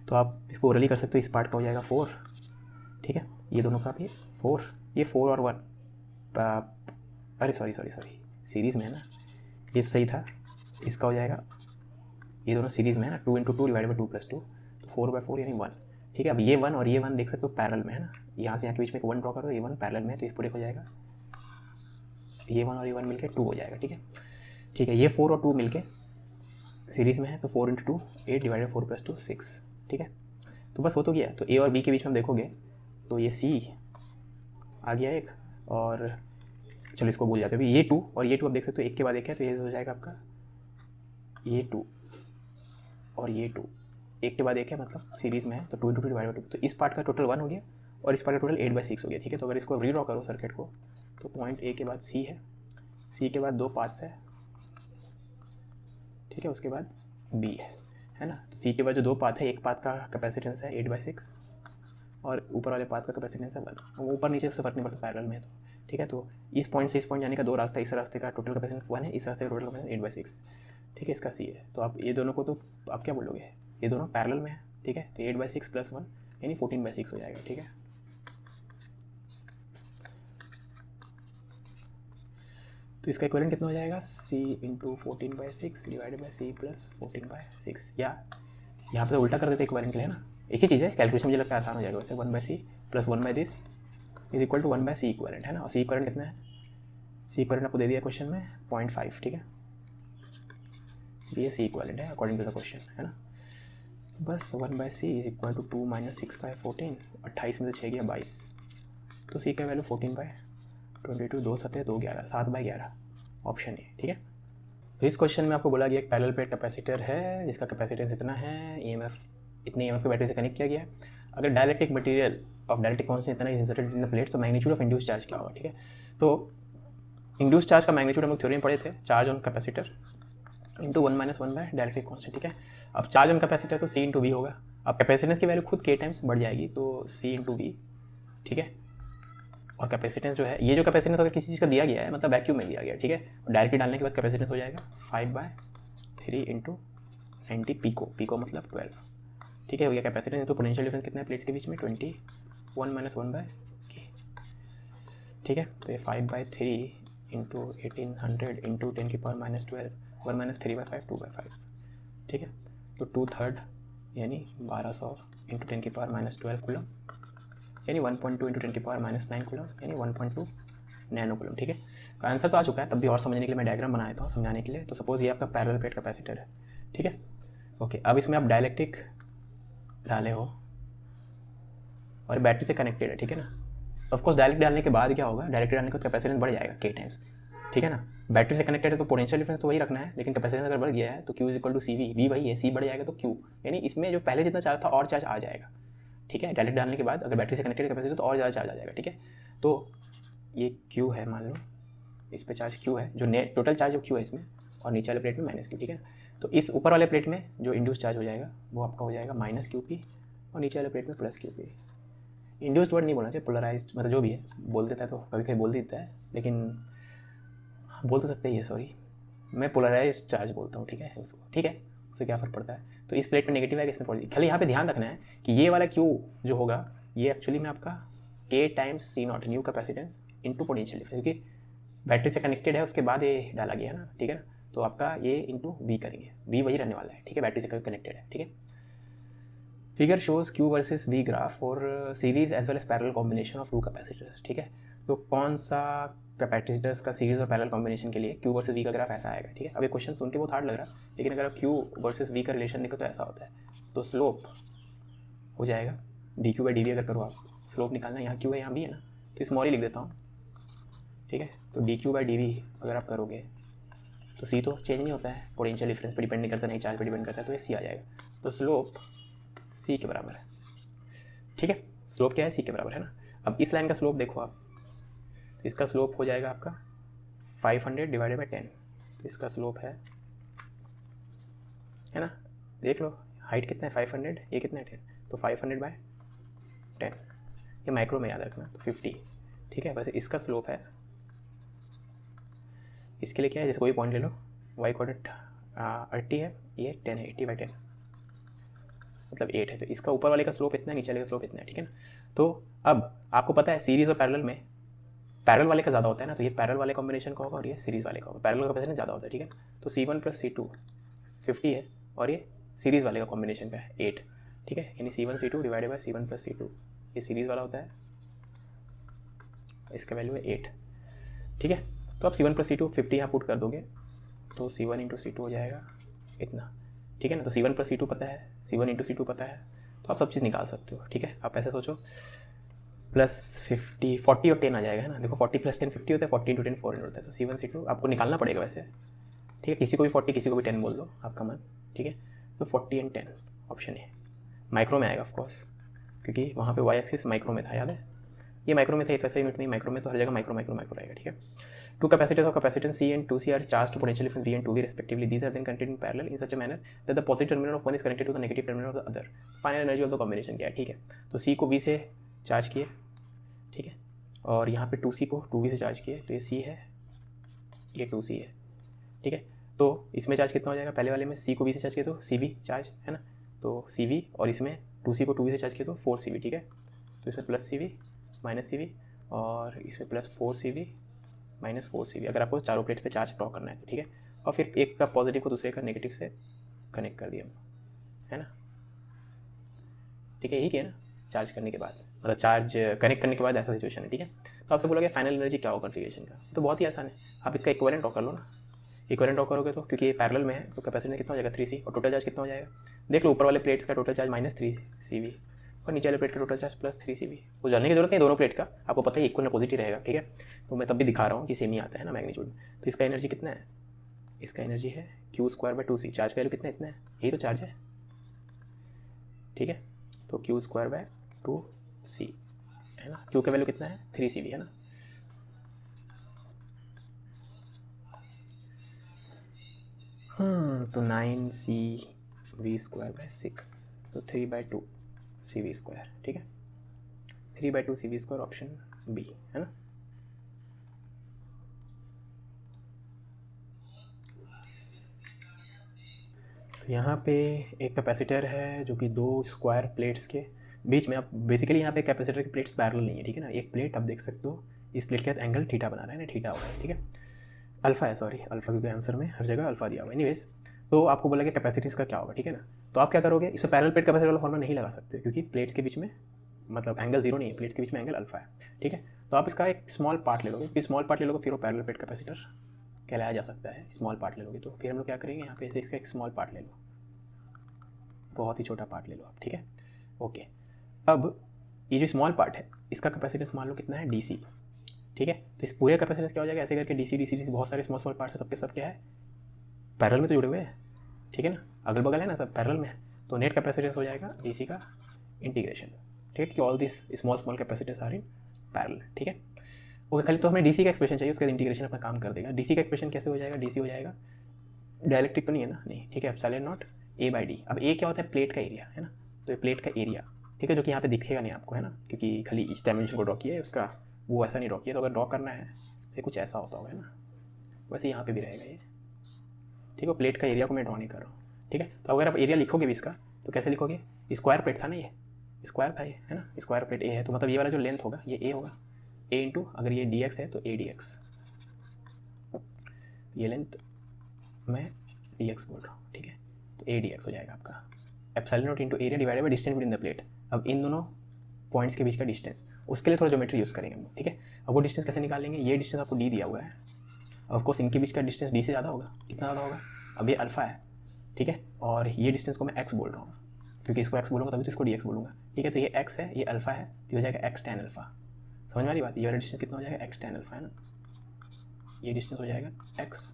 तो आप इसको ओरली कर सकते हो, इस पार्ट का हो जाएगा 4। ठीक है, ये दोनों का ये 4, ये 4 और 1, अरे सॉरी सॉरी सॉरी, सीरीज़ में है ना, ये सही था, इसका हो जाएगा, ये दोनों सीरीज़ में है ना, 2 × 2 डिवाइडेड बाई 2 + 2, तो 4/4 यानी 1। ठीक है, अब ये 1 और ये 1 देख सकते हो पैरेलल में, है ना, यहाँ से यहाँ के बीच में एक 1 ड्रॉ करो, ये 1 पैरेलल में है, तो इस पूरे हो जाएगा, ये 1 और ये 1 मिलके 2 हो जाएगा। ठीक है, ठीक है, ये 4 और 2 मिलके सीरीज़ में है, तो 4 × 2 8 डिवाइडेड 4 + 2 6। ठीक है, तो बस हो तो गया, तो ए और बी के बीच में हम देखोगे तो ये सी आ गया एक, और चलो इसको भूल जाते हैं, अभी ये 2 और ये 2 आप देख सकते हो एक के बाद एक है, तो ये हो जाएगा आपका ये 2 और ये 2 एक के बाद एक है, मतलब सीरीज़ में है, तो 2 × 2 डिवाइड बाई 2, तो इस पार्ट का टोटल 1 हो गया और इस पार्ट का टोटल 8/6 हो गया। ठीक है, तो अगर इसको रीड्रॉ करो सर्किट को, तो पॉइंट ए के बाद सी है, सी के बाद 2 पाथ्स है, ठीक है, उसके बाद बी है ना, तो सी के बाद जो 2 पाथ है, एक पाथ का कैपेसिटेंस है 8/6 और ऊपर वाले पाथ का कैपेसिटेंस है 1, वो ऊपर नीचे उससे फर्क नहीं पड़ता पैरेलल में है, तो ठीक है, तो इस पॉइंट से इस पॉइंट जाने का 2 रास्ता, इस रास्ते का टोटल कैपेसिटेंस 1 है, इस रास्ते का टोटल कैपेसिटेंस 8/6। ठीक है, इसका सी है, तो आप ये दोनों को, तो आप क्या बोलोगे, ये दोनों पैरेलल में है। ठीक है, तो 8/6 + 1 यानी 14/6 हो जाएगा। ठीक है, तो इसका इक्विवेलेंट कितना हो जाएगा, c × 14/6 डिवाइडेड बाई c + 14/6, या यहाँ पे तो उल्टा कर देते इक्विवेलेंट के लिए, है ना, एक ही चीज़ है, कैलकुलेशन मुझे लगता है आसान हो जाएगा वैसे, 1/c + 1/this is equal to 1/c equivalent, है ना, और c इक्विवेलेंट कितना है, c इक्विवेलेंट आपको दे दिया क्वेश्चन में 0.5। ठीक है, ये c इक्विवेलेंट है अकॉर्डिंग टू द क्वेश्चन, है ना, बस 1/c इज इक्वल टू 2 - 6/14, 28 में से 6 गया 22, तो c का वैल्यू 14/22, 2 7 2 11, 7/11 ऑप्शन ए। ठीक है, तो इस क्वेश्चन में आपको बोला गया एक पैरेलल प्लेट कैपेसिटर है जिसका कैपेसिटेंस इतना है, ईएमएफ इतने ईएमएफ की बैटरी से कनेक्ट किया गया है, अगर dielectric material of dielectric constant इतना is inserted in the plate, तो मैग्नीट्यूड ऑफ इंड्यूस चार्ज क्या होगा। ठीक है, तो इंड्यूस चार्ज का मैग्नीट्यूड हम लोग थ्योरी में पढ़े थे, charge on capacitor into 1 - 1 by dielectric constant. ठीक है, अब चार्ज ऑन कैपेसिटर तो c × v होगा, अब कैपेसिटेंस की वैल्यू खुद k टाइम्स बढ़ जाएगी, तो c × v। ठीक है, और कैपेसिटेंस जो है, ये जो कैपेसिटेंस अगर किसी चीज़ का दिया गया है, मतलब वैक्यूम में दिया गया है, ठीक है, डायरेक्टली डालने के बाद कैपेसिटेंस हो जाएगा 5/3 × 90 पिको मतलब 12। ठीक है, हो गया कैपेसिटेंस, तो पोटेंशियल डिफरेंस कितना है प्लेट्स के बीच में 21 - 1/k। ठीक है। तो ये 5/3 इंटू 1800 इंटू 10⁻12 1 - 3/5 2/5, ठीक है। तो 2/3 यानी 1200 इंटू 10⁻12 कूलम, यानी 1.2 इंटू 10⁻9 कूलम, यानी 1.2 नैनो कूलम, ठीक है। तो आंसर तो आ चुका है, तब भी और समझने के लिए मैं डायग्राम बनाया था समझाने के लिए। तो सपोज ये आपका पैरेलल प्लेट कैपेसिटर है, ठीक है। ओके, अब इसमें आप डायलेक्ट्रिक डाले हो और बैटरी से कनेक्टेड है, ठीक है ना। ऑफ कोर्स डायरेक्ट डालने के बाद क्या होगा, डायरेक्ट डालने के बाद कैपेसिटेंस बढ़ जाएगा k टाइम्स, ठीक है ना। बैटरी से कनेक्टेड है तो पोटेंशियल डिफरेंस तो वही रखना है, लेकिन कैपेसिटेंस अगर बढ़ गया है तो Q = CV, V वही है, C बढ़ जाएगा तो Q, यानी इसमें जो पहले जितना चार्ज था और चार्ज आ जाएगा, ठीक है। डायरेक्ट डालने के बाद अगर बैटरी से कनेक्टेड कैपेसिटर तो और ज़्यादा चार्ज आ जाएगा, ठीक है। तो ये Q है, मान लो इस पे चार्ज Q है, जो नेट टोटल चार्ज Q है इसमें, और नीचे वाले प्लेट में -Q, ठीक है। तो इस ऊपर वाले प्लेट में जो इंड्यूस चार्ज हो जाएगा वो आपका हो जाएगा -QP, और नीचे वाले प्लेट में +QP। इंड्यूस्ड वर्ड नहीं बोलना चाहिए, पोलराइज्ड, मतलब जो भी है बोल देता है तो कभी कभी बोल देता है, लेकिन बोल तो सकते ही है, सॉरी मैं पोलराइज्ड चार्ज बोलता हूँ, ठीक है उसको, ठीक है, उससे क्या फ़र्क पड़ता है। तो इस प्लेट में नेगेटिव है कि इसमें पॉजिटिव, खाली यहाँ पे ध्यान रखना है कि ये वाला Q जो होगा ये एक्चुअली में आपका K times C0 new capacitance into potential difference, क्योंकि बैटरी से कनेक्टेड है उसके बाद ये डाला गया है ना, ठीक है ना। तो आपका ये इंटू V करेंगे, V वही रहने वाला है, ठीक है, बैटरी से कनेक्टेड है, ठीक है। Figure shows Q versus V graph और series as well as parallel combination of two capacitors, ठीक है। तो कौन सा कैपेसिटर्स का सीरीज और पैरेलल कॉम्बिनेशन के लिए Q वर्सेस V का ग्राफ ऐसा आएगा, ठीक है। अब ये क्वेश्चन सुन के बहुत हार्ड लग रहा है, लेकिन अगर आप Q वर्सेस V का रिलेशन देखो तो ऐसा होता है। तो स्लोप हो जाएगा dQ/dV, अगर करो आप स्लोप निकालना, यहाँ Q है यहाँ V है ना, तो स्मॉल ही लिख देता हूँ, ठीक है। तो dQ/dV अगर आप करोगे तो C तो चेंज नहीं होता है, पोटेंशियल डिफरेंस पर डिपेंड नहीं करता, नहीं चार्ज पर डिपेंड करता है, तो ये C आ जाएगा। तो स्लोप C के बराबर है, ठीक है। स्लोप क्या है, C के बराबर है ना। अब इस लाइन का स्लोप देखो आप, तो इसका स्लोप हो जाएगा आपका 500 डिवाइडेड बाई 10, तो इसका स्लोप है ना, देख लो हाइट कितना है 500, ये कितना है 10, तो 500/10, ये माइक्रो में याद रखना, तो 50, ठीक है। वैसे इसका स्लोप है, इसके लिए क्या है, जैसे कोई पॉइंट ले लो, y कोऑर्डिनेट 80 है, ये 10 है, 80/10 मतलब 8 है, तो इसका ऊपर वाले का स्लोप इतना है, नीचे वाले का स्लोप इतना है, ठीक है ना। तो अब आपको पता है सीरीज और पैरेलल में पैरेलल वाले का ज़्यादा होता है ना, तो ये पैरेलल वाले कॉम्बिनेशन का होगा और ये सीरीज़ वाले का होगा, पैरेलल का कैपेसिटेंस ज़्यादा होता है, ठीक है। तो C1 + C2 50 है, और ये सीरीज़ वाले का कॉम्बिनेशन का है 8, ठीक है, यानी C1 C2 divided by C1 + C2, ये सीरीज़ वाला होता है, इसका वैल्यू है 8, ठीक है। तो आप C1 + C2 50 यहाँ पुट कर दोगे तो C1 × C2 हो जाएगा इतना, ठीक है ना। तो C1 + C2 पता है, C1 × C2 पता है, तो आप सब चीज़ निकाल सकते हो, ठीक है। आप ऐसे सोचो +50 40 और 10 आ जाएगा, है ना। देखो 40 + 10 50 होता है, 40 × 10 400 होता है, तो C1 C2 आपको निकालना पड़ेगा वैसे, ठीक है। किसी को भी 40 किसी को भी 10 बोल दो, आपका मन, ठीक है। तो 40 और 10 ऑप्शन है, माइक्रो में आएगा ऑफकोर्स, क्योंकि वहाँ पे वाई एक्सिस माइक्रो में था, याद है, ये माइक्रो में थे, तो ऐसा यूनिट में माइक्रो में, तो हर जगह माइक्रो रहेगा, ठीक है। Two capacitors of capacitance C and 2C are charge to potential difference V and 2V respectively. These are then connected in parallel in such a manner that the positive terminal of one is connected to the negative terminal of the other. Final energy of the combination क्या है, ठीक है। तो C को V से charge किए, ठीक है, और यहाँ पे 2C को 2V से चार्ज किए, तो ये C है, ये 2C है, ठीक है। तो इसमें चार्ज कितना हो जाएगा, पहले वाले में C को V से चार्ज किए तो CV चार्ज है ना, तो CV, और इसमें 2C को 2V से चार्ज किए तो 4CV, ठीक है। तो इसमें +CV -CV और इसमें +4CV -4CV, अगर आपको चारों प्लेट्स पे चार्ज ड्रॉ करना है तो, ठीक है। और फिर एक का पॉजिटिव को दूसरे का नेगेटिव से कनेक्ट कर दिया, है ना, ठीक है। यही किया ना चार्ज करने के बाद, मतलब चार्ज कनेक्ट करने के बाद ऐसा सिचुएशन है, ठीक है। तो आपसे बोला कि फाइनल एनर्जी क्या होगा कॉन्फिगरेशन का, तो बहुत ही आसान है, आप इसका इक्विवेलेंट ड्रॉ कर लो ना। इक्विवेलेंट ड्रॉ करोगे तो, क्योंकि ये पैरेलल में है, तो कैपेसिटेंस कितना हो जाएगा 3C, और टोटल चार्ज कितना हो जाएगा, देख लो ऊपर वाले प्लेट्स का टोटल चार्ज -3CV और नीचे वाले प्लेट का टोटल चार्ज +3CV। वो जानने की जरूरत नहीं दोनों प्लेट का, आपको पता है इक्वल अपोजिट ही रहेगा, ठीक है। तो मैं तब भी दिखा रहा हूँ कि सेम ही आता है ना मैग्नीट्यूड। तो इसका एनर्जी कितना है, इसका एनर्जी है Q²/2C, चार्ज का वैल्यू कितना, इतना है, यही तो चार्ज है, ठीक है। तो Q²/2C है ना, Q का वैल्यू कितना है 3CV है ना। तो 9CV²/6, तो 3/2CV², ठीक है, 3/2CV², ऑप्शन बी है ना। तो यहाँ पे एक कैपेसिटर है जो कि 2 स्क्वायर प्लेट्स के बीच में, आप बेसिकली यहाँ पे कैपेसिटर की प्लेट्स पैरेलल नहीं है, ठीक है ना। एक प्लेट आप देख सकते हो इस प्लेट के साथ एंगल थीटा बना रहा है ना, थीटा हो रहा है, ठीक है, अल्फा है, सॉरी अल्फा, क्योंकि आंसर में हर जगह अल्फा दिया हुआ है। एनीवेज, तो आपको बोला कि कैपेसिटी इसका क्या होगा, ठीक है ना। तो आप क्या करोगे, इसमें पैरेलल प्लेट कैपेसिटी वाला फॉर्मूला नहीं लगा सकते, क्योंकि प्लेट्स के बीच में मतलब एंगल जीरो नहीं है, प्लेट्स के बीच में एंगल अल्फा है, ठीक है। तो आप इसका एक स्मॉल पार्ट ले लोगे, फिर स्मॉल पार्ट ले लोगे, फिर वो पैरेलल प्लेट कैपेसिटर कहलाया जा सकता है। स्मॉल पार्ट ले लोगे तो फिर हम लोग क्या करेंगे, यहाँ पे इसका एक स्मॉल पार्ट ले लो, बहुत ही छोटा पार्ट ले लो आप, ठीक है। ओके, अब ये जो स्मॉल पार्ट है इसका कैपेसिटेंस मान लो कितना है, DC, ठीक है। तो इस पूरे कैपेसिटेंस क्या हो जाएगा, ऐसे करके DC बहुत सारे स्मॉल पार्ट है, सबके सब क्या है, पैरेलल में तो जुड़े हुए हैं, ठीक है ना, अगल बगल है ना, सब पैरेलल में है। तो नेट कैपेसिटेंस हो जाएगा DC का इंटीग्रेशन, ठीक है, कि all this small capacitance are in parallel, ठीक है। ओके, खाली तो हमें DC का एक्सप्रेशन चाहिए, उसका इंटीग्रेशन अपना काम कर देगा। DC का एक्सप्रेशन कैसे हो जाएगा, DC हो जाएगा, डायलेक्ट्रिक तो नहीं है ना, नहीं, ठीक है, एप्सिलॉन नॉट A/D। अब A क्या होता है, प्लेट का एरिया है ना, तो ये प्लेट का एरिया, ठीक है, जो कि यहाँ पे दिखेगा नहीं आपको, है ना, क्योंकि खाली इस डायमेंशन को ड्रॉ किया है, उसका वो ऐसा नहीं ड्रॉ किया। तो अगर ड्रॉ करना है तो कुछ ऐसा होता होगा, है ना, वैसे यहाँ पे भी रहेगा ये, ठीक है। प्लेट का एरिया को मैं ड्रॉ नहीं कर रहा हूँ, ठीक है। तो अगर आप एरिया लिखोगे भी इसका तो कैसे लिखोगे, स्क्वायर प्लेट था ना, ये स्क्वायर था ये, है ना, स्क्वायर प्लेट A है, तो मतलब ये वाला जो लेंथ होगा ये A होगा, A इंटू अगर ये dx है तो ADX, ये लेंथ मैं dx बोल रहा हूँ, ठीक है। तो ADX हो जाएगा आपका epsilon naught into area divided by distance between the plate. अब इन दोनों पॉइंट्स के बीच का डिस्टेंस, उसके लिए थोड़ा ज्योमेट्री यूज़ करेंगे हम, ठीक है। अब वो डिस्टेंस कैसे निकालेंगे, ये डिस्टेंस आपको D दिया हुआ है, ऑफकोर्स इनके बीच का डिस्टेंस D से ज़्यादा होगा, कितना ज़्यादा होगा, अब ये अल्फा है, ठीक है, और ये डिस्टेंस को मैं x बोल रहा हूँ, क्योंकि इसको x बोलूँगा तभी तो इसको dx बोलूँगा, ठीक है। तो ये x है, ये अल्फा है, तो हो जाएगा x tan अल्फा, समझ में आ रही बात, ये वाला डिस्टेंस कितना हो जाएगा, x tan अल्फा, है ना, ये डिस्टेंस हो जाएगा x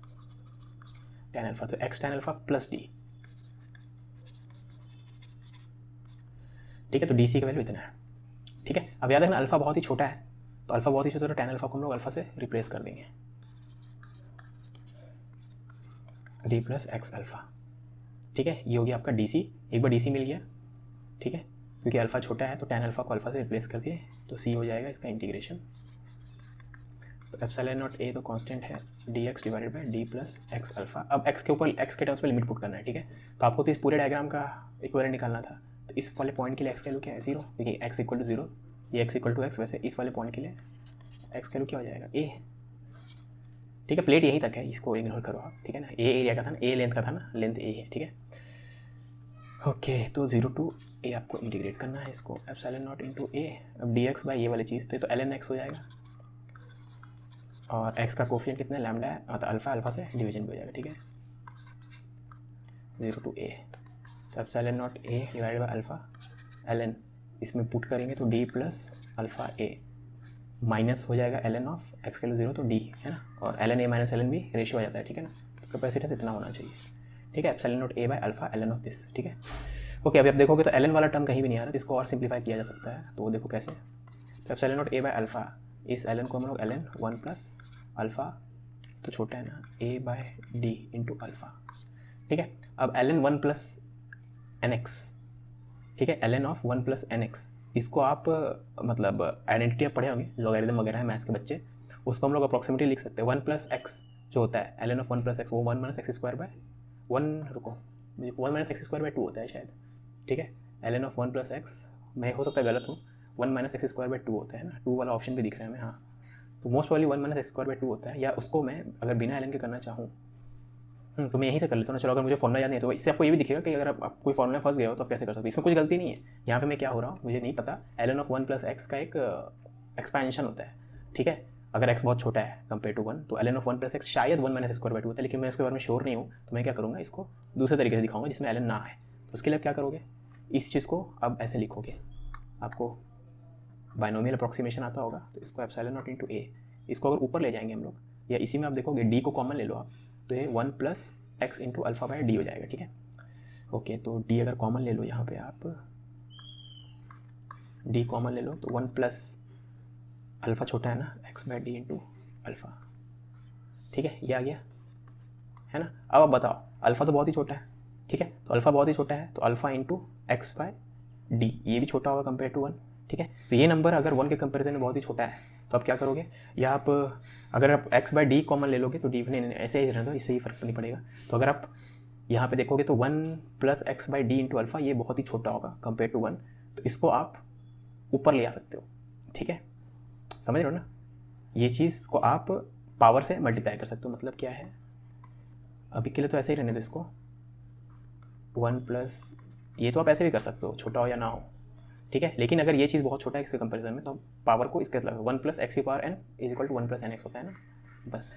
tan अल्फा, तो x tan alpha plus D, ठीक है। तो DC का वैल्यू इतना है, ठीक है। अब याद रखना अल्फा बहुत ही छोटा है, तो अल्फा बहुत ही छोटा, तो tan अल्फा को हम लोग अल्फा से रिप्लेस कर देंगे, D प्लस एक्स अल्फा, ठीक है। ये हो गया आपका DC, एक बार DC मिल गया, ठीक है, क्योंकि अल्फा छोटा है तो tan अल्फा को अल्फा से रिप्लेस कर दिए, तो C हो जाएगा इसका इंटीग्रेशन। तो एप्सिलॉन नॉट A तो कांस्टेंट है, dx divided by D plus x alpha. अब x के ऊपर x के टर्म्स में लिमिट पुट करना है, ठीक है। तो आपको तो इस पूरे डायग्राम का इक्विवेलेंट निकालना था, तो इस वाले पॉइंट के लिए x का वैल्यू क्या है, 0, क्योंकि x इक्वल टू 0, ये x इक्वल टू x, वैसे इस वाले पॉइंट के लिए x का वैल्यू क्या हो जाएगा, A, ठीक है। प्लेट यहीं तक है, इसको इग्नोर करो आप, ठीक है ना, A एरिया का था ना, A लेंथ का था ना, लेंथ A है, ठीक है। ओके, तो 0 टू A आपको इंटीग्रेट करना है इसको, एप्सिलॉन नॉट इंटू A, अब dx बाई ये वाली चीज़ तो ln x हो जाएगा, और x का कोफिशिएंट कितना है, लैम्डा है, तो अल्फा अल्फा से डिवीजन भी हो जाएगा, ठीक है, 0 टू A, तो epsilon nought A divided by alpha ln, इसमें पुट करेंगे तो D plus alpha A minus हो जाएगा ln ऑफ x के लिए 0 तो D, है ना, और ln A minus ln B ratio आ जाता है, ठीक है ना। तो कैपेसिटेंस इतना होना चाहिए, ठीक है, epsilon nought A by alpha ln of this, ठीक है। ओके, अभी आप देखोगे तो ln वाला टर्म कहीं भी नहीं आ रहा, तो इसको और सिंप्लीफाई किया जा सकता है, तो वो देखो कैसे। तो epsilon nought A by alpha, इस ln को हम लोग ln 1 प्लस अल्फा, तो छोटा है ना, A by D into alpha, ठीक है। अब ln 1 प्लस nx, ठीक है, ln ऑफ 1 प्लस nx, इसको आप मतलब आइडेंटिटी आप पढ़े होंगे, लॉगरिथम वगैरह है मैथ्स के बच्चे, उसको हम लोग अप्रॉक्सिमेटली लिख सकते हैं, 1 प्लस एक्स जो होता है ln ऑफ 1 प्लस एक्स, वो 1 माइनस एक्स स्क्वायर बाय 1, रुको 1 माइनस एक्स स्क्वायर बाय 2 होता है शायद, ठीक है। ln ऑफ 1 प्लस एक्स, मैं हो सकता है गलत हूँ, 1 माइनस एक्स स्क्वायर बाय 2 होता है ना, 2 वाला ऑप्शन भी दिख रहा है हमें, हाँ, तो most probably 1 minus x square by 2 होता है, या उसको मैं अगर बिना ln के करना चाहूँ तो मैं यहीं से कर लेता हूँ ना। चलो, अगर मुझे फॉर्मूला याद नहीं है तो इससे आपको ये भी दिखेगा कि अगर आप कोई फॉर्मूला फंस गए हो तो आप कैसे कर सकते हो, इसमें कुछ गलती नहीं है। यहाँ पे मैं क्या हो रहा हूँ मुझे नहीं पता, ln ऑफ 1 प्लस एक्स का एक एक्सपेंशन होता है, ठीक है, अगर x बहुत छोटा है कंपेयर टू 1, तो ln ऑफ 1 प्लस एक्स शायद 1 माइनस स्क्वायर बाय 2 होता है, लेकिन मैं इसके बारे में श्योर नहीं हूँ, तो मैं क्या करूँगा, इसको दूसरे तरीके से दिखाऊंगा जिसमें ln ना है। तो उसके लिए क्या करोगे, इस चीज़ को अब ऐसे लिखोगे, आपको बाइनोमियल अप्रॉक्सीमेशन आता होगा, तो इसको एप्सिलॉन नॉट इंटू A, इसको अगर ऊपर ले जाएंगे हम लोग, या इसी में आप देखोगे D को कॉमन ले लो आप, तो ये 1 plus x into alpha by D हो जाएगा, ठीक है। ओके, तो D अगर कॉमन ले लो यहाँ पे आप, D कॉमन ले लो तो 1 प्लस अल्फा छोटा है ना, X by D into alpha, ठीक है, ये आ गया, है ना। अब आप बताओ, अल्फा तो बहुत ही छोटा है, ठीक है, तो अल्फा बहुत ही छोटा है, तो alpha into X by D, ये भी छोटा होगा कंपेयर टू 1, ठीक है। तो ये नंबर अगर 1 के कंपेरिजन में बहुत ही छोटा है, तो आप क्या करोगे, या आप अगर आप x बाई डी कॉमन ले लोगे तो D नहीं ऐसे ही रहना, इससे ही फर्क नहीं पड़ेगा। तो अगर आप यहाँ पे देखोगे तो 1 plus x by D into alpha, ये बहुत ही छोटा होगा कंपेयर टू 1, तो इसको आप ऊपर ले आ सकते हो, ठीक है, समझ रहे हो ना। ये चीज़ को आप पावर से मल्टीप्लाई कर सकते हो। मतलब क्या है, अभी के लिए तो ऐसे ही रहने दो इसको, 1 + ये तो आप ऐसे भी कर सकते हो, छोटा हो या ना हो, ठीक है। लेकिन अगर ये चीज़ बहुत छोटा है इसके कंपेरिजन में, तो पावर को इसके लगा 1 + x⁴n = 1 + nx होता है ना, बस।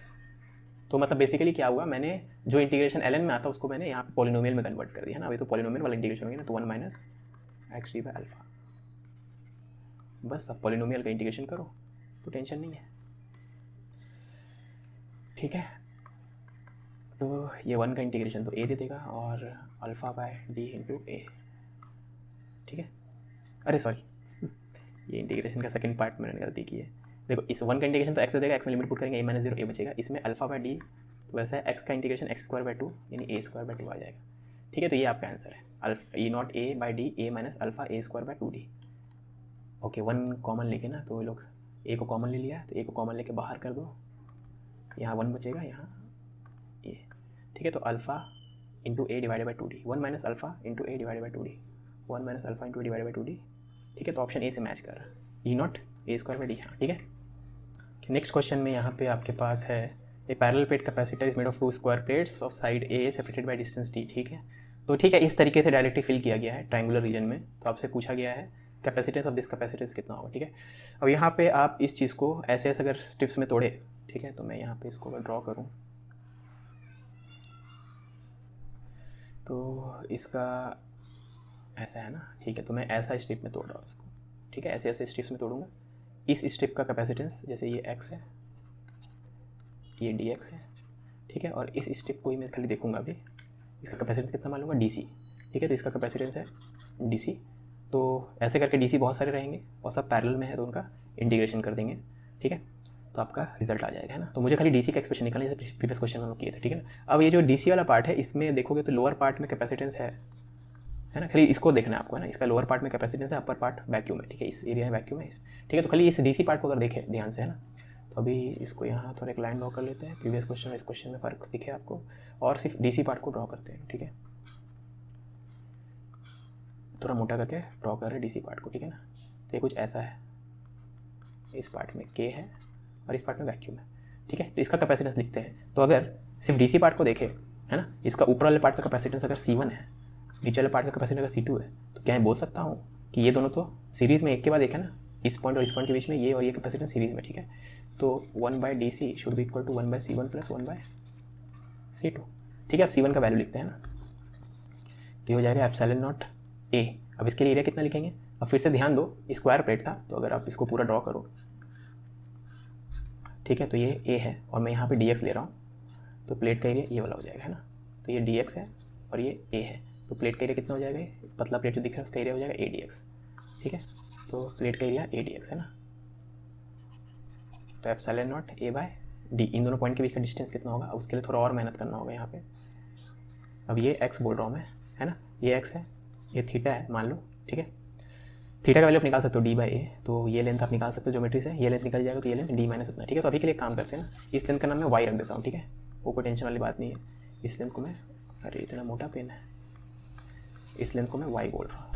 तो मतलब बेसिकली क्या हुआ, मैंने जो इंटीग्रेशन ln में आता उसको मैंने यहाँ पे पॉलिनोमियल में कन्वर्ट कर दिया ना। अभी तो पॉलिनोमियल वाला इंटीग्रेशन हो गया ना, तो 1 - x3/α, बस। अब पॉलिनोमियल का इंटीग्रेशन करो तो टेंशन नहीं है, ठीक है। तो ये 1 का इंटीग्रेशन तो a दे देगा और α/d × a, ठीक है। अरे सॉरी, ये इंटीग्रेशन का सेकंड पार्ट मैंने गलती की है। देखो, इस 1 का इंटीग्रेशन तो x दे देगा, x में लिमिट पुट करेंगे, a - 0 a बचेगा। इसमें α/d तो वैसा है, x का इंटीग्रेशन x² यानी a² आ जाएगा, ठीक है। तो ये आपका आंसर है, e0 a/d a - α a²/2d। Okay, 1 common लेके ना, तो ये लोग a को कॉमन ले लिया, तो a को कॉमन लेके बाहर कर दो, यहाँ 1 बचेगा, यहाँ ये, ठीक है। तो α × a / 2d, 1 - α × a / 2d, 1 - α × a / 2d, ठीक है। तो ऑप्शन ए से मैच कर रहा है, e0 a²/d, हाँ, ठीक है। नेक्स्ट क्वेश्चन में यहाँ पे आपके पास है, a parallel plate capacitor is made of 2 square plates of side A separated by distance d, ठीक है। तो ठीक है, इस तरीके से डायरेक्टली फिल किया गया है ट्रायंगुलर रीजन में। तो आपसे पूछा गया है कैपेसिटेंस ऑफ दिस कैपेसिटेंस कितना होगा, ठीक है। अब यहाँ पे आप इस चीज़ को ऐसे ऐसे अगर स्ट्रिप्स में तोड़े, ठीक है, तो मैं यहाँ पे इसको ड्रॉ करूँ तो इसका ऐसा है ना, ठीक है। तो मैं ऐसा स्ट्रिप में तोड़ रहा हूँ इसको, ठीक है, ऐसे ऐसे स्ट्रिप्स में तोड़ूंगा। इस स्ट्रिप का कैपेसिटेंस, जैसे ये x है, ये dx है, ठीक है। और इस स्ट्रिप को ही मैं खाली देखूंगा अभी, इसका कैपेसिटेंस कितना मान लूँगा, dc, ठीक है। तो इसका कैपेसिटेंस है dc। तो ऐसे करके dc बहुत सारे रहेंगे और सब पैरेलल में है, तो उनका इंटीग्रेशन कर देंगे, ठीक है। तो आपका रिजल्ट आ जाएगा, है ना। तो मुझे खाली डीसी का एक्सप्रेशन निकालना, जैसे प्रीवियस क्वेश्चन हम लोग किए थे, ठीक है ना। अब ये जो डीसी वाला पार्ट है, इसमें देखोगे तो लोअर पार्ट में कैपेसिटेंस है ना, खाली इसको देखना है आपको, है ना। इसका लोअर पार्ट में कैपेसिटेंस है, अपर पार्ट वैक्यूम है, ठीक है। इस एरिया में वैक्यूम है, ठीक है। तो खाली इस डीसी पार्ट को अगर देखें ध्यान से, है ना, तो अभी इसको यहाँ थोड़ा एक लाइन ड्रॉ कर लेते हैं। प्रीवियस क्वेश्चन और इस क्वेश्चन में फ़र्क दिखे आपको, और सिर्फ डीसी पार्ट को ड्रॉ करते हैं, ठीक है। थोड़ा मोटा करके ड्रॉ कर रहे हैं डीसी पार्ट को, ठीक है ना। तो ये कुछ ऐसा है, इस पार्ट में के है और इस पार्ट में वैक्यूम है, ठीक है। तो इसका कैपेसिटेंस लिखते हैं। तो अगर सिर्फ डीसी पार्ट को देखें, है ना, इसका ऊपर वाले पार्ट का कैपेसिटेंस अगर C1 है, नीचे वाले पार्ट का कैपेसिटेंस अगर C2 है, तो क्या मैं बोल सकता हूँ कि ये दोनों तो सीरीज़ में एक के बाद एक है ना, इस पॉइंट और इस पॉइंट के बीच में ये और ये कैपेसिटेंस सीरीज़ में, ठीक है। तो 1/DC should be equal to 1/C1 + 1/C2, ठीक है। अब C1 का वैल्यू लिखते हैं ना, तो हो जाएगा ε0 a। अब इसके लिए एरिया कितना लिखेंगे, अब फिर से ध्यान दो, स्क्वायर प्लेट था, तो अगर आप इसको पूरा ड्रॉ करो, ठीक है, तो ये a है और मैं यहाँ पे dx ले रहा हूँ, तो प्लेट का एरिया ये वाला हो जाएगा, है ना। तो ये dx है और ये a है, तो प्लेट का एरिया कितना हो जाएगा, पतला प्लेट जो दिख रहा है उसका एरिया हो जाएगा a dx, ठीक है। तो प्लेट का एरिया a dx है ना। तो ε0 a/d, इन दोनों पॉइंट के बीच का डिस्टेंस कितना होगा, उसके लिए थोड़ा और मेहनत करना होगा यहाँ पे। अब ये x बोल रहा हूँ मैं, है ना, ये x है, ये थीटा है मान लो, ठीक है। थीटा का वैल्यू आप निकाल सकते हो d/a, तो ये लेंथ आप निकाल सकते हो ज्योमेट्री से, ये लेंथ निकल जाएगा, तो ये लेंथ d - उतना, ठीक है। तो अभी के लिए काम करते हैं ना, इस लेंथ का नाम मैं y रख देता हूँ, ठीक है। वो कोई टेंशन वाली बात नहीं है। इस लेंथ को मैं, अरे इतना मोटा पेन है, इस लेंथ को मैं y बोल रहा हूँ,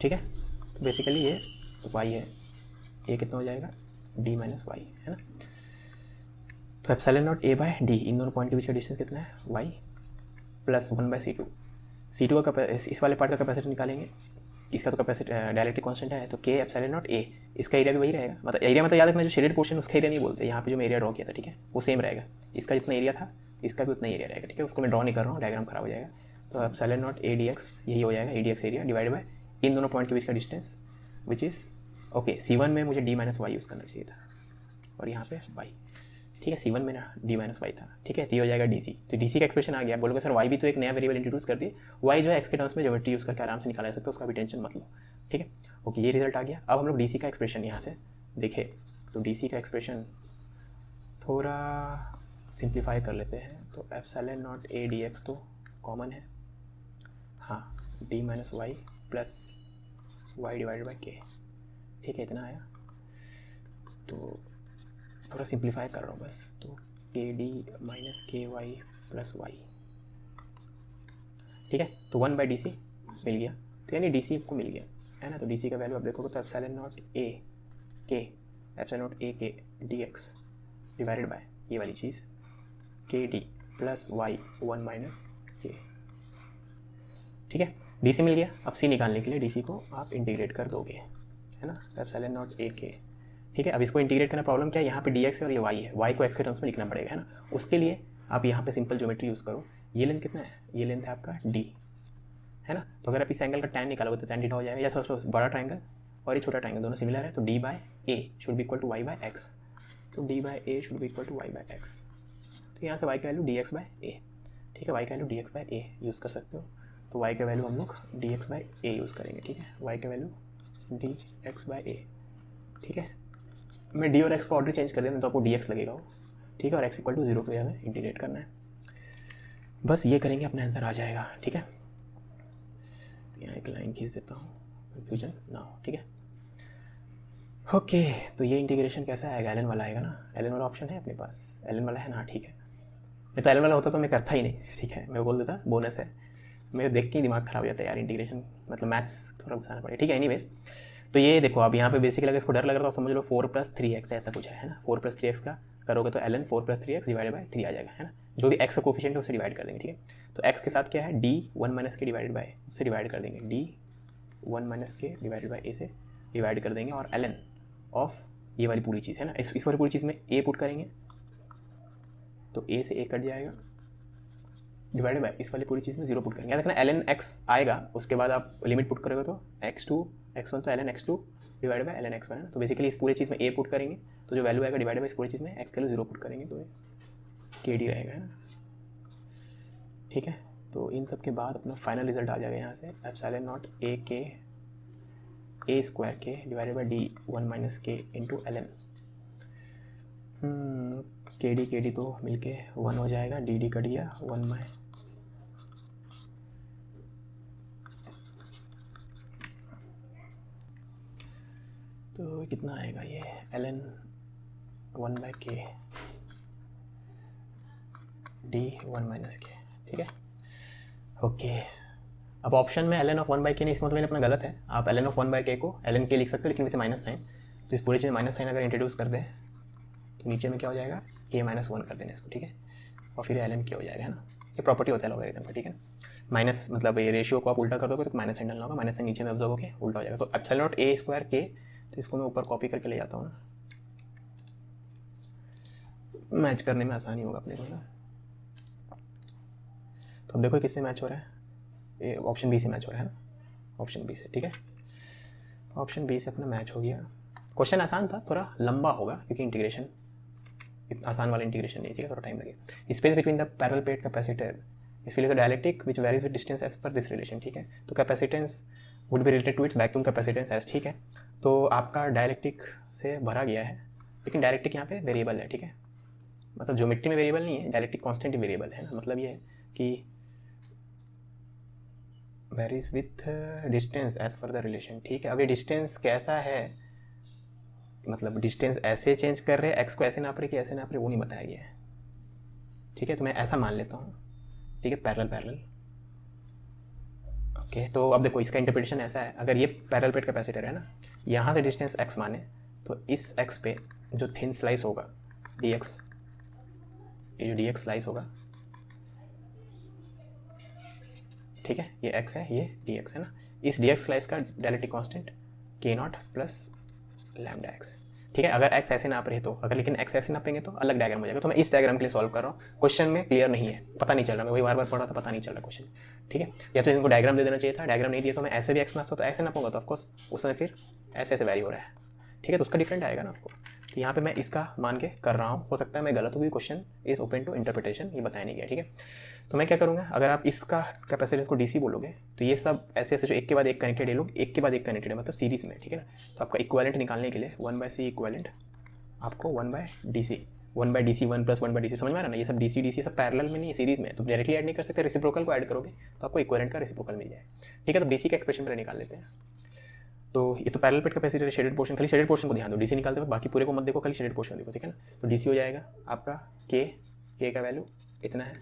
ठीक है। तो बेसिकली ये y है, ये कितना हो जाएगा d - y, है ना। तो ε0 a/d, इन दोनों पॉइंट के बीच का डिस्टेंस कितना है, y + 1/C2। C2 का इस वाले पार्ट का कैपेसिटी निकालेंगे, इसका तो कैपेसिटी डायरेक्टली कांस्टेंट है, तो k ε0 a, इसका एरिया भी वही रहेगा। मतलब एरिया मतलब याद रखना, जो शेडेड पोर्शन उसका एरिया नहीं बोलते, यहाँ पे जो मैं एरिया ड्रॉ किया था, ठीक है, वो सेम रहेगा। इसका जितना एरिया था इसका भी उतना ही एरिया रहेगा, ठीक है। उसको मैं ड्रॉ नहीं कर रहा हूँ, डायग्राम खराब हो जाएगा। तो ε0 a dx यही हो जाएगा, a dx area divide by इन दोनों पॉइंट के बीच का distance, which is okay. C1 में मुझे d - y यूज़ करना चाहिए था और यहाँ पे y, ठीक है। C1 में ना d - y था, ठीक है। तो ये हो जाएगा dc। तो dc का एक्सप्रेशन आ गया। बोलोगे सर y भी तो एक नया वेरिएबल इंट्रोड्यूस कर दिए, y जो है x के टर्म्स में ज्योमेट्री यूज़ करके आराम से निकाला जा सकता है, उसका भी टेंशन मत लो, ठीक है। ओके, ये रिजल्ट आ गया। अब हम लोग dc का एक्सप्रेशन यहाँ से देखें, तो dc का एक्सप्रेशन थोड़ा सिंप्लीफाई कर लेते हैं। तो ε0 a dx तो कॉमन है, हाँ, d - y + y divided by k, ठीक है, इतना आया। तो थोड़ा सिंप्लीफाई कर रहा हूँ बस, तो kd - ky + y, ठीक है। तो 1/dc मिल गया, तो यानी dc आपको मिल गया, है ना। तो dc का वैल्यू आप देखोगे तो ε0 a k एप्सिलॉन नॉट ए के डी एक्स डिवाइडेड बाय ये वाली चीज़ के डी प्लस वाई 1 माइनस के। ठीक है, डी सी मिल गया। अब सी निकालने के लिए डी सी को आप इंटीग्रेट कर दोगे, है ना, एप्सिलॉन नॉट ए के। ठीक है, अब इसको इंटीग्रेट करना प्रॉब्लम क्या है, यहाँ पे डी एक्स है और ये वाई है, वाई को एक्स के टर्म्स में लिखना पड़ेगा, है ना। उसके लिए आप यहाँ पे सिंपल ज्योमेट्री यूज़ करो। ये लेंथ कितना है, ये लेंथ है आपका डी, है ना। तो अगर आप इस एंगल का टैन निकालोगे तो टैन थीटा हो जाएगा, या सोचो बड़ा ट्राइंगल और ये छोटा ट्राइंगल दोनों सिमिलर है, तो D by A should be equal to Y by X. तो D by A should be equal to Y by X. तो यहाँ से वाई का value D X by A. ठीक है, वाई का value D X by A use कर सकते हो। तो वाई का वैल्यू हम लोग D X by A use करेंगे। ठीक है, वाई का value D X by A. ठीक है, मैं डी और एक्स का ऑर्डर चेंज कर देता तो आपको डी एक्स लगेगा वो। ठीक है, और एक्स इक्वल टू 0 पे हमें इंटीग्रेट करना है। बस ये करेंगे, अपना आंसर आ जाएगा। ठीक है, तो यहाँ एक लाइन खींच देता हूँ, कन्फ्यूजन ना हो। ठीक है, ओके। तो ये इंटीग्रेशन कैसा आएगा, एल एन वाला आएगा ना। एल एन वाला ऑप्शन है अपने पास, एल एन वाला है ना। ठीक है, नहीं तो एल एन वाला होता तो मैं करता ही नहीं। ठीक है, मैं बोल देता बोनस है, मेरे देख के ही दिमाग खराब हो जाता है यार, इंटीग्रेशन मतलब मैथ्स थोड़ा घुसाना पड़ेगा। ठीक है, एनीवेज तो ये देखो, अब यहाँ पे बेसिकली अगर इसको डर लग रहा है तो समझ लो 4 + 3x ऐसा कुछ है ना। 4 + 3x का करोगे तो ln 4 + 3x डिवाइडेड बाय 3 आ जाएगा, है ना। जो भी x का कोफिशिएंट है उससे डिवाइड कर देंगे। ठीक है, तो x के साथ क्या है, d 1 - के डिवाइडेड बाय, उससे डिवाइड कर देंगे, d 1 - के डिवाइडेड बाय a से डिवाइड कर देंगे, और ln ऑफ ये वाली पूरी चीज़ है ना, इस वाली पूरी चीज़ में a पुट करेंगे तो a से a कट जाएगा, डिवाइडेड बाय इस वाली पूरी चीज़ में 0 पुट करेंगे। याद रखना ln x आएगा, उसके बाद आप लिमिट पुट करोगे तो x2 x1 तो ln x2 divide by ln x1 है ना। तो बेसिकली इस पूरी चीज़ में a पुट करेंगे तो जो वैल्यू आएगा डिवाइड बाय इस पूरी चीज़ में x के लिए 0 पुट करेंगे तो ये kd रहेगा, है ना। ठीक है, तो इन सब के बाद अपना फाइनल रिजल्ट आ जाएगा यहाँ से, एप्सिलॉन नॉट a के a स्क्वायर के डिवाइडेड बाय d 1 - के इंटू ln kd तो मिलके 1 हो जाएगा, dd कट गया 1 बाय तो कितना आएगा ये ln 1 बाय के d 1 - के। ठीक है, ओके। अब ऑप्शन में ln ऑफ 1 बाय के नहीं, इस मतलब मैंने अपना गलत है। आप ln ऑफ 1 बाय के को ln के लिख सकते हो, लेकिन विथ माइनस साइन। तो इस पूरी चीज़ माइनस साइन अगर इंट्रोड्यूस कर दें तो नीचे में क्या हो जाएगा, k - 1 कर देना इसको। ठीक है, और फिर ln के हो जाएगा, है ना। ये प्रॉपर्टी होता है लॉगरिथम का। ठीक है, माइनस मतलब ये रेशियो को आप उल्टा कर दोगे तो माइनस साइन डालना होगा, माइनस साइन नीचे में ऑब्जर्व होकर उल्टा हो जाएगा। तो एप्सिलॉन नॉट a स्क्वायर के, तो इसको मैं ऊपर कॉपी करके ले जाता हूँ ना, मैच करने में आसानी होगा अपने को ना। तो अब देखो किससे मैच हो रहा है, ये ऑप्शन बी से मैच हो रहा है ना, ऑप्शन बी से। ठीक है, तो ऑप्शन बी से अपना मैच हो गया। क्वेश्चन आसान था, थोड़ा लंबा होगा क्योंकि इंटीग्रेशन आसान वाला इंटीग्रेशन नहीं। ठीक है, थोड़ा टाइम लगेगा। Space between the parallel plate capacitor is fill is a dielectric which varies with distance as per this relation. ठीक है, तो capacitance would be related to its vacuum capacitance as. ठीक है, तो आपका डायलेक्ट्रिक से भरा गया है, लेकिन डायलेक्ट्रिक यहाँ पे वेरिएबल है। ठीक है, मतलब ज्योमेट्री में वेरिएबल नहीं है, डायलेक्ट्रिक कांस्टेंट ही वेरिएबल है ना। मतलब ये है कि varies with distance as per the relation. ठीक है, अब ये डिस्टेंस कैसा है, मतलब डिस्टेंस ऐसे चेंज कर रहे हैं, एक्स को ऐसे नाप रहे कि ऐसे नाप रहे, वो नहीं बताया गया है। ठीक है, तो मैं ऐसा मान लेता हूँ। ठीक है, पैरेलल ओके। तो अब देखो इसका इंटरप्रिटेशन ऐसा है, अगर ये पैरेलल प्लेट कैपेसिटर है ना, यहाँ से डिस्टेंस एक्स माने तो इस एक्स पे जो थिन स्लाइस होगा डी एक्स, ये जो डी एक्स स्लाइस होगा, ठीक है, ये x है, ये dx है ना। इस dx स्लाइस का dielectric constant k0 plus lambda x। ठीक है, अगर x ऐसे नाप रहे तो, अगर लेकिन x ऐसे नापेंगे तो अलग डायग्राम हो जाएगा। तो मैं इस डायग्राम के लिए सॉल्व कर रहा हूँ, क्वेश्चन में क्लियर नहीं है, पता नहीं चल रहा, मैं वही बार बार पढ़ रहा था, पता नहीं चल रहा क्वेश्चन। ठीक है, या तो इनको डायग्राम दे देना चाहिए था, डायग्राम नहीं दिया तो मैं ऐसे भी x नापता तो ऐसे नापूंगा तो ऑफकोर्स उस समय फिर ऐसे ऐसे वैरी हो रहा है। ठीक है, तो उसका डिफरेंट आएगा ना आपको। तो यहाँ पे मैं इसका मान के कर रहा हूँ, हो सकता है मैं गलत होगी, question is open to interpretation, ये बताया नहीं गया। ठीक है, तो मैं क्या करूँगा, अगर आप इसका कैपेसिटेंस को डीसी बोलोगे तो ये सब ऐसे ऐसे जो एक के बाद एक कनेक्टेड है, लोग एक के बाद एक कनेक्टेड है, मतलब सीरीज में। ठीक है ना, तो आपका इक्विवेलेंट निकालने के लिए 1/c इक्विवेलेंट आपको 1/dc 1/dc 1 + 1/dc, समझ में आ रहा है ना। ये सब डीसी डीसी सब पैरेलल में नहीं है, सीरीज में, तो डायरेक्टली ऐड नहीं कर सकते, रेसिप्रोकल को ऐड करोगे तो आपको इक्विवेलेंट का रेसिप्रोकल मिल जाए। ठीक है, तो डीसी का एक्सप्रेशन पहले निकाल लेते हैं। तो ये तो parallel plate capacitor shaded portion, खाली शेडेड पोर्शन को ध्यान दो, डीसी निकालते वक्त बाकी पूरे को मत देखो, खाली शेडेड पोर्शन देखो। ठीक है ना, तो डीसी हो जाएगा आपका के का वैल्यू इतना है,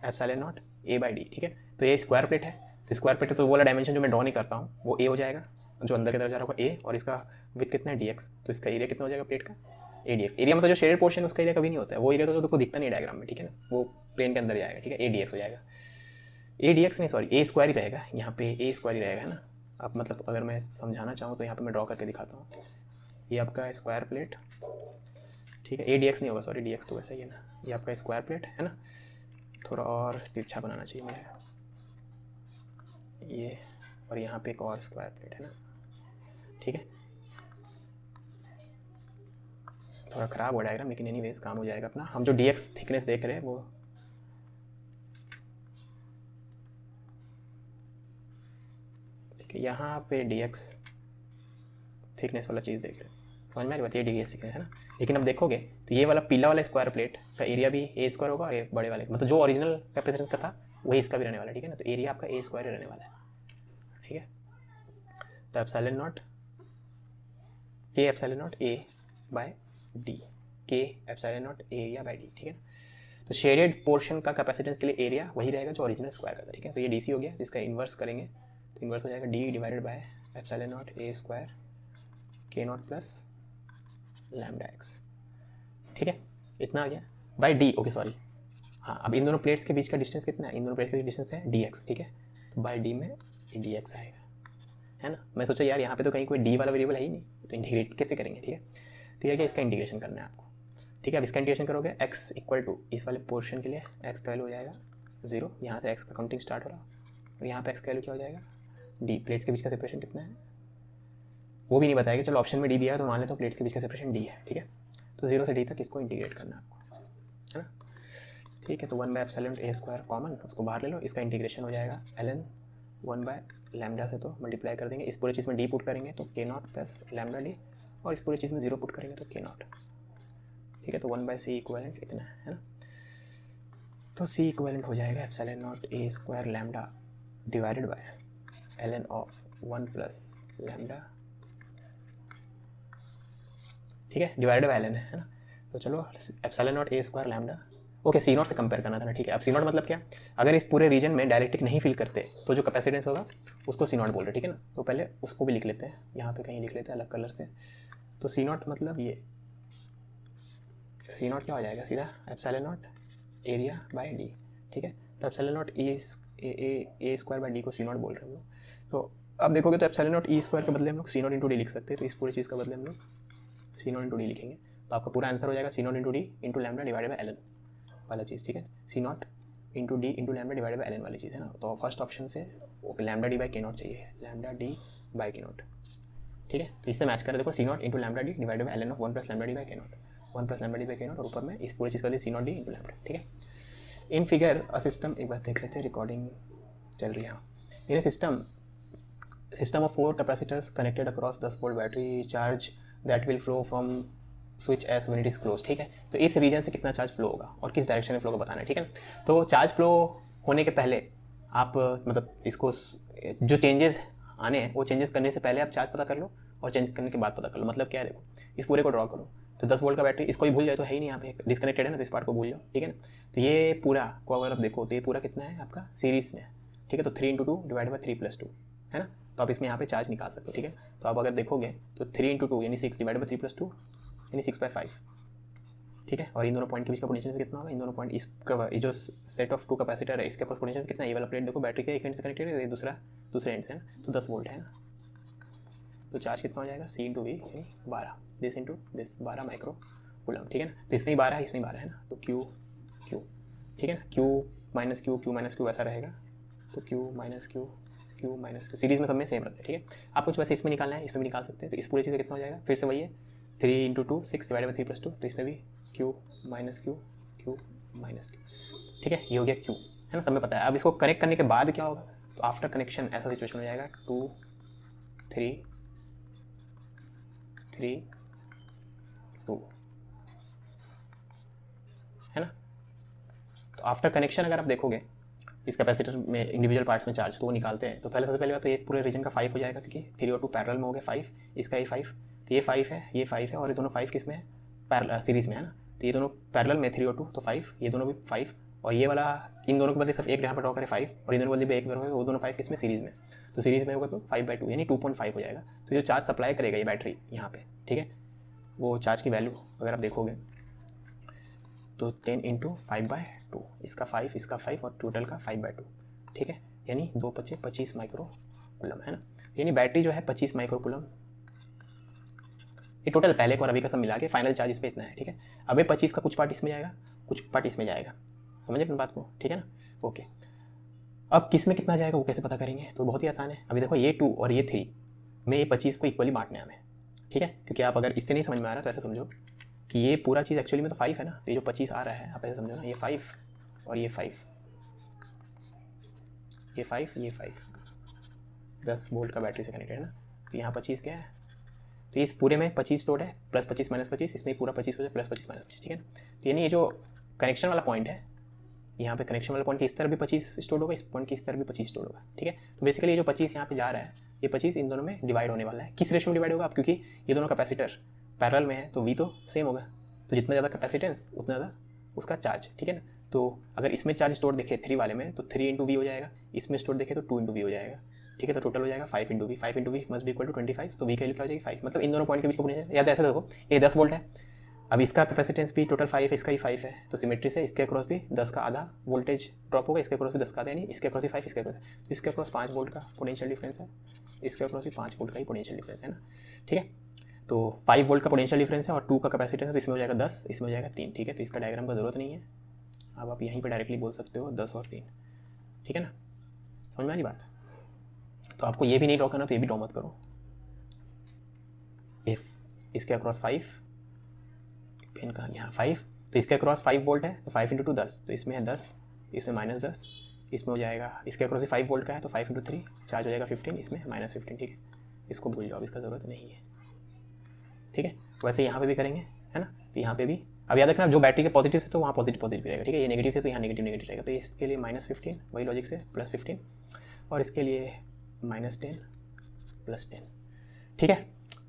एप्सिलॉन नॉट a/d। ठीक है, तो ये स्क्वायर प्लेट है, तो स्क्वायर प्लेट है तो वो वाला डायमेंशन जो मैं ड्रॉ नहीं करता हूँ वो a हो जाएगा, जो अंदर की तरफ जा रहा होगा ए, और इसका विथ कितना है dx, तो इसका एरिया कितना हो जाएगा प्लेट का ADX। एरिया मतलब जो शेडेड पोर्शन है उसका एरिया कभी नहीं होता है, वो एरिया तो जो तुमको दिखता नहीं डायग्राम में, ठीक है ना, वो प्लेन के अंदर जाएगा, ठीक है, ADX हो जाएगा, ADX नहीं सॉरी A स्क्वायर ही रहेगा, यहाँ पे A स्क्वायर ही रहेगा, है ना। अब मतलब अगर मैं समझाना चाहूँ तो यहाँ पे मैं ड्रॉ करके दिखाता हूँ, ये आपका स्क्वायर प्लेट, ठीक है, ADX नहीं होगा सॉरी, DX तो वैसा ही है ना, ये आपका स्क्वायर प्लेट है ना, थोड़ा और तिरछा बनाना चाहिए मुझे ये, और यहाँ पे एक और स्क्वायर प्लेट है ना, ठीक है, थोड़ा ख़राब हो डायग्राम लेकिन एनीवेज काम हो जाएगा अपना। हम जो DX थिकनेस देख रहे हैं वो ठीक है, यहाँ पे DX थिकनेस वाला चीज़ देख रहे हैं, समझ में आ रही बात, ये DX थिकनेस है ना। लेकिन अब देखोगे तो ये वाला पीला वाला स्क्वायर प्लेट का एरिया भी A स्क्वायर होगा, और ये बड़े वाले मतलब जो ओरिजिनल कैपेसिटेंस का था वही इसका भी रहने वाला है, ठीक है ना, तो एरिया आपका A स्क्वायर रहने वाला है, ठीक है। तो epsilon nought K epsilon nought A by D, K epsilon nought area by D, ठीक है। तो शेडेड पोर्शन का कैपेसिटेंस के लिए एरिया वही रहेगा जो ओरिजिनल स्क्वायर का था, ठीक है। तो ये DC हो गया, जिसका इन्वर्स करेंगे तो इन्वर्स हो जाएगा D divided bye epsilon nought A square K not plus lambda x, ठीक है, इतना आ गया बाय D, ओके सॉरी, हाँ। अब इन दोनों प्लेट्स के बीच का डिस्टेंस कितना है, इन दोनों प्लेट्स के बीच डिस्टेंस है dx, ठीक है, तो बाय D में ये dx आएगा, है ना। मैं सोचा यार यहाँ पे तो कहीं कोई D वाला वेरिएबल है ही नहीं, तो इंटीग्रेट कैसे करेंगे, ठीक है। तो ये इसका इंटीग्रेशन करना है आपको, ठीक है। अब इसका इंटीग्रेशन करोगे x इक्वल टू इस वाले पोर्शन के लिए x का वैल्यू हो जाएगा 0, यहाँ से x का काउंटिंग स्टार्ट हो रहा, और यहाँ पे x का वैल्यू क्या हो जाएगा D। प्लेट्स के बीच का सेपरेशन कितना है वो भी नहीं बताएगा, चलो ऑप्शन में D दिया है तो मान लेते हो प्लेट्स के बीच का सेपरेशन D है, ठीक है। तो 0 से D तक इसको इंटीग्रेट करना है आपको, है ना, ठीक है। तो 1 by epsilon A square common, उसको बाहर ले लो, इसका इंटीग्रेशन हो जाएगा ln 1 बाय लैम्डा से तो मल्टीप्लाई कर देंगे, इस पूरे चीज़ में D पुट करेंगे तो K not plus lambda D, और इस पूरी चीज़ में 0 पुट करेंगे तो K नॉट, ठीक है। तो 1 बाय C इक्वलेंट इतना है ना, तो C इक्वलेंट हो जाएगा epsilon nought A square lambda divided by ln of 1 plus lambda, ठीक है, डिवाइडेड बाय ln है ना। तो चलो epsilon nought A square lambda, okay, C not से कंपेयर करना था ना, ठीक है। अब C नॉट मतलब क्या, अगर इस पूरे रीजन में डायरेक्ट्रिक नहीं फिल करते तो जो कैपेसिटेंस होगा उसको C नॉट बोल रहे, ठीक है ना। तो पहले उसको भी लिख लेते हैं, यहाँ पे कहीं लिख लेते हैं अलग कलर से। तो C नॉट मतलब ये C नॉट क्या हो जाएगा, सीधा epsilon nought area by D, ठीक है। तो epsilon nought A square by D को C नॉट बोल रहे हैं हम लोग। तो अब देखोगे तो एप्सिलॉन नॉट E स्क्वायर के बदले हम लोग C नॉट इंटू D लिख सकते हैं, तो इस पूरी चीज़ का बदले हम लोग C नॉट इंटू D लिखेंगे, तो आपका पूरा आंसर हो जाएगा C naught into D into lambda divided by ln वाला चीज़, ठीक है। C naught into D into lambda divided by ln वाली चीज़ है ना। तो फर्स्ट ऑप्शन से okay lambda D by K naught चाहिए, lambda D by K naught, ठीक है। तो इससे मैच करें, देखो C naught into lambda D divided by ln of 1 plus lambda D by K naught, 1 plus lambda D by K not, और ऊपर में इस पूरी चीज़ का लिए C not D into lambda, ठीक है। इन फिगर अ सिस्टम, एक बार देख लेते हैं, रिकॉर्डिंग चल रही है। In system of 4 capacitors connected across 10 volt battery, charge that will flow from switch S when it is close, ठीक है। तो इस रीजन से कितना चार्ज फ्लो होगा और किस डायरेक्शन में फ्लो को बताना है, ठीक है ना। तो चार्ज फ्लो होने के पहले आप मतलब इसको जो चेंजेस आने हैं वो चेंजेस करने से पहले आप चार्ज पता कर लो, और चेंज करने के बाद पता कर लो। मतलब क्या है, देखो इस पूरे को ड्रॉ करो, तो 10 वोल्ट का बैटरी, इसको ही भूल जाए तो है ही नहीं, यहाँ पे डिस्कनेक्टेड है ना, तो इस पार्ट को भूल जाओ, ठीक है ना। तो ये पूरा को अगर आप देखो तो ये पूरा कितना है आपका सीरीज में, ठीक है। तो 3 इंटू 2 डिवाइड बाई 3 प्लस 2 है ना। तो आप इसमें यहाँ पे चार्ज निकाल सकते हो, ठीक है। तो आप अगर देखोगे तो 3 इंटू 2 यानी 6 डिवाइड बाई 3 प्लस 2 यानी 6/5, ठीक है। और इन दोनों पॉइंट के बीच का पोटेंशियल कितना होगा, इन दोनों पॉइंट इसका ये जो सेट ऑफ 2 कैपेसिटर है इसके पास पोटेंशियल कितना है, ये वाला प्लेट देखो बैटरी के एक एंड से कनेक्टेड है, ये दूसरे एंड से है ना, तो 10 वोल्ट है ना। तो चार्ज कितना हो जाएगा C इंटू V यानी 12, this into this 12 micro coulomb, ठीक है ना। तो इसमें ही 12 है, इसमें ही 12 है ना, तो Q, ठीक है ना, Q माइनस Q वैसा रहेगा, तो Q माइनस Q सीरीज में सब में सेम रहता है, ठीक है। आप कुछ वैसे इसमें निकालना है, इसमें भी निकाल सकते हैं। तो इस पूरी चीज़ का कितना हो जाएगा, फिर से वही है 3 इंटू 2 6 डिवाइड बाई 3 प्लस 2, तो इसमें भी Q माइनस Q, ठीक है। ये हो गया Q, है ना, सब में पता है। अब इसको कनेक्ट करने के बाद क्या होगा, तो आफ्टर कनेक्शन ऐसा सिचुएशन हो जाएगा 2 3 3 2, है ना। तो आफ्टर कनेक्शन अगर आप देखोगे इस कैपेसिटर में इंडिविजुअल पार्ट्स में चार्ज तो वो निकालते हैं, तो सबसे पहले बात तो ये पूरे रीजन का 5 हो जाएगा, क्योंकि 3 और 2 पैरेलल में हो गए 5, इसका ये 5, तो ये 5 है, ये 5 है, और ये दोनों 5 किस में है, पैरेलल सीरीज में है ना। तो ये दोनों पैरेलल में 3 और 2 तो 5, ये दोनों भी 5, और ये वाला इन दोनों के बदले सिर्फ एक यहाँ पर ड्रॉ करें 5 और इन दोनों के बदले एक ड्रॉ करें, वो दोनों 5 किसमें सीरीज़ में, तो सीरीज़ में होगा तो 5/2 यानी 2.5 हो जाएगा। तो जो चार्ज सप्लाई करेगा ये बैटरी यहाँ पे, ठीक है, वो चार्ज की वैल्यू अगर आप देखोगे तो 10 × 5/2, इसका 5 इसका 5 और टोटल का 5/2, ठीक है, यानी 2 × 5 25 माइक्रो कूलम है ना। यानी बैटरी जो है 25 माइक्रो कूलम, ये टोटल पहले को और अभी का सब मिला के फाइनल चार्ज इस पे इतना है, ठीक है। अब 25 का कुछ पार्ट इसमें जाएगा, कुछ पार्ट इसमें जाएगा, समझे अपनी बात को, ठीक है ना। ओके, अब किस में कितना जाएगा वो कैसे पता करेंगे, तो बहुत ही आसान है। अभी देखो ये 2 और ये 3 में ये 25 को इक्वली बांटना है हमें, ठीक है, क्योंकि आप अगर इससे नहीं समझ में आ रहा तो ऐसे समझो कि ये पूरा चीज़ एक्चुअली में तो 5 है ना, तो ये जो 25 आ रहा है आप ऐसे समझो ना, ये 5 और ये 5, ये 5 ये 5, 10 वोल्ट का बैटरी से कनेक्टेड है ना। तो यहाँ 25 क्या है, तो इस पूरे में 25 स्टोर्ड है, +25 -25, इसमें पूरा 25 हो जाए, +25 -25, ठीक है ना। तो यानी ये जो कनेक्शन वाला पॉइंट है, यहाँ पे कनेक्शन वाला पॉइंट की इस तरफ भी 25 स्टोर्ड होगा, इस पॉइंट की इस तरफ भी 25 स्टोर्ड होगा, ठीक है। तो बेसिकली ये जो 25 यहाँ पे जा रहा है, ये 25 इन दोनों में डिवाइड होने वाला है। किस रेशियो में डिवाइड होगा, अब क्योंकि ये दोनों कैपेसिटर पैरेलल में है तो V तो सेम होगा, तो जितना ज़्यादा कैपेसिटेंस उतना ज़्यादा उसका चार्ज, ठीक है ना। तो अगर इसमें चार्ज स्टोर देखे 3 वाले में तो 3 × V हो जाएगा, इसमें स्टोर देखे तो 2 × V हो जाएगा, ठीक है। तो टोटल हो जाएगा 5 × V, 5 × V must be equal to 25, तो V की वैल्यू क्या हो जाएगी 5, मतलब इन दोनों पॉइंट के बीच का पोटेंशियल। याद ऐसे देखो, ये 10 वोल्ट है, अब इसका कैपेसिटेंस भी टोटल 5 है, इसका ही 5 है, तो सिमेट्री से इसके अक्रॉस भी 10 का आधा वोल्टेज ड्रॉप होगा, इसके अक्रॉस भी 10 का आधा, यानी इसके अक्रॉस भी 5, इसके अक्रॉस, तो इसके अक्रॉस 5 वोल्ट का पोटेंशियल डिफरेंस है, इसके अक्रॉस भी 5 वोल्ट का ही पोटेंशियल डिफरेंस है ना, ठीक है। तो 5 वोल्ट का पोटेंशियल डिफरेंस है और 2 का कैपेसिटेंस है, तो इसमें हो जाएगा 10, इसमें हो जाएगा 3, ठीक है। तो इसका डायग्राम का जरूरत नहीं है, अब आप यहीं पर डायरेक्टली बोल सकते हो 10 और 3, ठीक है ना, समझ में आ रही बात। तो आपको ये भी नहीं ड्रॉ करना तो ये भी ड्रॉ मत करो। इफ इसके अक्रॉस 5, पेन कहाँ, यहाँ 5, तो इसके अक्रॉस 5 वोल्ट है, तो 5 × 2 10, तो इसमें है 10, इसमें -10, इसमें हो जाएगा, इसके अक्रॉस 5 वोल्ट का है तो 5 × 3 चार्ज हो जाएगा 15, इसमें -15, ठीक है। इसको भूल जाओ, इसका ज़रूरत नहीं है, ठीक है। वैसे यहाँ पे भी करेंगे, है ना, तो यहाँ पे भी अब याद रखना, जो बैटरी के पॉजिटिव से तो वहाँ पॉजिटिव रहेगा, ठीक है। ये नेगेटिव से तो यहाँ नेगेटिव रहेगा, तो इसके लिए -15 वही लॉजिक से +15 और इसके लिए -10 +10, ठीक है।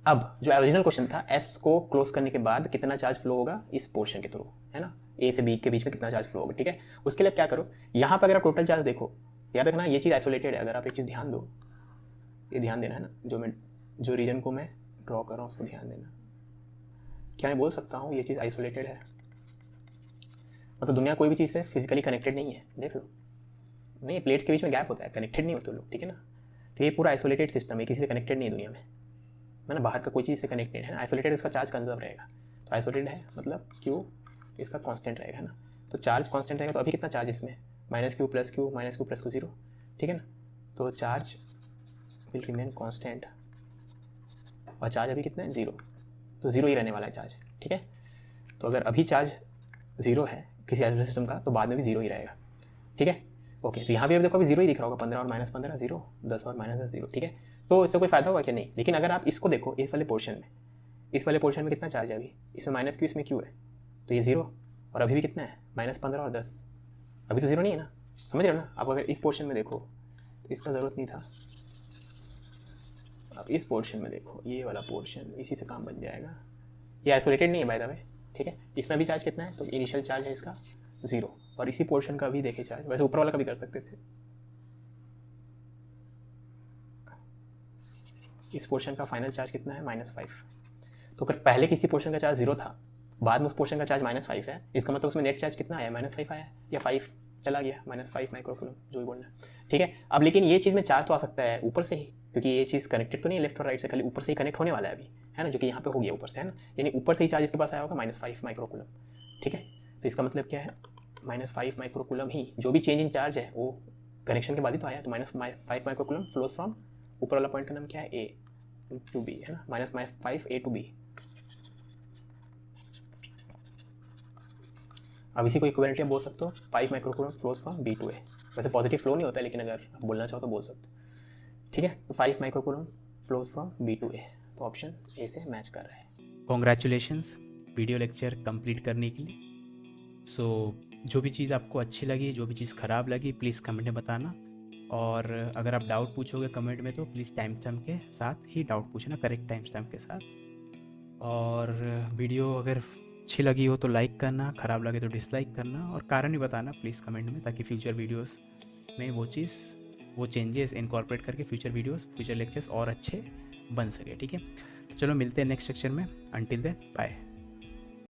अब जो ओरिजिनल क्वेश्चन था, S को क्लोज करने के बाद कितना चार्ज फ्लो होगा इस पोर्शन के थ्रू, है ना, A से B के बीच में कितना चार्ज फ्लो होगा, ठीक है। उसके लिए क्या करो, यहाँ पर अगर आप टोटल चार्ज देखो, याद रखना ये चीज़ आइसोलेटेड है, अगर आप एक चीज़ ध्यान दो, ये ध्यान देना है ना, जो रीजन को मैं ड्रॉ कर रहा हूँ उसको ध्यान देना। क्या मैं बोल सकता हूँ ये चीज़ आइसोलेटेड है, मतलब दुनिया कोई भी चीज़ से फिजिकली कनेक्टेड नहीं है, देख लो, नहीं प्लेट्स के बीच में गैप होता है, कनेक्टेड नहीं होते लोग, ठीक है ना। तो ये पूरा आइसोलेटेड सिस्टम है, किसी से कनेक्टेड नहीं है दुनिया में, मैंने बाहर का कोई चीज़ से कनेक्टेड है ना। आइसोलेटेड इसका चार्ज कंजर्व रहेगा, तो आइसोलेटेड है मतलब Q इसका कांस्टेंट रहेगा ना, तो चार्ज कांस्टेंट रहेगा। तो अभी कितना चार्ज इसमें -Q + Q -Q + Q 0, ठीक है ना, तो चार्ज विल रिमेन कांस्टेंट और चार्ज अभी कितना है 0, तो 0 ही रहने वाला है चार्ज, ठीक है। तो अगर अभी चार्ज 0 है किसी आइसोलेटेड सिस्टम का तो बाद में भी 0 ही रहेगा, ठीक है। ओके, तो यहाँ भी अब देखो अभी 0 ही दिख रहा होगा, 15 और -15 0, 10 और -10 0, ठीक है। तो इससे कोई फ़ायदा होगा क्या, नहीं। लेकिन अगर आप इसको देखो, इस वाले पोर्शन में कितना चार्ज है अभी, इसमें -Q इसमें Q है, तो ये 0 और अभी भी कितना है -15 और 10, अभी तो 0 नहीं है ना, समझ रहे हो ना। आप अगर इस पोर्शन में देखो तो इसका ज़रूरत नहीं था, अब इस पोर्शन में देखो, ये वाला पोर्शन इसी से काम बन जाएगा। ये आइसोलेटेड नहीं है बाय द वे, ठीक है। इसमें भी चार्ज कितना है, तो इनिशियल चार्ज है इसका 0 और इसी पोर्शन का भी देखे चार्ज, वैसे ऊपर वाला का भी कर सकते थे, इस पोर्शन का फाइनल चार्ज कितना है -5। तो अगर पहले किसी पोर्शन का चार्ज 0 था, बाद में उस पोर्शन का चार्ज -5 है, इसका मतलब उसमें नेट चार्ज कितना आया, -5 आया या 5 चला गया, -5 माइक्रो कूलम, जो भी बोलना है, ठीक है। अब लेकिन ये चीज़ में चार्ज तो आ सकता है ऊपर से ही, क्योंकि ये चीज़ कनेक्टेड तो नहीं है लेफ्ट और राइट से, खाली ऊपर से ही कनेक्ट होने वाला है अभी, है ना, जो कि यहाँ पे हो गया ऊपर से, है ना, यानी ऊपर से ही चार्ज इसके पास आया होगा -5 माइक्रो कूलम, ठीक है। तो इसका मतलब क्या है, -5 माइक्रो कूलम ही, जो भी चेंज इन चार्ज है वो कनेक्शन के बाद ही तो आया, तो -5 माइक्रो कूलम फ्लोज फ्रॉम, ऊपर वाला पॉइंट का नाम क्या है, A to B, है ना, -5 A to B। अब इसी को इक्विवेलेंटली बोल सकते हो 5 micro coulomb flows from B to A। वैसे पॉजिटिव फ्लो नहीं होता है, लेकिन अगर आप बोलना चाहो तो बोल सकते हो, ठीक है। तो 5 micro coulomb flows from B to A, तो ऑप्शन ए से मैच कर रहा है। कॉन्ग्रेचुलेशंस वीडियो लेक्चर कंप्लीट करने के लिए। सो जो भी चीज़ आपको अच्छी लगी, जो भी चीज़ ख़राब लगी, प्लीज़ कमेंट में बताना, और अगर आप डाउट पूछोगे कमेंट में तो प्लीज़ टाइम स्टैम्प के साथ ही डाउट पूछना, करेक्ट टाइम स्टैम्प के साथ। और वीडियो अगर अच्छी लगी हो तो लाइक करना, ख़राब लगे तो डिसलाइक करना, और कारण भी बताना प्लीज़ कमेंट में, ताकि फ्यूचर वीडियोस में वो चेंजेस इनकॉर्पोरेट करके फ्यूचर वीडियोस, फ्यूचर लेक्चर्स और अच्छे बन सके। ठीक है, तो चलो मिलते हैं नेक्स्ट सेक्शन में। Until then bye.